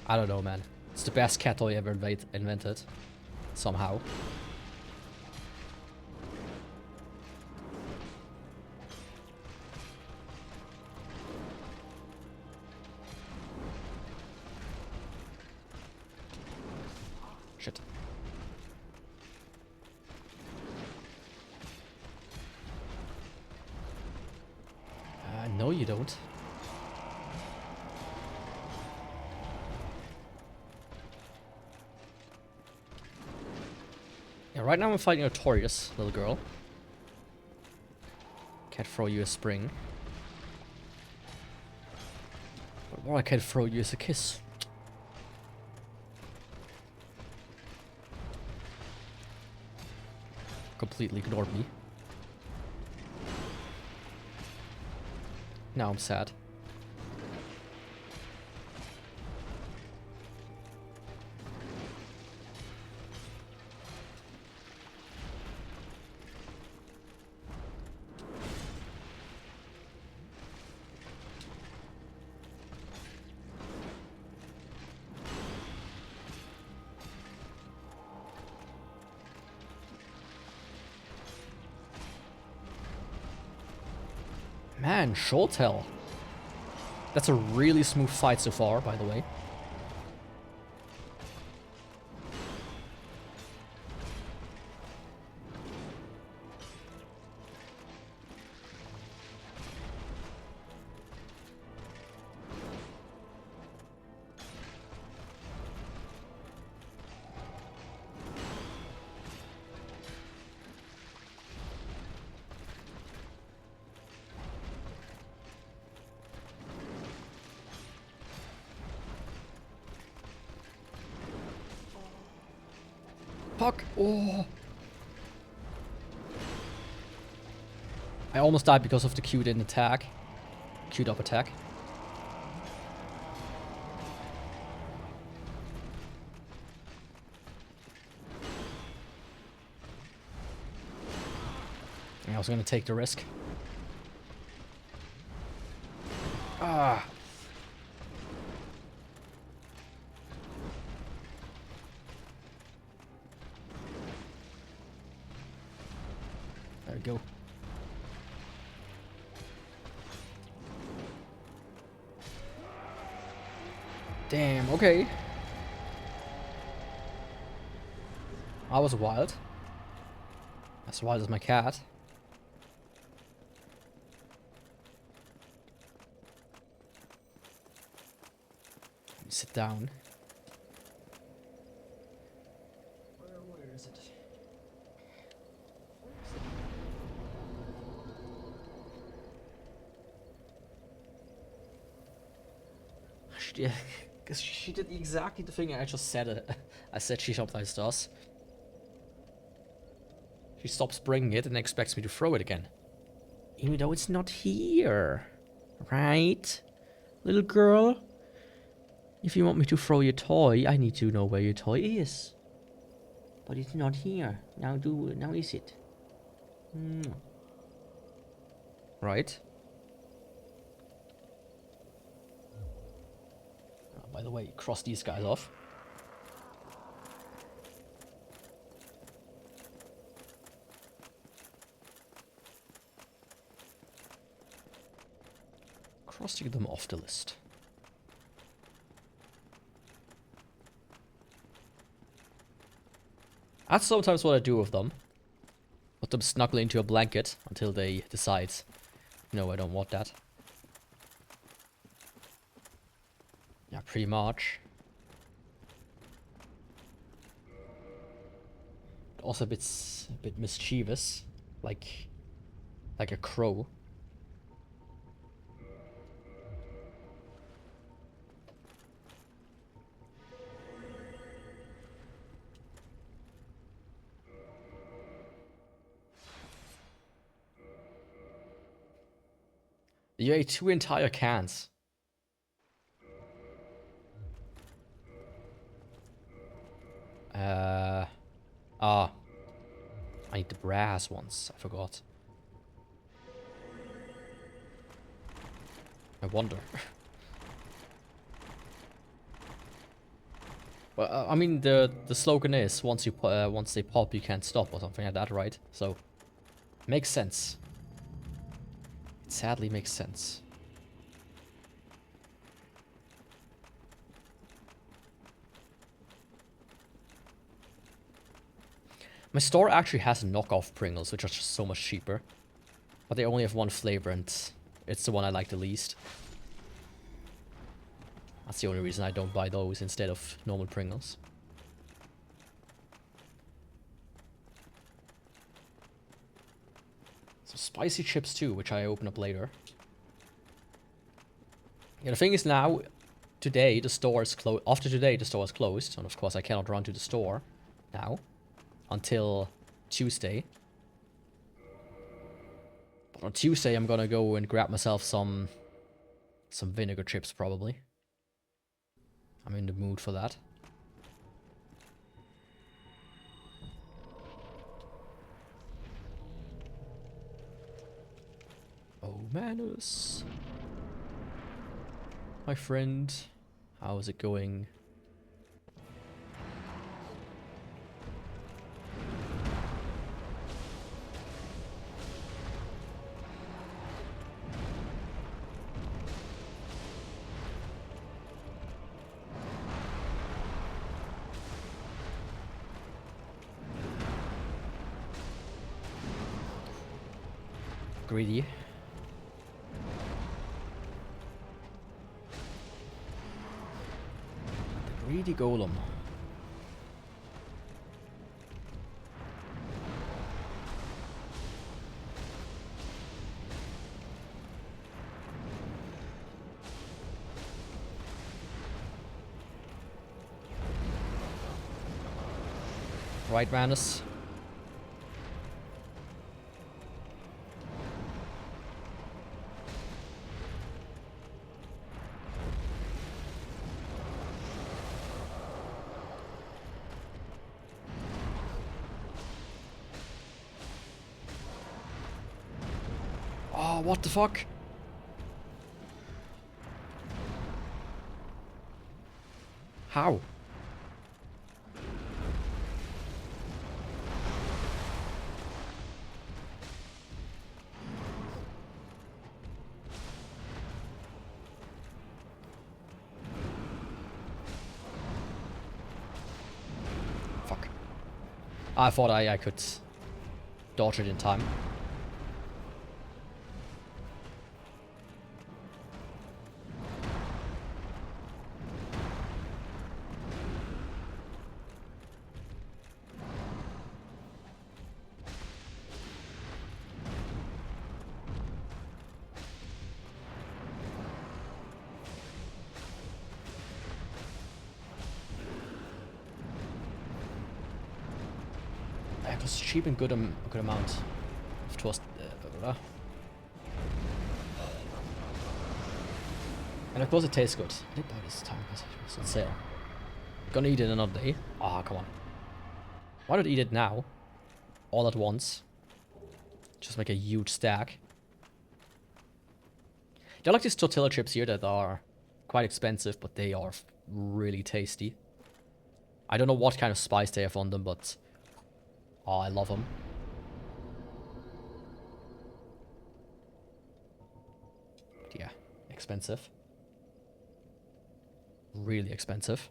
I don't know, man. It's the best cat toy ever invented. Somehow. Shit. No you don't. Yeah, right now I'm fighting a notorious little girl. Can't throw you a spring. But what I can throw you is a kiss. Completely ignored me. Now I'm sad. Man, Shotel. That's a really smooth fight so far, by the way. Fuck! Oh! I almost died because of the queued in attack. Queued up attack. I was gonna take the risk. Ah! There we go. Damn, okay. I was wild. As wild as my cat. Let me sit down. Where is it? Because she did exactly the thing I just said. I said she sometimes does. She stops bringing it and expects me to throw it again. Even though it's not here. Right? Little girl? If you want me to throw your toy, I need to know where your toy is. But it's not here. Now is it? Right? Oh, by the way, cross these guys off. Crossing them off the list. That's sometimes what I do with them. Let them snuggle into a blanket until they decide, no, I don't want that. Yeah, pretty much. Also a bit mischievous, like a crow. You ate 2 entire cans. I need the brass ones. I forgot. I wonder. Well, I mean, the slogan is once they pop, you can't stop, or something like that, right? So, makes sense. It sadly makes sense. My store actually has knockoff Pringles, which are just so much cheaper. But they only have one flavor, and it's the one I like the least. That's the only reason I don't buy those instead of normal Pringles. So spicy chips too, which I open up later. Yeah, the thing is now, today the store is closed. After today the store is closed, and of course I cannot run to the store now until Tuesday. But on Tuesday I'm gonna go and grab myself some vinegar chips probably. I'm in the mood for that. Oh, Manus. My friend, how's it going? Greedy. The greedy golem. Right, Manus? Oh, what the fuck? How? Fuck. I thought I could dodge it in time. It was cheap and good good amount of toast. And of course it tastes good. I did buy this time because it was on sale. Gonna eat it another day. Ah, come on. Why not eat it now? All at once. Just make a huge stack. There are like these tortilla chips here that are quite expensive, but they are really tasty. I don't know what kind of spice they have on them, but oh, I love them. Yeah, expensive. Really expensive.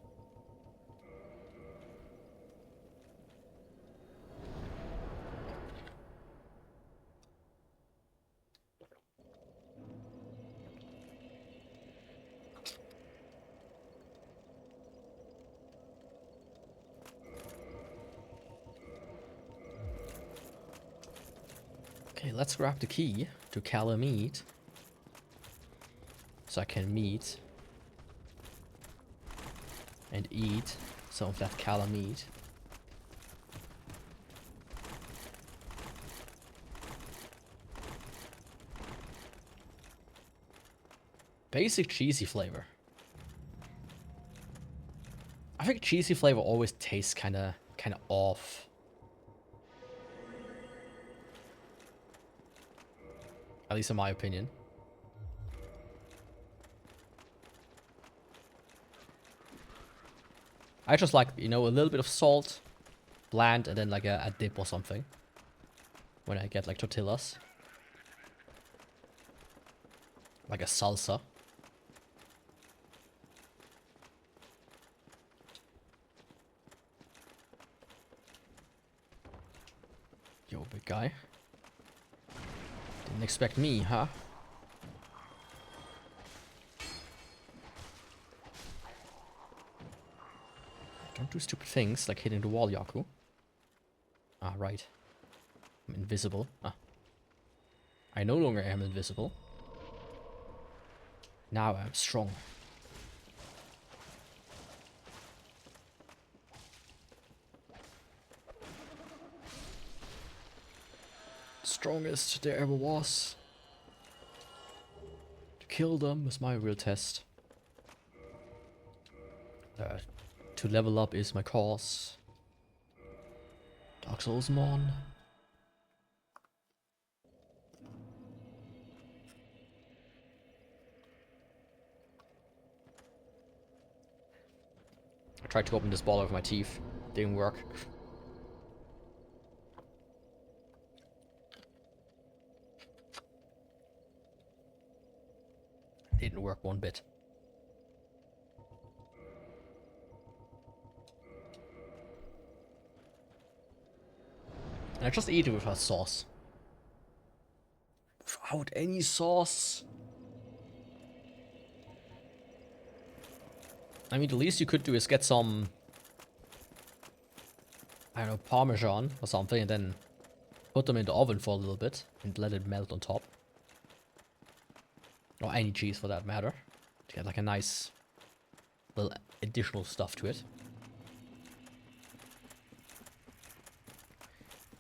Okay, let's grab the key to Calamite. So I can meet and eat some of that Calamite. Basic cheesy flavor. I think cheesy flavor always tastes kinda off. At least in my opinion. I just like, you know, a little bit of salt, bland, and then like a dip or something. When I get like tortillas. Like a salsa. Yo, big guy. Didn't expect me, huh? Don't do stupid things like hitting the wall, Yaku. Ah, right. I'm invisible. Ah. I no longer am invisible. Now I'm strong. Strongest there ever was. To kill them is my real test. To level up is my cause. Dark Souls Mon. I tried to open this ball with my teeth. Didn't work. Didn't work one bit. And I just eat it without sauce. Without any sauce. I mean, the least you could do is get some, I don't know, Parmesan or something, and then put them in the oven for a little bit and let it melt on top. Or any cheese for that matter. To get like a nice little additional stuff to it.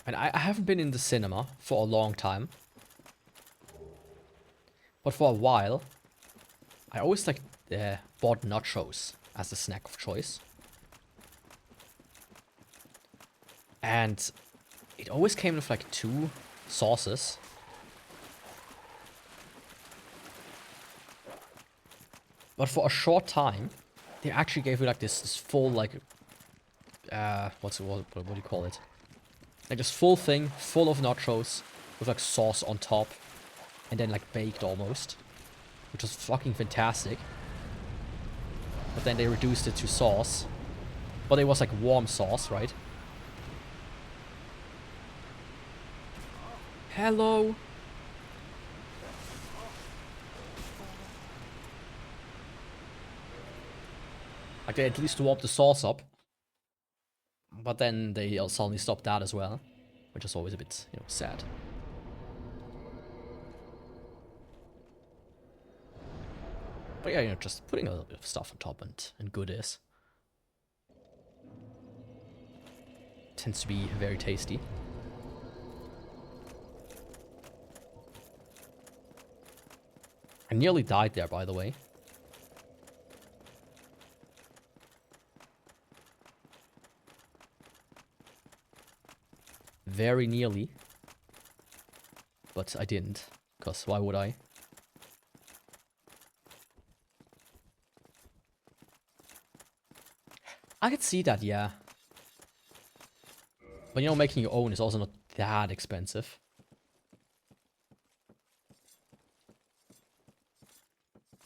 And I haven't been in the cinema for a long time. But for a while, I always like bought nachos as a snack of choice. And it always came with like 2 sauces. But for a short time, they actually gave you like this full like, what do you call it? Like this full thing, full of nachos, with like sauce on top, and then like baked almost, which was fucking fantastic. But then they reduced it to sauce, but it was like warm sauce, right? Hello. Like they at least warped the source up. But then they suddenly stopped that as well. Which is always a bit, you know, sad. But yeah, you know, just putting a little bit of stuff on top and good is. Tends to be very tasty. I nearly died there, by the way. Very nearly. But I didn't, because why would I? I could see that, yeah. But you know, making your own is also not that expensive.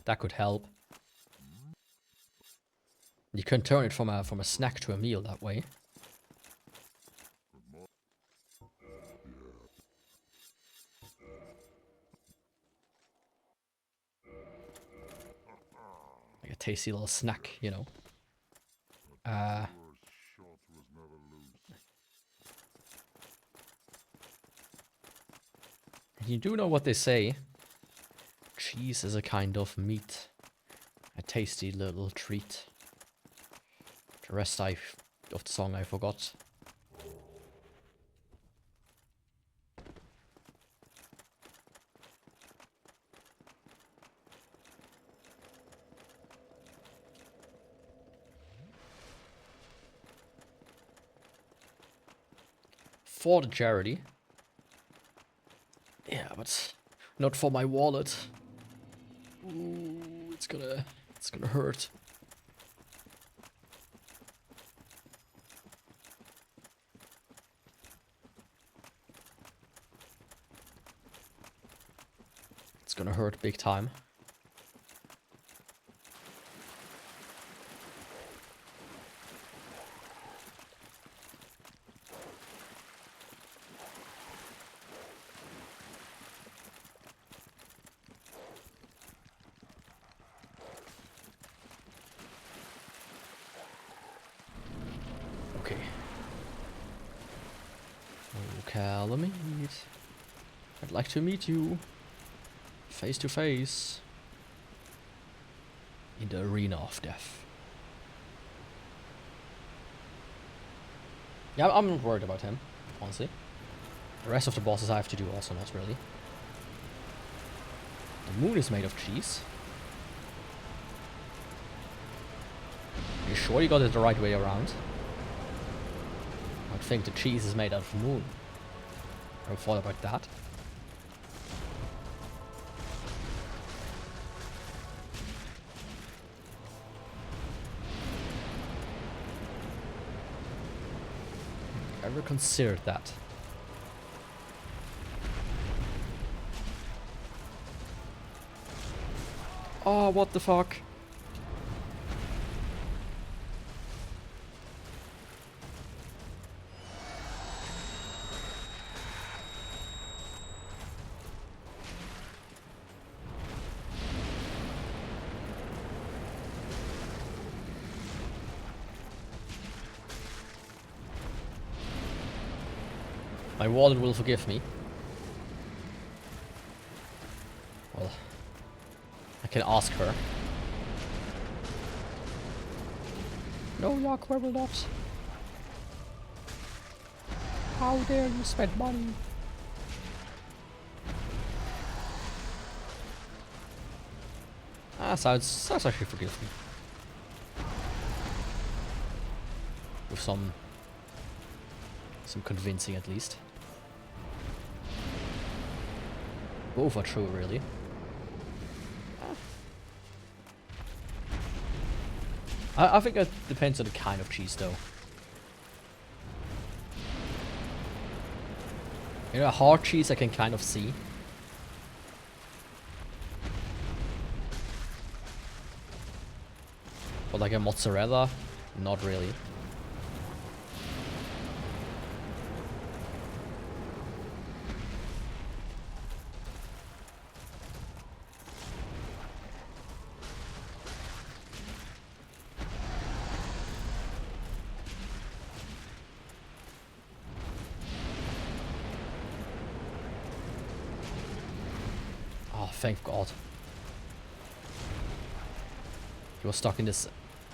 That could help. You can turn it from a snack to a meal that way. Like a tasty little snack, you know. You do know what they say. Cheese is a kind of meat. A tasty little treat. The rest of the song I forgot. For the charity. Yeah, but not for my wallet. Ooh, it's gonna hurt. It's gonna hurt big time. Calamite. I'd like to meet you face to face in the arena of death. Yeah, I'm not worried about him, honestly. The rest of the bosses I have to do also not really. The moon is made of cheese. Are you sure you got it the right way around? I think the cheese is made out of moon. I thought about that. Ever considered that? Oh, what the fuck? My wallet will forgive me. Well, I can ask her. No, Yaku, I will not. How dare you spend money? Ah, sounds actually forgive me. With some convincing at least. Both are true, really. I think it depends on the kind of cheese, though. You know, hard cheese I can kind of see. But like a mozzarella, not really. thank God. He was stuck in this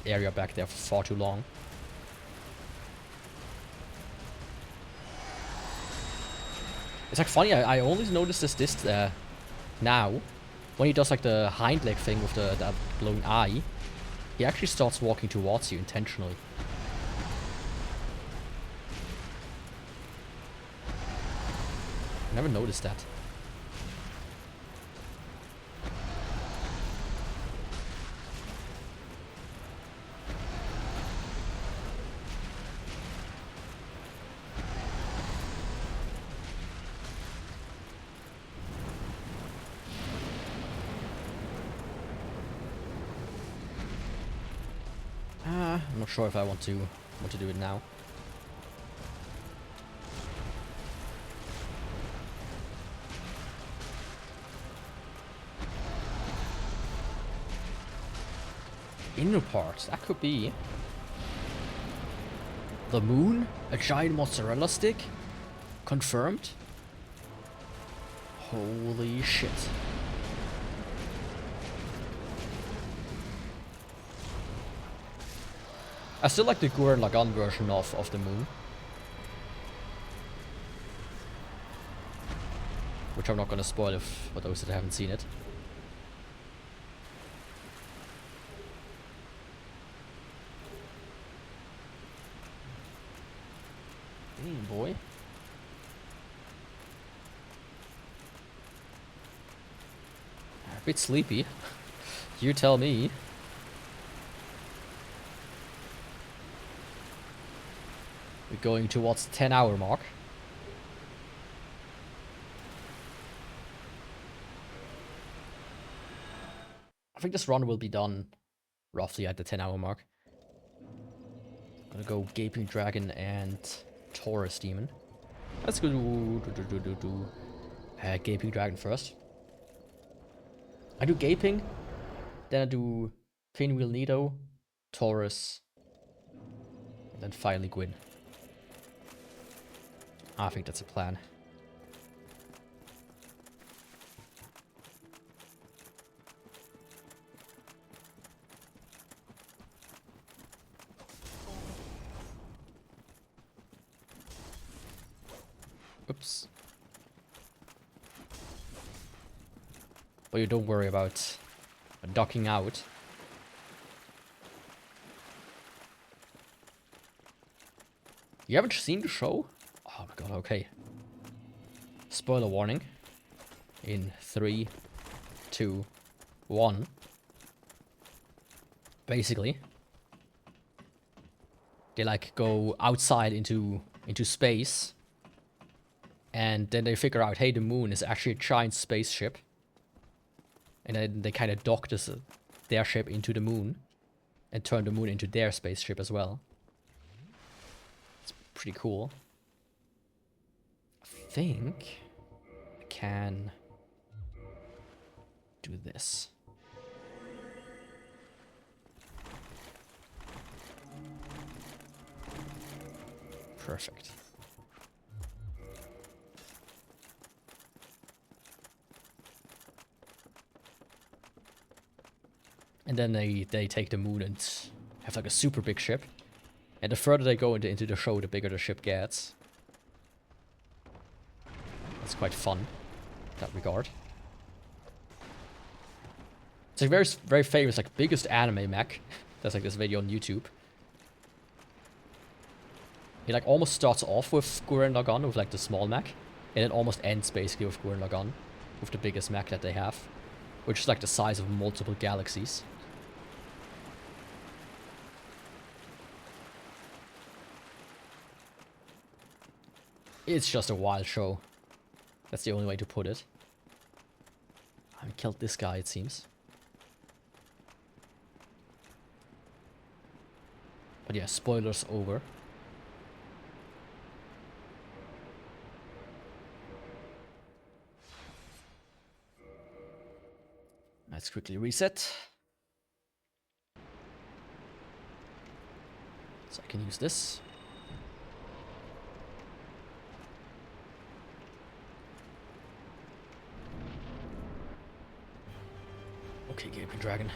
area back there for far too long. It's like funny, I only noticed this now. When he does like the hind leg thing with the glowing eye, he actually starts walking towards you intentionally. I never noticed that. I'm not sure if I want to do it now. Inner parts, that could be the moon, a giant mozzarella stick, confirmed. Holy shit. I still like the Gurren Lagann version of the moon. Which I'm not gonna spoil for those that haven't seen it. Damn, boy. A bit sleepy. You tell me. We're going towards the 10-hour mark. I think this run will be done roughly at the 10-hour mark. I'm gonna go Gaping Dragon and Taurus Demon. Let's go do Gaping Dragon first. I do Gaping, then I do Pinwheel Nido, Taurus, and then finally Gwyn. I think that's a plan. Oops. But you don't worry about ducking out. You haven't seen the show? Oh my god, okay. Spoiler warning. In 3, 2, 1. Basically, they like go outside into space. And then they figure out, hey, the moon is actually a giant spaceship. And then they kind of dock their ship into the moon. And turn the moon into their spaceship as well. It's pretty cool. I think I can do this. Perfect. And then they take the moon and have like a super big ship. And the further they go into the show, the bigger the ship gets. That's quite fun in that regard. It's like very, very famous, like biggest anime mech. There's like this video on YouTube. He like almost starts off with Gurren Lagann with like the small mech. And it almost ends basically with Gurren Lagann. With the biggest mech that they have. Which is like the size of multiple galaxies. It's just a wild show. That's the only way to put it. I killed this guy, it seems. But yeah, spoilers over. Let's quickly reset. So I can use this. Okay, Gaping Dragon.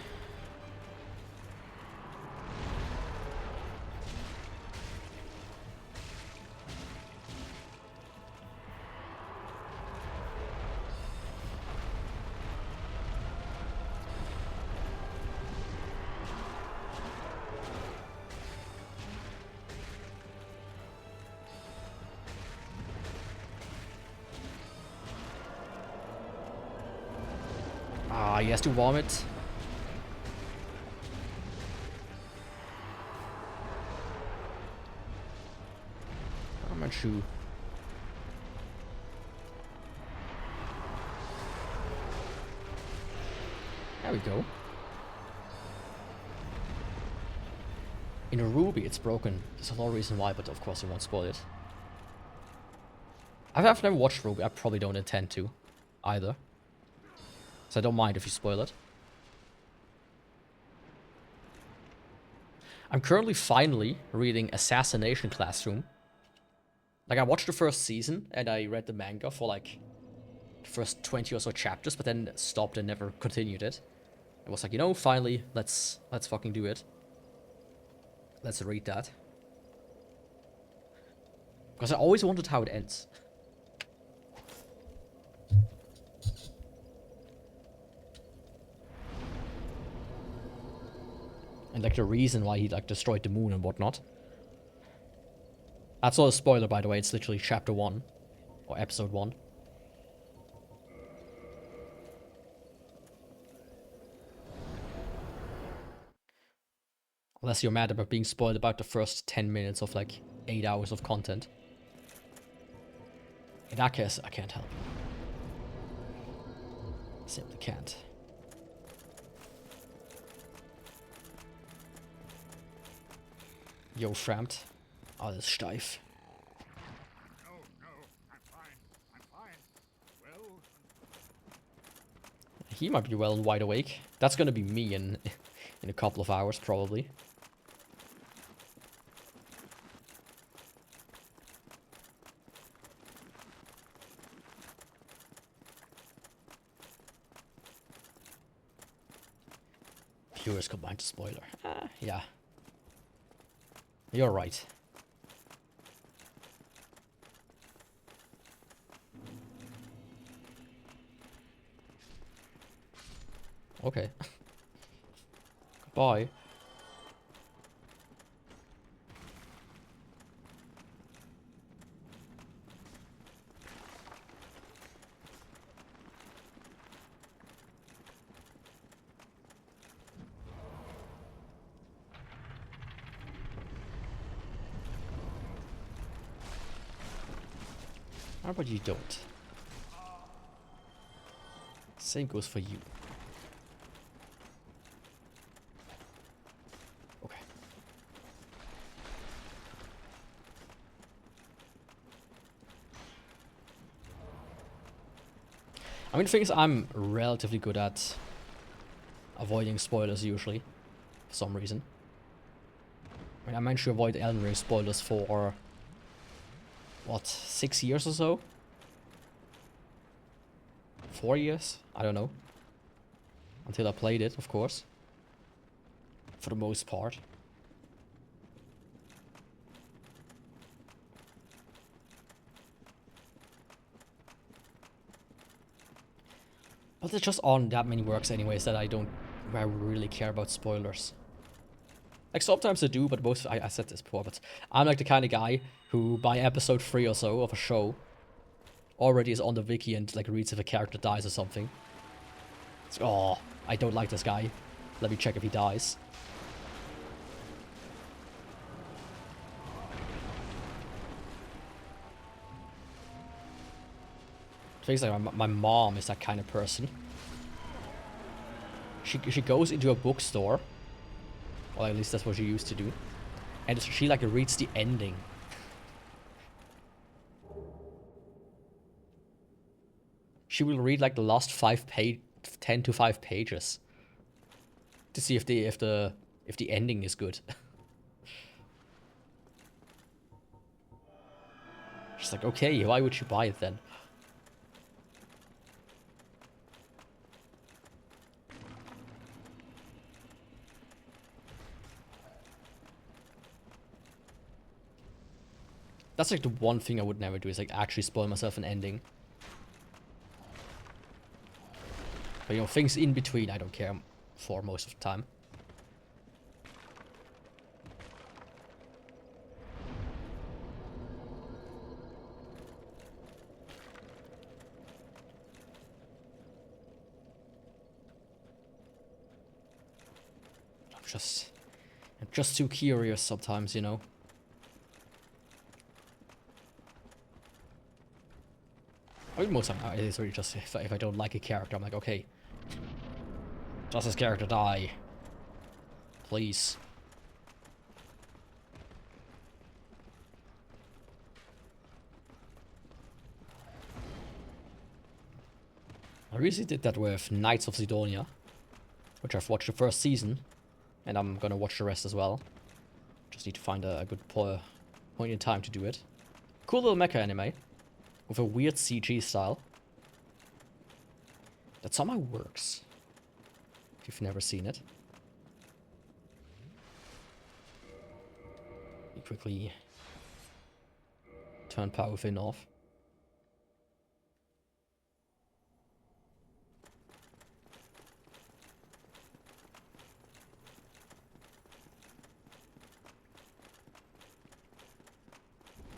Ah, he has to vomit. I'm not sure. There we go. In a Ruby, it's broken. There's a lot of reason why, but of course I won't spoil it. I've never watched Ruby. I probably don't intend to, either. So I don't mind if you spoil it. I'm currently finally reading Assassination Classroom. Like, I watched the first season, and I read the manga for, like, the first 20 or so chapters, but then stopped and never continued it. I was like, you know, finally, let's fucking do it. Let's read that. Because I always wondered how it ends. And, like, the reason why he, like, destroyed the moon and whatnot. That's not a spoiler, by the way. It's literally chapter 1. Or episode 1. Unless you're mad about being spoiled about the first 10 minutes of, like, 8 hours of content. In that case, I can't help. Simply can't. Yo, Frampt. Alles steif. No, I'm fine. Well, He might be well and wide awake. That's gonna be me in a couple of hours, probably. Viewers combined to spoiler. Yeah. You're right. Okay. Goodbye. How about you don't? Same goes for you. Okay. I mean, the thing is, I'm relatively good at avoiding spoilers usually, for some reason. I mean, I managed to avoid Elden Ring spoilers for, what, 6 years or so? 4 years? I don't know. Until I played it, of course. For the most part. But there's just aren't that many works anyways that I really care about spoilers. Like, sometimes I do, but most, I said this before, but I'm like the kind of guy who, by episode 3 or so of a show, already is on the wiki and, like, reads if a character dies or something. It's, oh, I don't like this guy. Let me check if he dies. Things like my mom is that kind of person. She goes into a bookstore. Well, at least that's what she used to do. And she, like, reads the ending. She will read, like, the last 10 to 5 pages. To see if the ending is good. She's like, okay, why would you buy it then? That's like the one thing I would never do, is like actually spoil myself an ending. But you know, things in between I don't care for most of the time. I'm just too curious sometimes, you know. I mean, most of the time it's really just if I don't like a character, I'm like, okay, does this character die? Please. I recently did that with Knights of Sidonia, which I've watched the first season, and I'm gonna watch the rest as well. Just need to find a good point in time to do it. Cool little mecha anime, with a weird CG style that somehow works, if you've never seen it. You quickly turn power within off.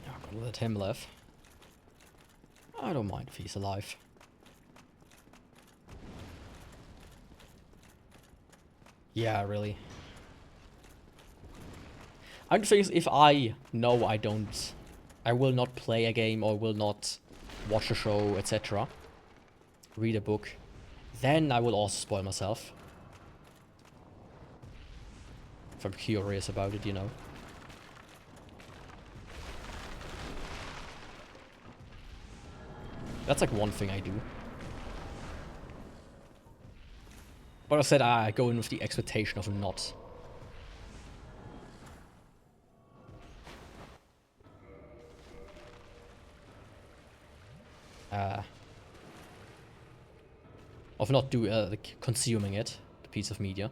I'm gonna let him live. I don't mind if he's alive. Yeah, really. I'm thinking if I know I will not play a game or will not watch a show, etc., read a book, then I will also spoil myself. If I'm curious about it, you know. That's like one thing I do. But I said I go in with the expectation of not. Of not like consuming it, the piece of media.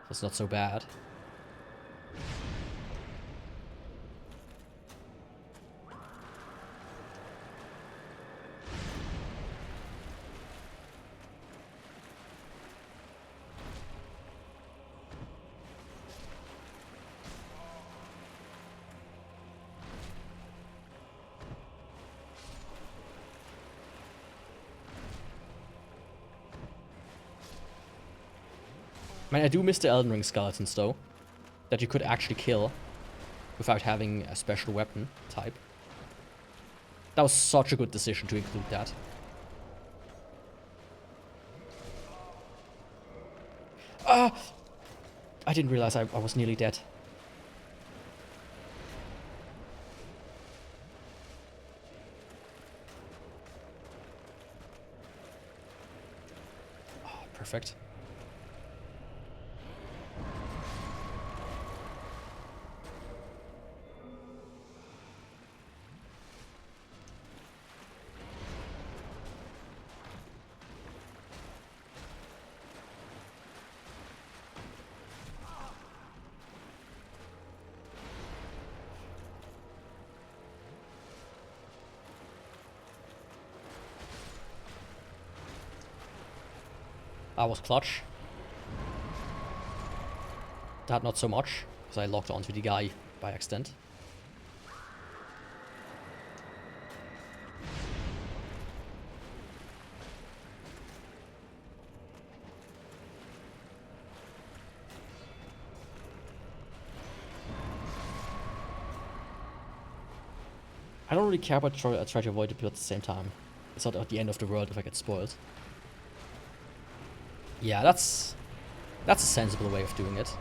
That's not so bad. I mean, I do miss the Elden Ring skeletons, though. That you could actually kill without having a special weapon type. That was such a good decision to include that. Ah! I didn't realize I was nearly dead. Oh, perfect. That was clutch. That not so much, because I locked onto the guy by accident. I don't really care about try to avoid it, but at the same time, it's not at the end of the world if I get spoiled. Yeah, that's a sensible way of doing it.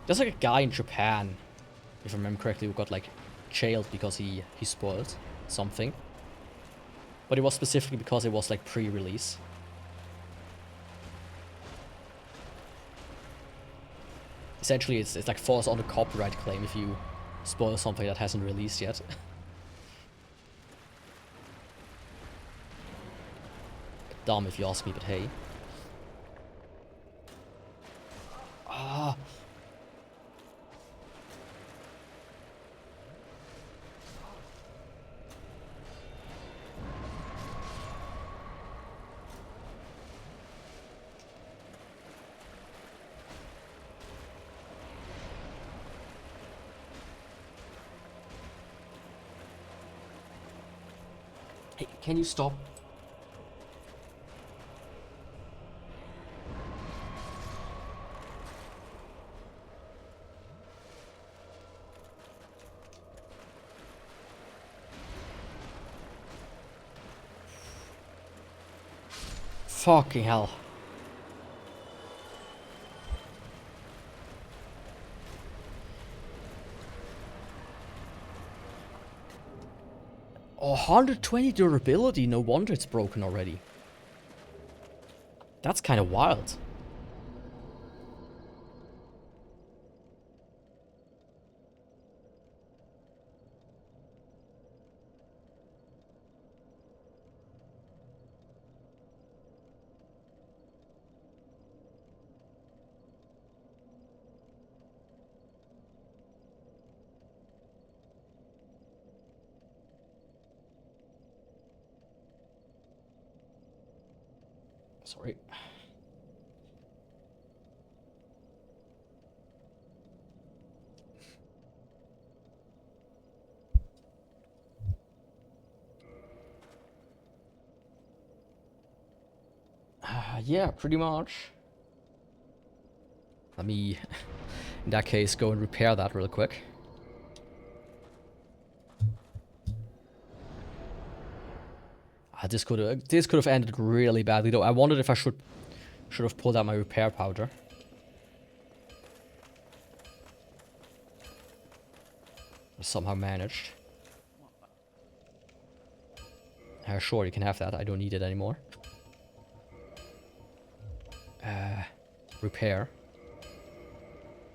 There's like a guy in Japan, if I remember correctly, who got like jailed because he spoiled something. But it was specifically because it was like pre-release. Essentially, it's like falls on the copyright claim if you spoil something that hasn't released yet. Dumb if you ask me, but hey. Ah. Hey, can you stop? Fucking hell. Oh, 120 durability, no wonder it's broken already. That's kind of wild. Sorry. Yeah, pretty much. Let me, in that case, go and repair that real quick. This could have ended really badly though. I wondered if I should have pulled out my repair powder. Somehow managed. Sure, you can have that. I don't need it anymore. Repair.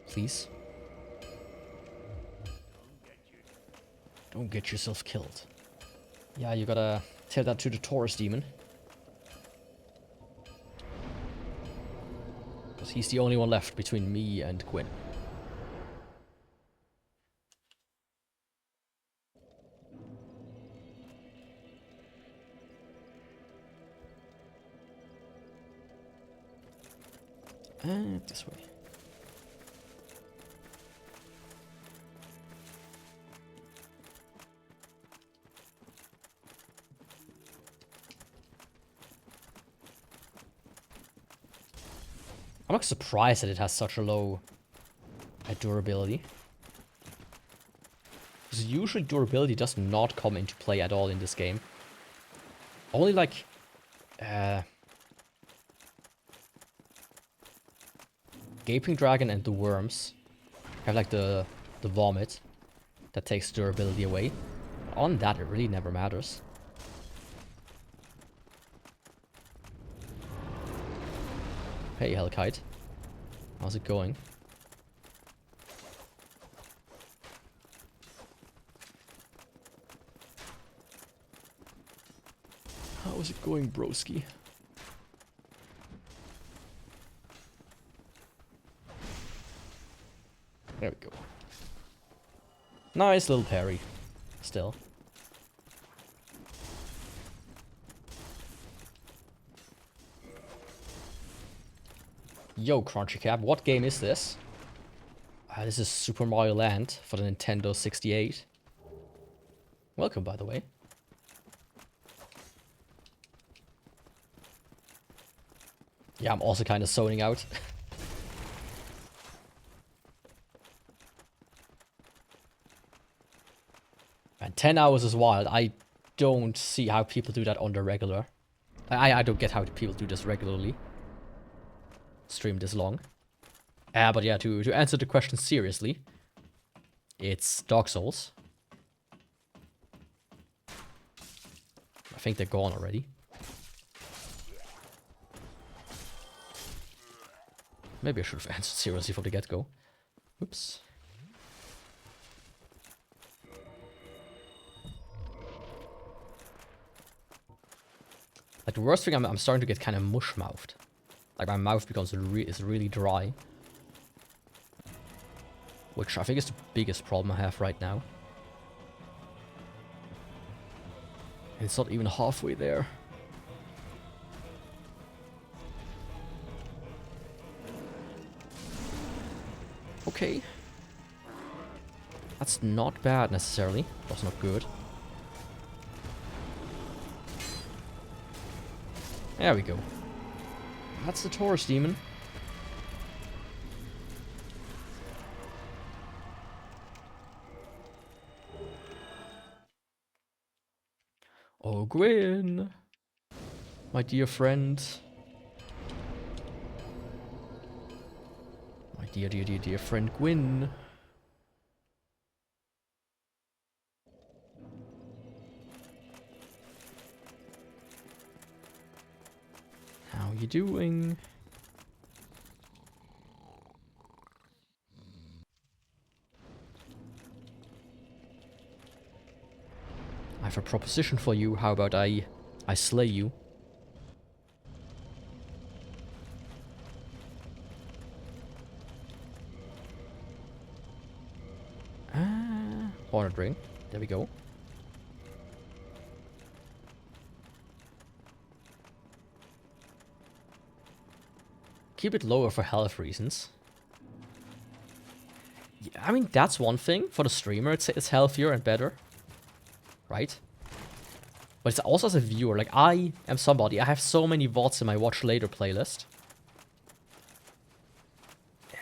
Please. Don't get yourself killed. Yeah, you gotta tell that to the Taurus demon. Because he's the only one left between me and Gwyn. And this way. I'm not surprised that it has such a low durability. Because usually durability does not come into play at all in this game. Only like Gaping Dragon and the Worms have like the vomit that takes durability away. On that it really never matters. Hey Hellkite, how's it going? How's it going, broski? There we go. Nice little parry. Still. Yo, Crunchy Cap, what game is this? This is Super Mario Land for the Nintendo 68. Welcome, by the way. Yeah, I'm also kind of zoning out. And 10 hours is wild. I don't see how people do that on the regular. I don't get how people do this regularly. Stream this long. But yeah, to answer the question seriously, it's Dark Souls. I think they're gone already. Maybe I should have answered seriously from the get-go. Oops. Like the worst thing, I'm starting to get kind of mush-mouthed. Like my mouth becomes is really dry. Which I think is the biggest problem I have right now. And it's not even halfway there. Okay. That's not bad necessarily. That's not good. There we go. That's the Taurus demon. Oh, Gwyn! My dear friend. My dear friend Gwyn. How you doing? I have a proposition for you. How about I slay you? Hornet ring. There we go. Keep it lower for health reasons. Yeah, I mean, that's one thing. For the streamer, it's healthier and better. Right? But it's also as a viewer. Like, I am somebody. I have so many VODs in my Watch Later playlist.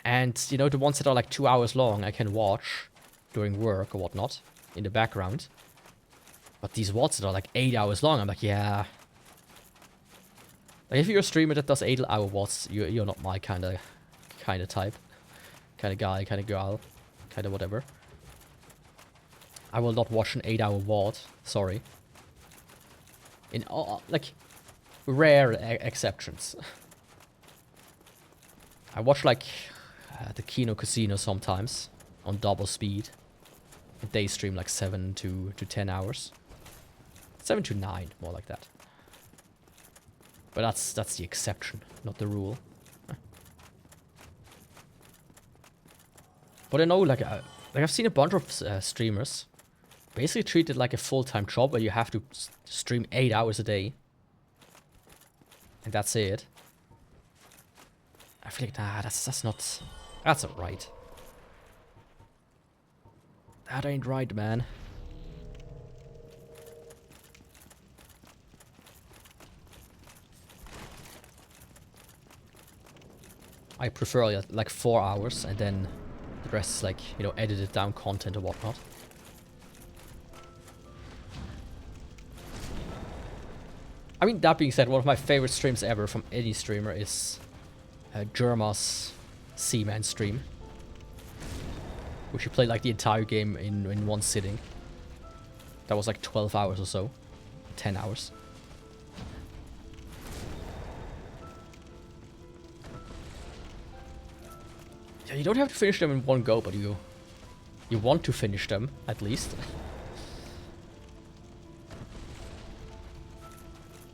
And, you know, the ones that are like 2 hours long, I can watch during work or whatnot in the background. But these VODs that are like 8 hours long, I'm like, yeah. Like, if you're a streamer that does 8-hour VODs, you're not my kind of type. Kind of guy, kind of girl, kind of whatever. I will not watch an 8-hour VOD, sorry. In, like, rare exceptions. I watch, like, the Kino Casino sometimes, on double speed. They stream, like, 7 to 10 hours. 7 to 9, more like that. But that's the exception, not the rule. But I know, like I've seen a bunch of streamers basically treat it like a full-time job where you have to stream 8 hours a day. And that's it. I feel like, nah, that's not right. That ain't right, man. I prefer like 4 hours and then the rest is like, you know, edited down content or whatnot. I mean, that being said, one of my favorite streams ever from any streamer is Germa's Seaman stream. Which he played like the entire game in one sitting. That was like 12 hours or so. 10 hours. Yeah, you don't have to finish them in one go, but you want to finish them, at least.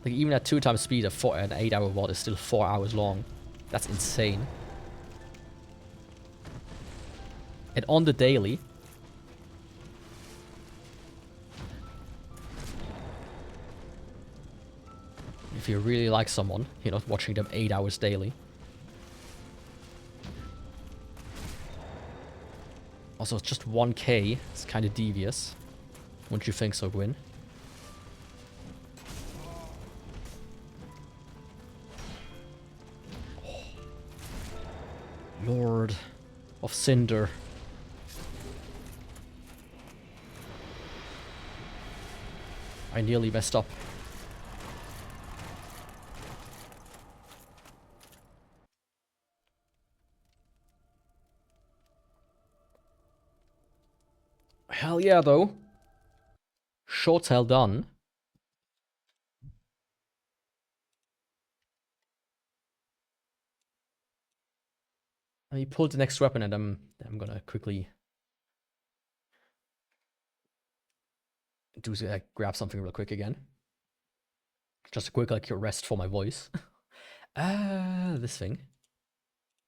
Like, even at 2 times speed, an 8-hour VOD is still 4 hours long. That's insane. And on the daily. If you really like someone, you're not watching them 8 hours daily. Also, it's just 1k. It's kind of devious. Wouldn't you think so, Gwyn? Oh. Lord of Cinder. I nearly messed up. Hell yeah, though. Shotel done. Let me pull the next weapon and I'm gonna quickly grab something real quick again. Just a quick like rest for my voice. This thing.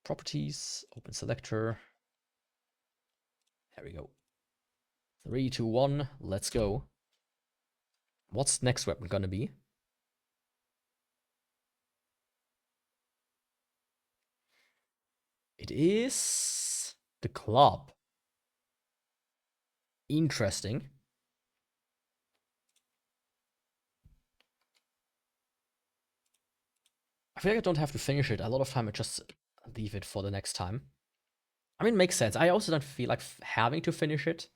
Properties, open selector. There we go. 3, 2, 1, let's go. What's next weapon gonna be? It is the club. Interesting. I feel like I don't have to finish it. A lot of time I just leave it for the next time. I mean, it makes sense. I also don't feel like having to finish it.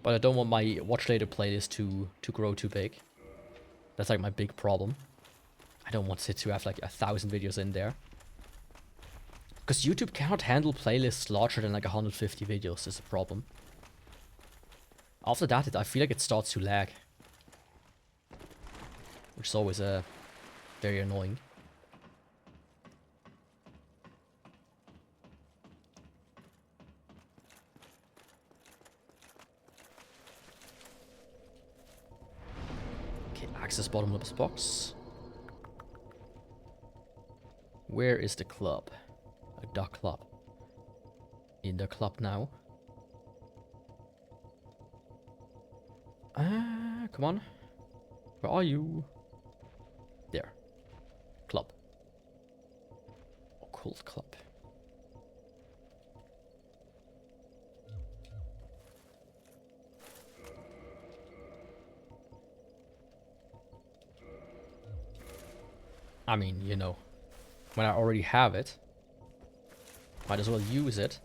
But I don't want my watch later playlist to grow too big. That's like my big problem. I don't want it to have like 1,000 videos in there. Because YouTube cannot handle playlists larger than like 150 videos is a problem. After that, I feel like it starts to lag. Which is always very annoying. Okay, access bottomless box. Where is the club? The club. In the club now. Come on. Where are you? There. Club. Occult club. I mean, you know, when I already have it, might as well use it.